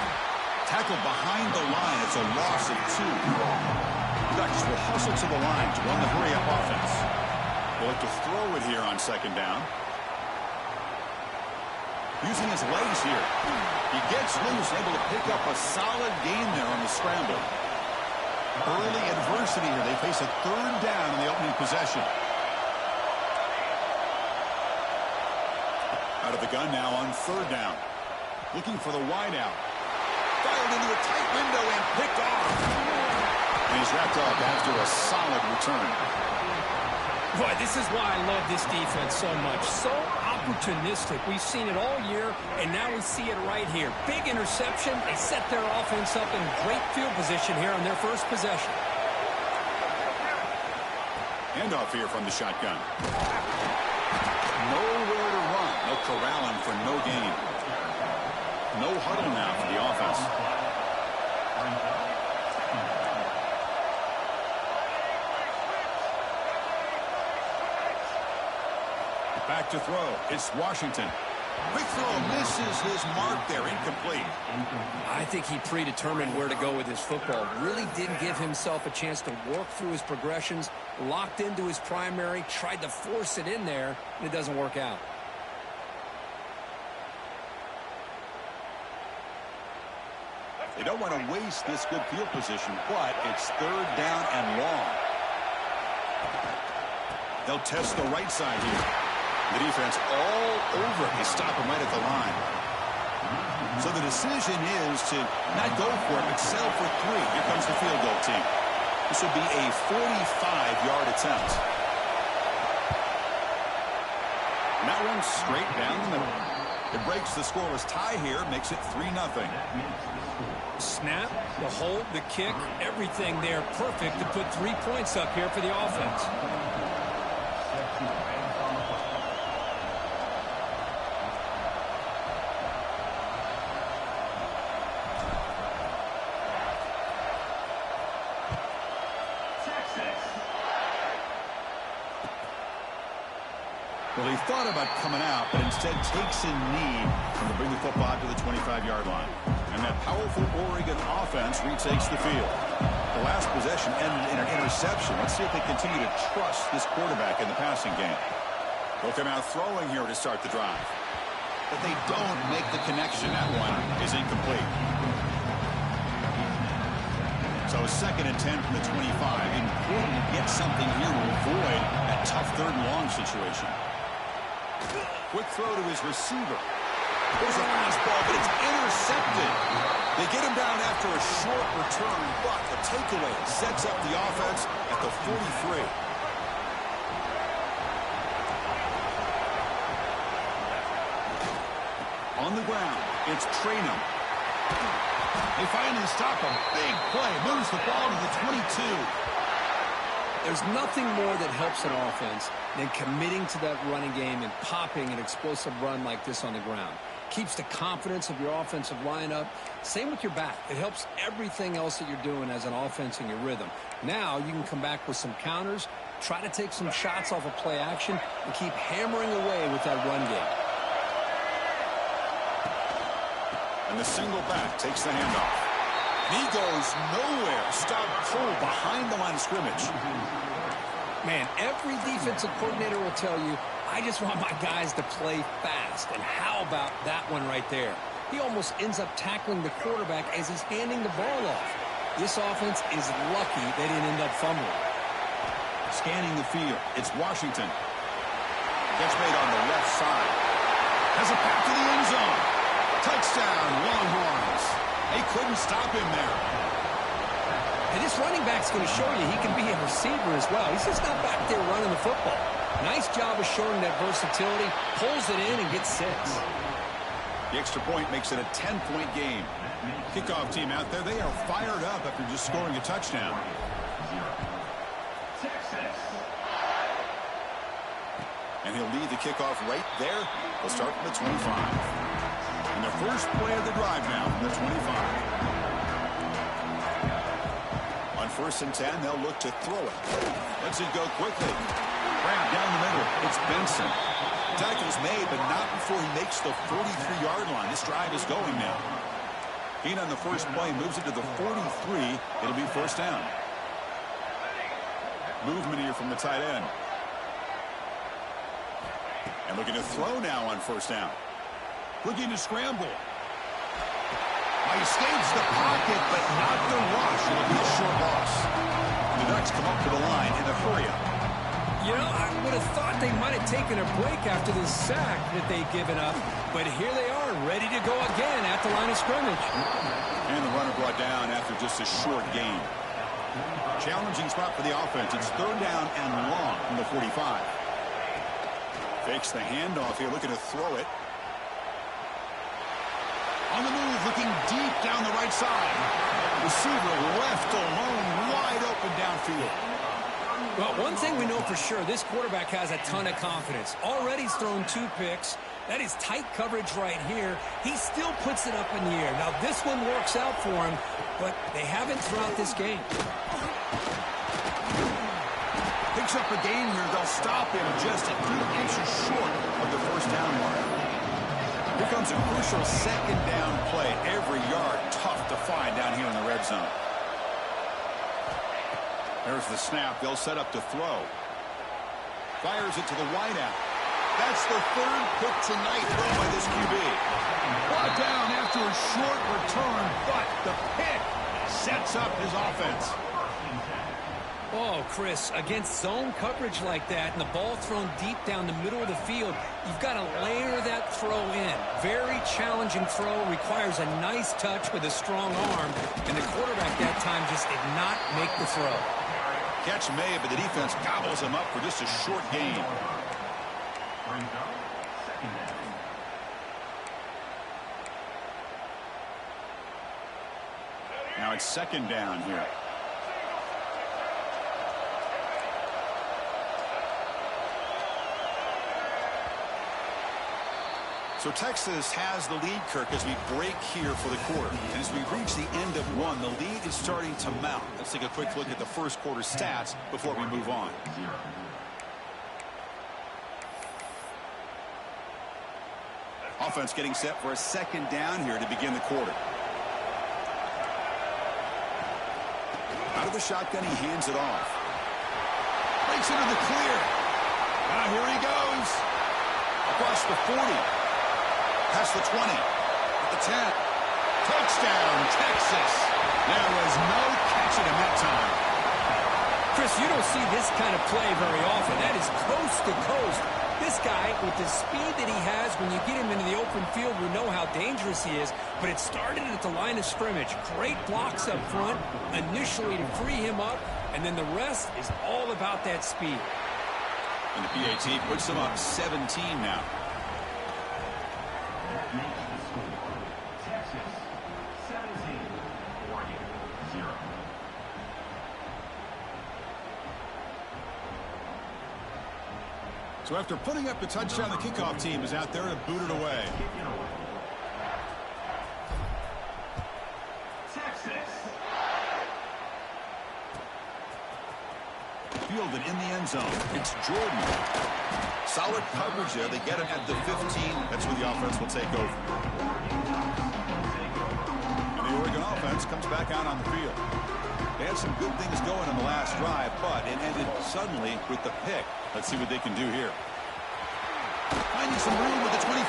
Speaker 3: Tackled behind the line. It's a loss of 2. Ducks will hustle to the line to run the hurry-up offense. Will look to throw it here on second down. Using his legs here. He gets loose, able to pick up a solid gain there on the scramble. Early adversity here. They face a third down in the opening possession. Out of the gun now on third down. Looking for the wideout. Fired into a tight window and picked off. And he's wrapped up after a solid return.
Speaker 6: Boy, this is why I love this defense so much. So opportunistic. We've seen it all year, and now we see it right here. Big interception. They set their offense up in great field position here on their first possession.
Speaker 3: Handoff here from the shotgun. Nowhere to run. They'll corral him for no gain. No huddle now for the offense. Back to throw. It's Washington. Quick throw misses his mark there. Incomplete.
Speaker 6: I think he predetermined where to go with his football. Really didn't give himself a chance to work through his progressions. Locked into his primary. Tried to force it in there, and it doesn't work out.
Speaker 3: They don't want to waste this good field position, but it's third down and long. They'll test the right side here. The defense all over. They stop him right at the line. So the decision is to not go for it, but settle for 3. Here comes the field goal team. This will be a 45-yard attempt. And that one's straight down the middle. It breaks the scoreless tie here, makes it 3-0.
Speaker 6: Snap, the hold, the kick, everything there perfect to put 3 points up here for the offense.
Speaker 3: Well, he thought about coming out, but instead takes a knee to bring the football to the 25-yard line. And that powerful Oregon offense retakes the field. The last possession ended in an interception. Let's see if they continue to trust this quarterback in the passing game. They'll come out throwing here to start the drive. But they don't make the connection. That one is incomplete. So 2nd and 10 from the 25. Important to get something here to avoid that tough third and long situation. Quick throw to his receiver. There's a fastball, but it's intercepted. They get him down after a short return, but the takeaway sets up the offense at the 43. On the ground, it's Traynham. They finally stop him. Big play. Moves the ball to the 22.
Speaker 6: There's nothing more that helps an offense than committing to that running game and popping an explosive run like this on the ground. Keeps the confidence of your offensive lineup. Same with your back. It helps everything else that you're doing as an offense in your rhythm. Now you can come back with some counters, try to take some shots off of play action, and keep hammering away with that run game.
Speaker 3: And the single back takes the handoff. And he goes nowhere. Stop cold behind the line of scrimmage.
Speaker 6: Man, every defensive coordinator will tell you, I just want my guys to play fast. And how about that one right there? He almost ends up tackling the quarterback as he's handing the ball off. This offense is lucky they didn't end up fumbling.
Speaker 3: Scanning the field, it's Washington. Catch made on the left side. Has it back to the end zone. Touchdown, Longhorns. They couldn't stop him there.
Speaker 6: And this running back's going to show you he can be a receiver as well. He's just not back there running the football. Nice job of showing that versatility. Pulls it in and gets 6.
Speaker 3: The extra point makes it a 10-point game. Kickoff team out there, they are fired up after just scoring a touchdown. And he'll lead the kickoff right there. They'll start from the 25. And the first play of the drive now from the 25. On 1st and 10, they'll look to throw it. Lets it go quickly. Grab down the middle. It's Benson. Tackle's made, but not before he makes the 43-yard line. This drive is going now. Keen on the first play, moves it to the 43. It'll be 1st down. Movement here from the tight end. And looking to throw now on first down. Looking to scramble. He escapes the pocket, but not the rush. It'll be a short loss. The Ducks come up to the line in a hurry-up.
Speaker 6: You know, I would have thought they might have taken a break after the sack that they'd given up, but here they are, ready to go again at the line of scrimmage.
Speaker 3: And the runner brought down after just a short gain. Challenging spot for the offense. It's third down and long from the 45. Fakes the handoff here, looking to throw it. On the move, looking deep down the right side. Receiver left alone, wide open downfield.
Speaker 6: Well, one thing we know for sure, this quarterback has a ton of confidence. Already he's thrown 2 picks. That is tight coverage right here. He still puts it up in the air. Now, this one works out for him, but they haven't throughout this game.
Speaker 3: Picks up a gain here. They'll stop him just a few inches short of the first down mark. Here comes a crucial second down play. Every yard tough to find down here in the red zone. There's the snap. They'll set up to throw. Fires it to the wideout. That's the 3rd pick tonight thrown by this QB. Brought down after a short return, but the pick sets up his offense.
Speaker 6: Oh, Chris, against zone coverage like that and the ball thrown deep down the middle of the field, you've got to layer that throw in. Very challenging throw, requires a nice touch with a strong arm, and the quarterback that time just did not make the throw.
Speaker 3: Catch made, but the defense gobbles him up for just a short gain. Now it's second down here. So Texas has the lead, Kirk, as we break here for the quarter. And as we reach the end of one, the lead is starting to mount. Let's take a quick look at the first quarter stats before we move on. Offense getting set for a second down here to begin the quarter. Out of the shotgun, he hands it off. Breaks into the clear. Now here he goes. Across the 40. Past the 20, at the 10. Touchdown, Texas. There was no catching him that time.
Speaker 6: Chris, you don't see this kind of play very often. That is coast to coast. This guy, with the speed that he has, when you get him into the open field, we know how dangerous he is, but it started at the line of scrimmage. Great blocks up front, initially to free him up, and then the rest is all about that speed.
Speaker 3: And the PAT puts him up 17 now. So after putting up the touchdown, the kickoff team is out there to boot it away.
Speaker 5: Texas.
Speaker 3: Fielded in the end zone. It's Jordan. Solid coverage there. They get him at the 15. That's where the offense will take over. And the Oregon offense comes back out on the field. They had some good things going on the last drive, but it ended suddenly with the pick. Let's see what they can do here. Finding some room with the 25.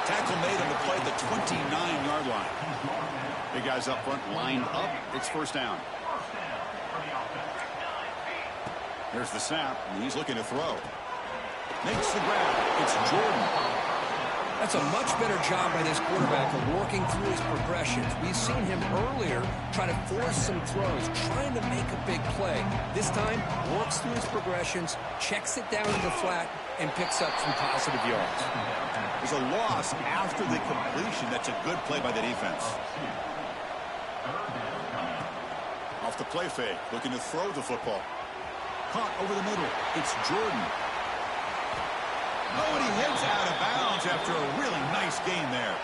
Speaker 3: Tackle made on the play at the 29-yard line. Big guys up front lined up. It's first down. Here's the snap, and he's looking to throw. Makes the grab. It's Jordan.
Speaker 6: That's a much better job by this quarterback of working through his progressions. We've seen him earlier try to force some throws, trying to make a big play. This time, works through his progressions, checks it down to the flat, and picks up some positive yards.
Speaker 3: There's a loss after the completion. That's a good play by the defense. Off the play fake, looking to throw the football. Caught over the middle. It's Jordan. Oh, and he heads out of bounds after a really nice gain there.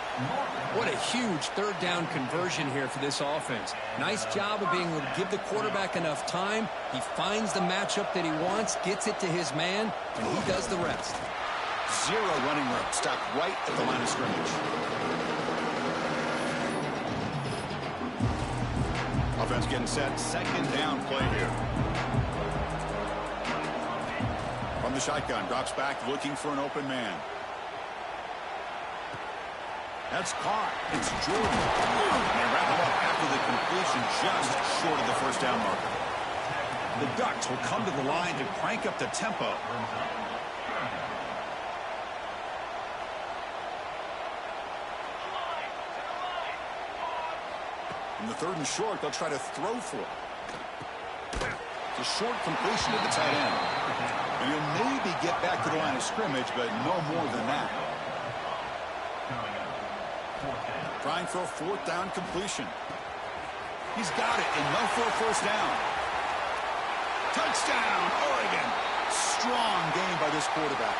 Speaker 6: What a huge third down conversion here for this offense. Nice job of being able to give the quarterback enough time. He finds the matchup that he wants, gets it to his man, and he does the rest.
Speaker 3: Zero running room. Stopped right at the line of scrimmage. Offense getting set. Second down play here. From the shotgun, drops back looking for an open man. That's caught. It's Jordan. And they wrap him up after the completion, just short of the first down marker. The Ducks will come to the line to crank up the tempo. In the 3rd and short, they'll try to throw for it. It's a short completion to the tight end. And he'll maybe get back to the line of scrimmage, but no more than that. Trying for a 4th down completion. He's got it, enough for a first down. Touchdown, Oregon. Strong game by this quarterback.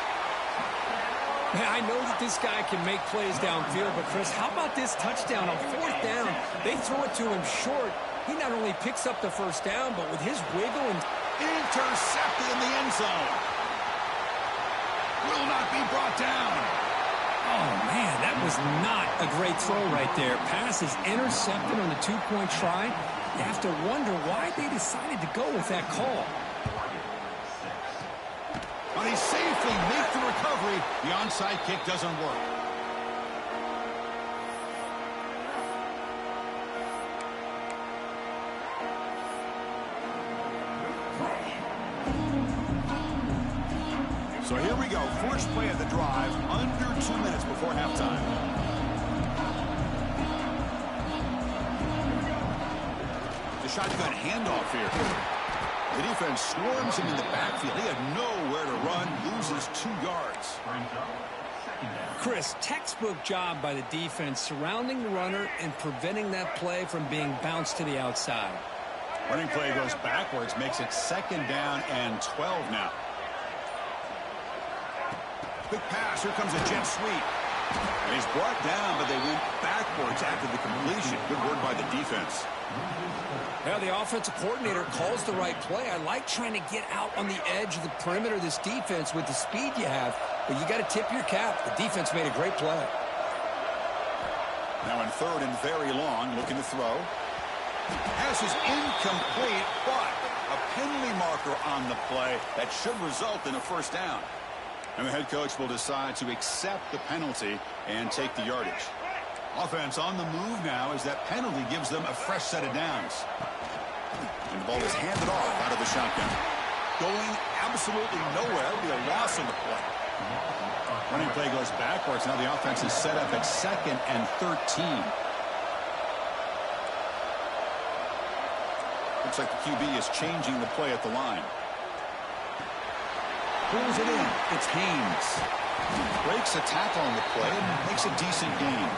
Speaker 6: Man, I know that this guy can make plays downfield, but Chris, how about this touchdown on 4th down? They throw it to him short. He not only picks up the first down, but with his wiggle and...
Speaker 3: Intercepted in the end zone. Will not be brought down.
Speaker 6: Oh, man, that was not a great throw right there. Pass is intercepted on the 2-point try. You have to wonder why they decided to go with that call.
Speaker 3: But he safely makes the recovery. The onside kick doesn't work. So here we go. First play of the drive, under 2 minutes before halftime. The shotgun handoff here. The defense swarms him in the backfield. He had nowhere to run, loses 2 yards.
Speaker 6: Chris, textbook job by the defense surrounding the runner and preventing that play from being bounced to the outside.
Speaker 3: Running play goes backwards, makes it 2nd down and 12 now. Quick pass, here comes a jet sweep. And he's brought down, but they went backwards after the completion. Good work by the defense.
Speaker 6: Yeah, the offensive coordinator calls the right play. I like trying to get out on the edge of the perimeter of this defense with the speed you have, but you got to tip your cap. The defense made a great play.
Speaker 3: Now in 3rd and very long, looking to throw. Pass is incomplete, but a penalty marker on the play that should result in a first down. And the head coach will decide to accept the penalty and take the yardage. Offense on the move now as that penalty gives them a fresh set of downs. And the ball is handed off out of the shotgun. Going absolutely nowhere. It'll be a loss on the play. Running play goes backwards. Now the offense is set up at 2nd and 13. Looks like the QB is changing the play at the line. Pulls it in. It's Haynes. Breaks a tackle on the play and makes a decent gain.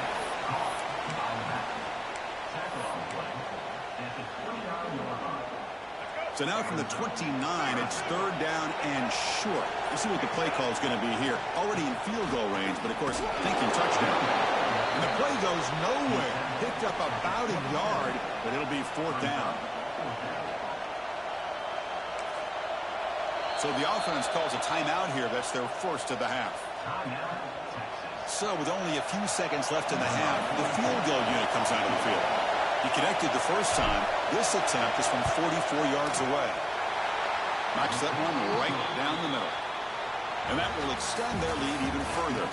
Speaker 3: So now from the 29, it's 3rd down and short. We'll see what the play call is going to be here. Already in field goal range, but of course thinking touchdown. And the play goes nowhere. Picked up about a yard, but it'll be 4th down. So the offense calls a timeout here. That's their first of the half. So with only a few seconds left in the half, the field goal unit comes out of the field. He connected the first time. This attempt is from 44 yards away. Knocks that one right down the middle. And that will extend their lead even further.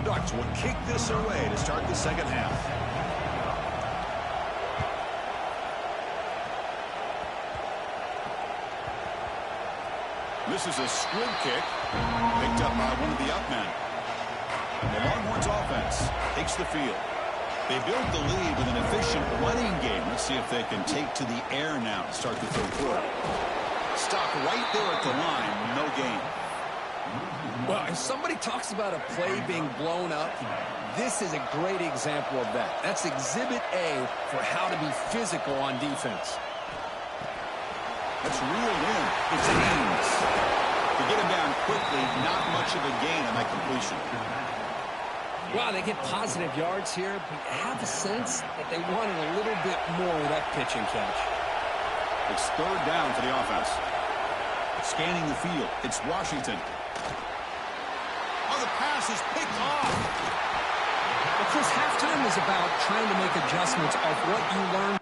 Speaker 3: Ducks will kick this away to start the second half. This is a squib kick picked up by one of the up men. And the Longhorns offense takes the field. They build the lead with an efficient running game. Let's see if they can take to the air now to start the 3rd quarter. Stop right there at the line. No gain.
Speaker 6: Well, if somebody talks about a play being blown up, this is a great example of that. That's Exhibit A for how to be physical on defense.
Speaker 3: That's reeled in. It's Haynes. To get him down quickly, not much of a gain on that completion.
Speaker 6: Wow, they get positive yards here, but I have a sense that they wanted a little bit more with that pitch and catch.
Speaker 3: It's third down for the offense. Scanning the field. It's Washington. Oh, the pass is picked off.
Speaker 6: Well, Chris, halftime is about trying to make adjustments off what you learned.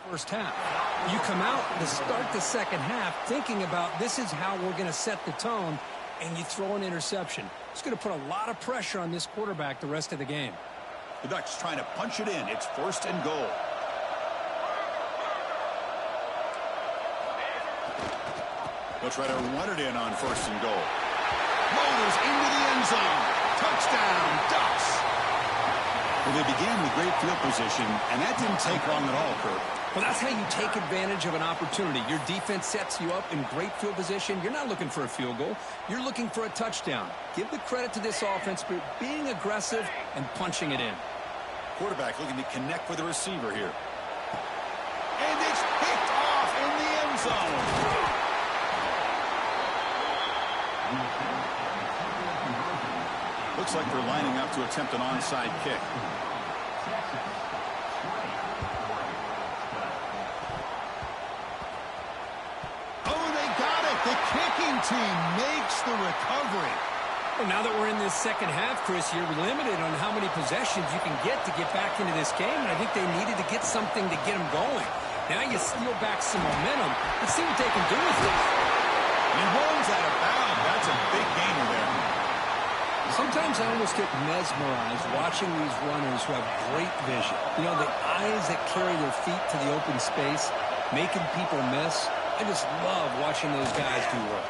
Speaker 6: First half. You come out to start the second half thinking about this is how we're going to set the tone, and you throw an interception. It's going to put a lot of pressure on this quarterback the rest of the game.
Speaker 3: The Ducks trying to punch it in. It's first and goal. They'll try to run it in on first and goal. Motors into the end zone. Touchdown, Ducks. Well, they began with great field position, and that didn't take long at all, Kurt.
Speaker 6: Well, that's how you take advantage of an opportunity. Your defense sets you up in great field position. You're not looking for a field goal. You're looking for a touchdown. Give the credit to this offense for being aggressive and punching it in.
Speaker 3: Quarterback looking to connect with the receiver here. And it's picked off in the end zone. Looks like they're lining up to attempt an onside kick. The kicking team makes the recovery.
Speaker 6: Well, now that we're in this second half, Chris, you're limited on how many possessions you can get to get back into this game, and I think they needed to get something to get them going. Now you steal back some momentum. Let's see what they can do with this.
Speaker 3: He runs out of bounds. That's a big gainer there.
Speaker 6: Sometimes I almost get mesmerized watching these runners who have great vision. You know, the eyes that carry their feet to the open space, making people miss. I just love watching those guys do work.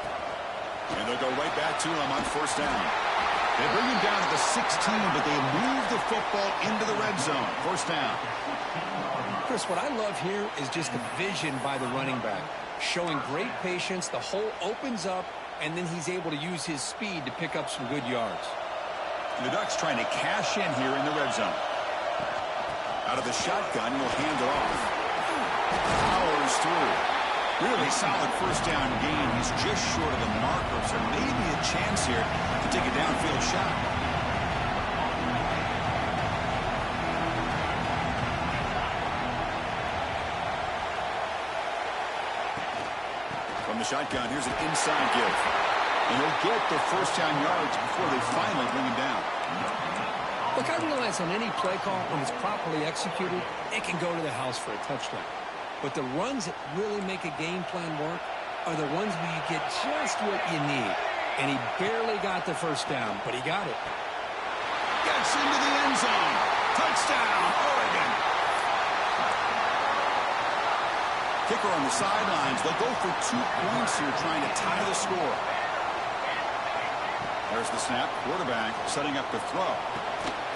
Speaker 3: And they'll go right back to him on first down. They bring him down to the 16, but they move the football into the red zone. First down.
Speaker 6: Chris, what I love here is just the vision by the running back. Showing great patience, the hole opens up, and then he's able to use his speed to pick up some good yards.
Speaker 3: The Ducks trying to cash in here in the red zone. Out of the shotgun, he'll hand it off. Powers through. Really solid first down gain. He's just short of the marker, so maybe a chance here to take a downfield shot. From the shotgun, here's an inside give. And he'll get the first down yards before they finally bring him down.
Speaker 6: Look, I realize on any play call, when it's properly executed, it can go to the house for a touchdown. But the runs that really make a game plan work are the ones where you get just what you need. And he barely got the first down, but he got it.
Speaker 3: Gets into the end zone. Touchdown, Oregon. Kicker on the sidelines. They'll go for 2 points here, trying to tie the score. There's the snap. Quarterback setting up to throw.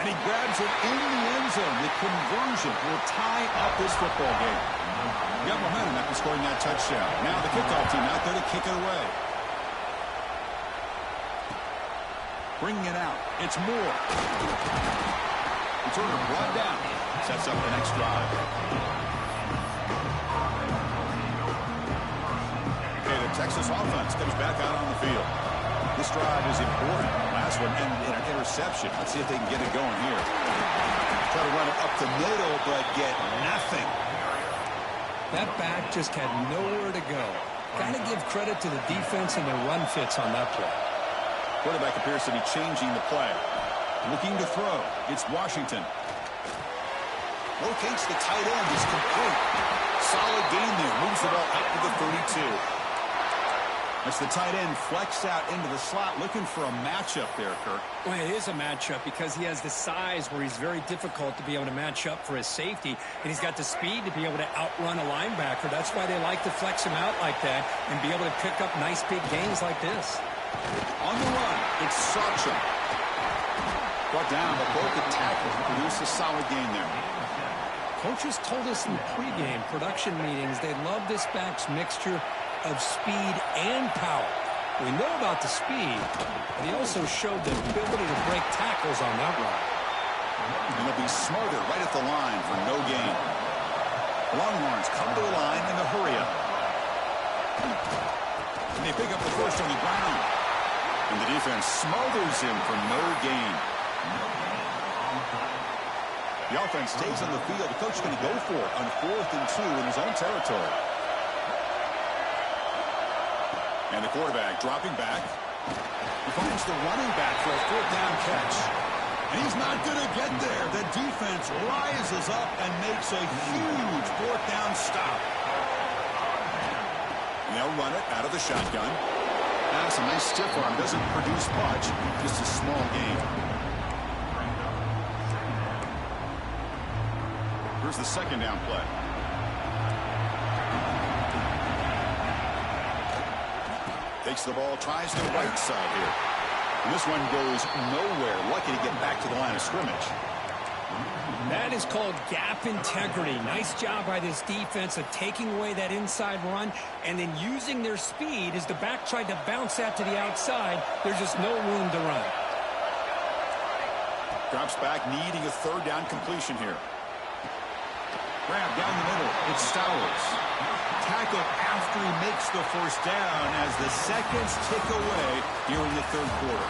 Speaker 3: And he grabs it in the end zone. The conversion will tie up this football game. Got momentum after scoring that touchdown. Now the kickoff team out there to kick it away. Bringing it out. It's Moore. Returner brought down. Sets up the next drive. Okay, the Texas offense comes back out on the field. This drive is important. Last one ended in an interception. Let's see if they can get it going here. Try to run it up the middle, but get nothing.
Speaker 6: That back just had nowhere to go. Got to give credit to the defense and their run fits on that play.
Speaker 3: Quarterback appears to be changing the play. Looking to throw. It's Washington. Locates the tight end. Is complete. Solid gain there. Moves the ball out to the 32. As the tight end flexed out into the slot, looking for a matchup there, Kirk.
Speaker 6: Well, it is a matchup because he has the size where he's very difficult to be able to match up for his safety, and he's got the speed to be able to outrun a linebacker. That's why they like to flex him out like that and be able to pick up nice big gains like this.
Speaker 3: On the run, it's Sacha. Brought down, but broke the tackle to produce a solid gain there.
Speaker 6: Coaches told us in pregame production meetings they love this back's mixture of speed and power. We know about the speed, but he also showed the ability to break tackles on that run.
Speaker 3: And they'll be smarter right at the line for no gain. Longhorns come to the line in a hurry up. And they pick up the first on the ground. And the defense smothers him for no gain. The offense stays on the field. The coach is going to go for it on 4th and 2 in his own territory. And the quarterback dropping back. He finds the running back for a 4th down catch. And he's not going to get there. The defense rises up and makes a huge 4th down stop. And they'll run it out of the shotgun. That's a nice stiff arm. Doesn't produce much. Just a small gain. Here's the 2nd down play. Takes the ball, tries the right side here. And this one goes nowhere. Lucky to get back to the line of scrimmage.
Speaker 6: That is called gap integrity. Nice job by this defense of taking away that inside run and then using their speed as the back tried to bounce that to the outside. There's just no room to run.
Speaker 3: Drops back, needing a 3rd down completion here. Grab down the middle. It's Stowers. Tackle after he makes the 1st down as the seconds tick away here in the 3rd quarter.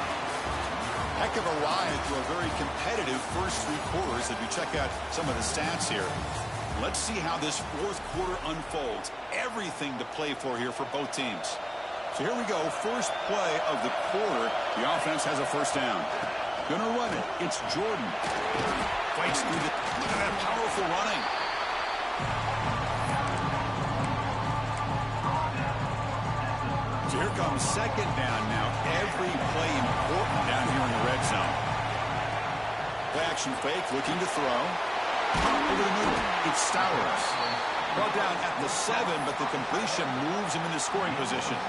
Speaker 3: Heck of a ride through a very competitive first 3 quarters as we check out some of the stats here. Let's see how this 4th quarter unfolds. Everything to play for here for both teams. So here we go. First play of the quarter. The offense has a 1st down. Gonna run it. It's Jordan. Fights through the... Look at that powerful running. So here comes 2nd down now. Every play important down here in the red zone. Play action fake, looking to throw. Over the middle, it's Stowers. Brought down at the 7, but the completion moves him into scoring position.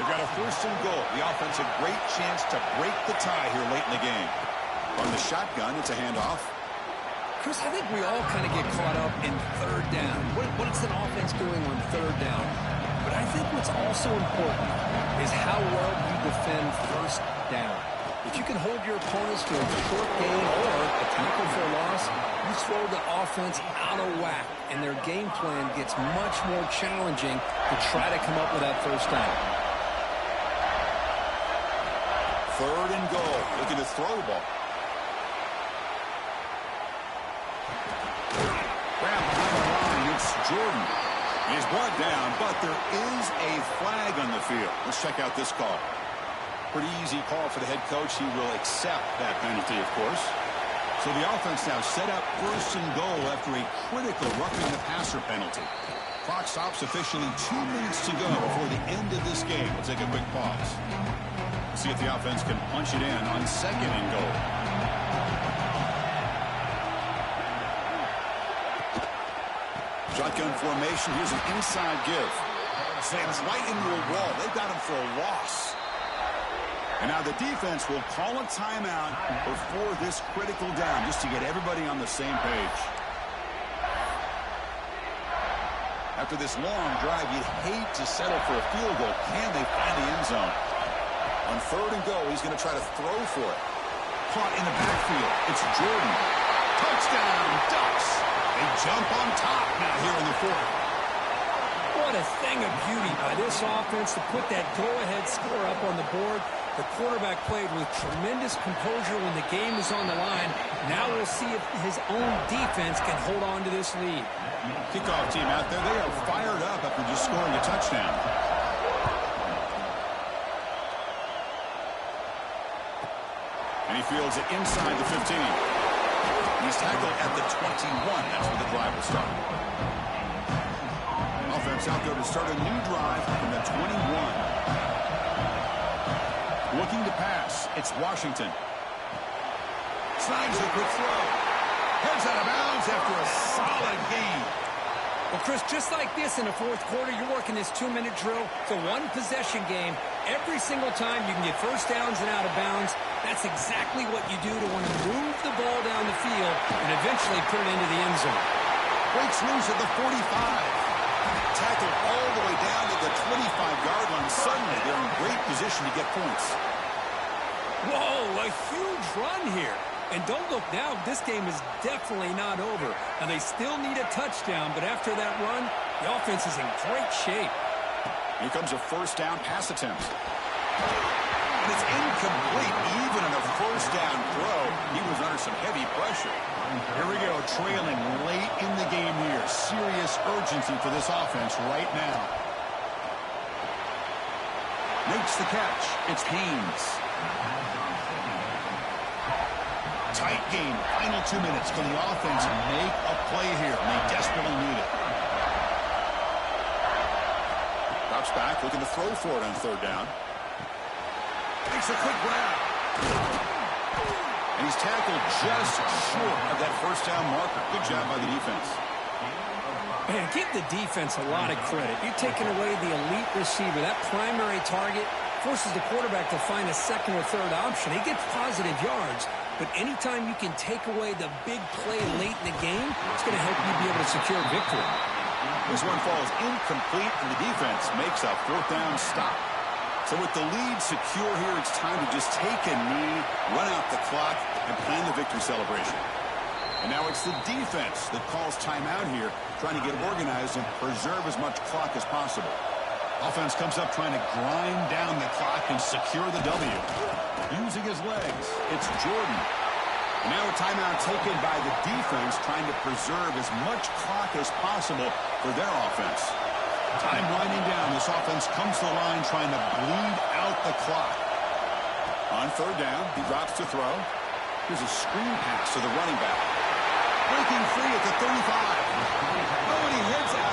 Speaker 3: They've got a 1st and goal. The offense a great chance to break the tie here late in the game. On the shotgun, it's a handoff.
Speaker 6: Chris, I think we all kind of get caught up in 3rd down. What is an offense doing on 3rd down? But I think what's also important is how well you defend 1st down. If you can hold your opponents to a short gain or a tackle for a loss, you throw the offense out of whack, and their game plan gets much more challenging to try to come up with that 1st down.
Speaker 3: 3rd and goal. Looking to throw the ball. Grab behind the line. It's Jordan. He's brought down, but there is a flag on the field. Let's check out this call. Pretty easy call for the head coach. He will accept that penalty, of course. So the offense now set up 1st and goal after a critical roughing the passer penalty. Clock stops officially 2 minutes to go before the end of this game. We'll take a quick pause. See if the offense can punch it in on 2nd and goal. Shotgun formation. Here's an inside give. Slams right into a wall. They've got him for a loss. And now the defense will call a timeout before this critical down just to get everybody on the same page. After this long drive, you'd hate to settle for a field goal. Can they find the end zone? On 3rd and goal, he's going to try to throw for it. Caught in the backfield. It's Jordan. Touchdown, Ducks. They jump on top now here in the 4th.
Speaker 6: What a thing of beauty by this offense to put that go-ahead score up on the board. The quarterback played with tremendous composure when the game is on the line. Now we'll see if his own defense can hold on to this lead.
Speaker 3: Kickoff team out there, they are fired up after just scoring a touchdown. And he fields it inside the 15. He's tackled at the 21. That's where the drive will start. Offense out there to start a new drive from the 21. Looking to pass. It's Washington. Snags a quick throw. Heads out of bounds after a solid gain.
Speaker 6: Well, Chris, just like this in the fourth quarter, you're working this 2-minute drill. It's a one-possession game. Every single time you can get first downs and out of bounds. That's exactly what you do to want to move the ball down the field and eventually put it into the end zone.
Speaker 3: Breaks loose at the 45. Tackled all the way down to the 25-yard line. Suddenly, they're in great position to get points.
Speaker 6: Whoa, a huge run here. And don't look now, this game is definitely not over. And they still need a touchdown, but after that run, the offense is in great shape.
Speaker 3: Here comes a first down pass attempt. And it's incomplete. Even on a first down throw, he was under some heavy pressure. Here we go, trailing late in the game here. Serious urgency for this offense right now. Makes the catch. It's Haynes. Tight game. Final 2 minutes. Can the offense make a play here? They desperately need it. Drops back, looking to throw for it on third down. Makes a quick grab. And he's tackled just short of that first down marker. Good job by the defense.
Speaker 6: Man, give the defense a lot of credit. You're taking away the elite receiver. That primary target forces the quarterback to find a second or third option. He gets positive yards, but anytime you can take away the big play late in the game, it's going to help you be able to secure victory.
Speaker 3: This one falls incomplete, and the defense makes a fourth down stop. So with the lead secure here, it's time to just take a knee, run out the clock, and plan the victory celebration. And now it's the defense that calls timeout here, trying to get organized and preserve as much clock as possible. Offense comes up trying to grind down the clock and secure the W. Using his legs, it's Jordan. And now a timeout taken by the defense, trying to preserve as much clock as possible for their offense. Time winding down, this offense comes to the line trying to bleed out the clock. On third down, he drops to throw. Here's a screen pass to the running back. Breaking free at the 35. Oh, and he heads out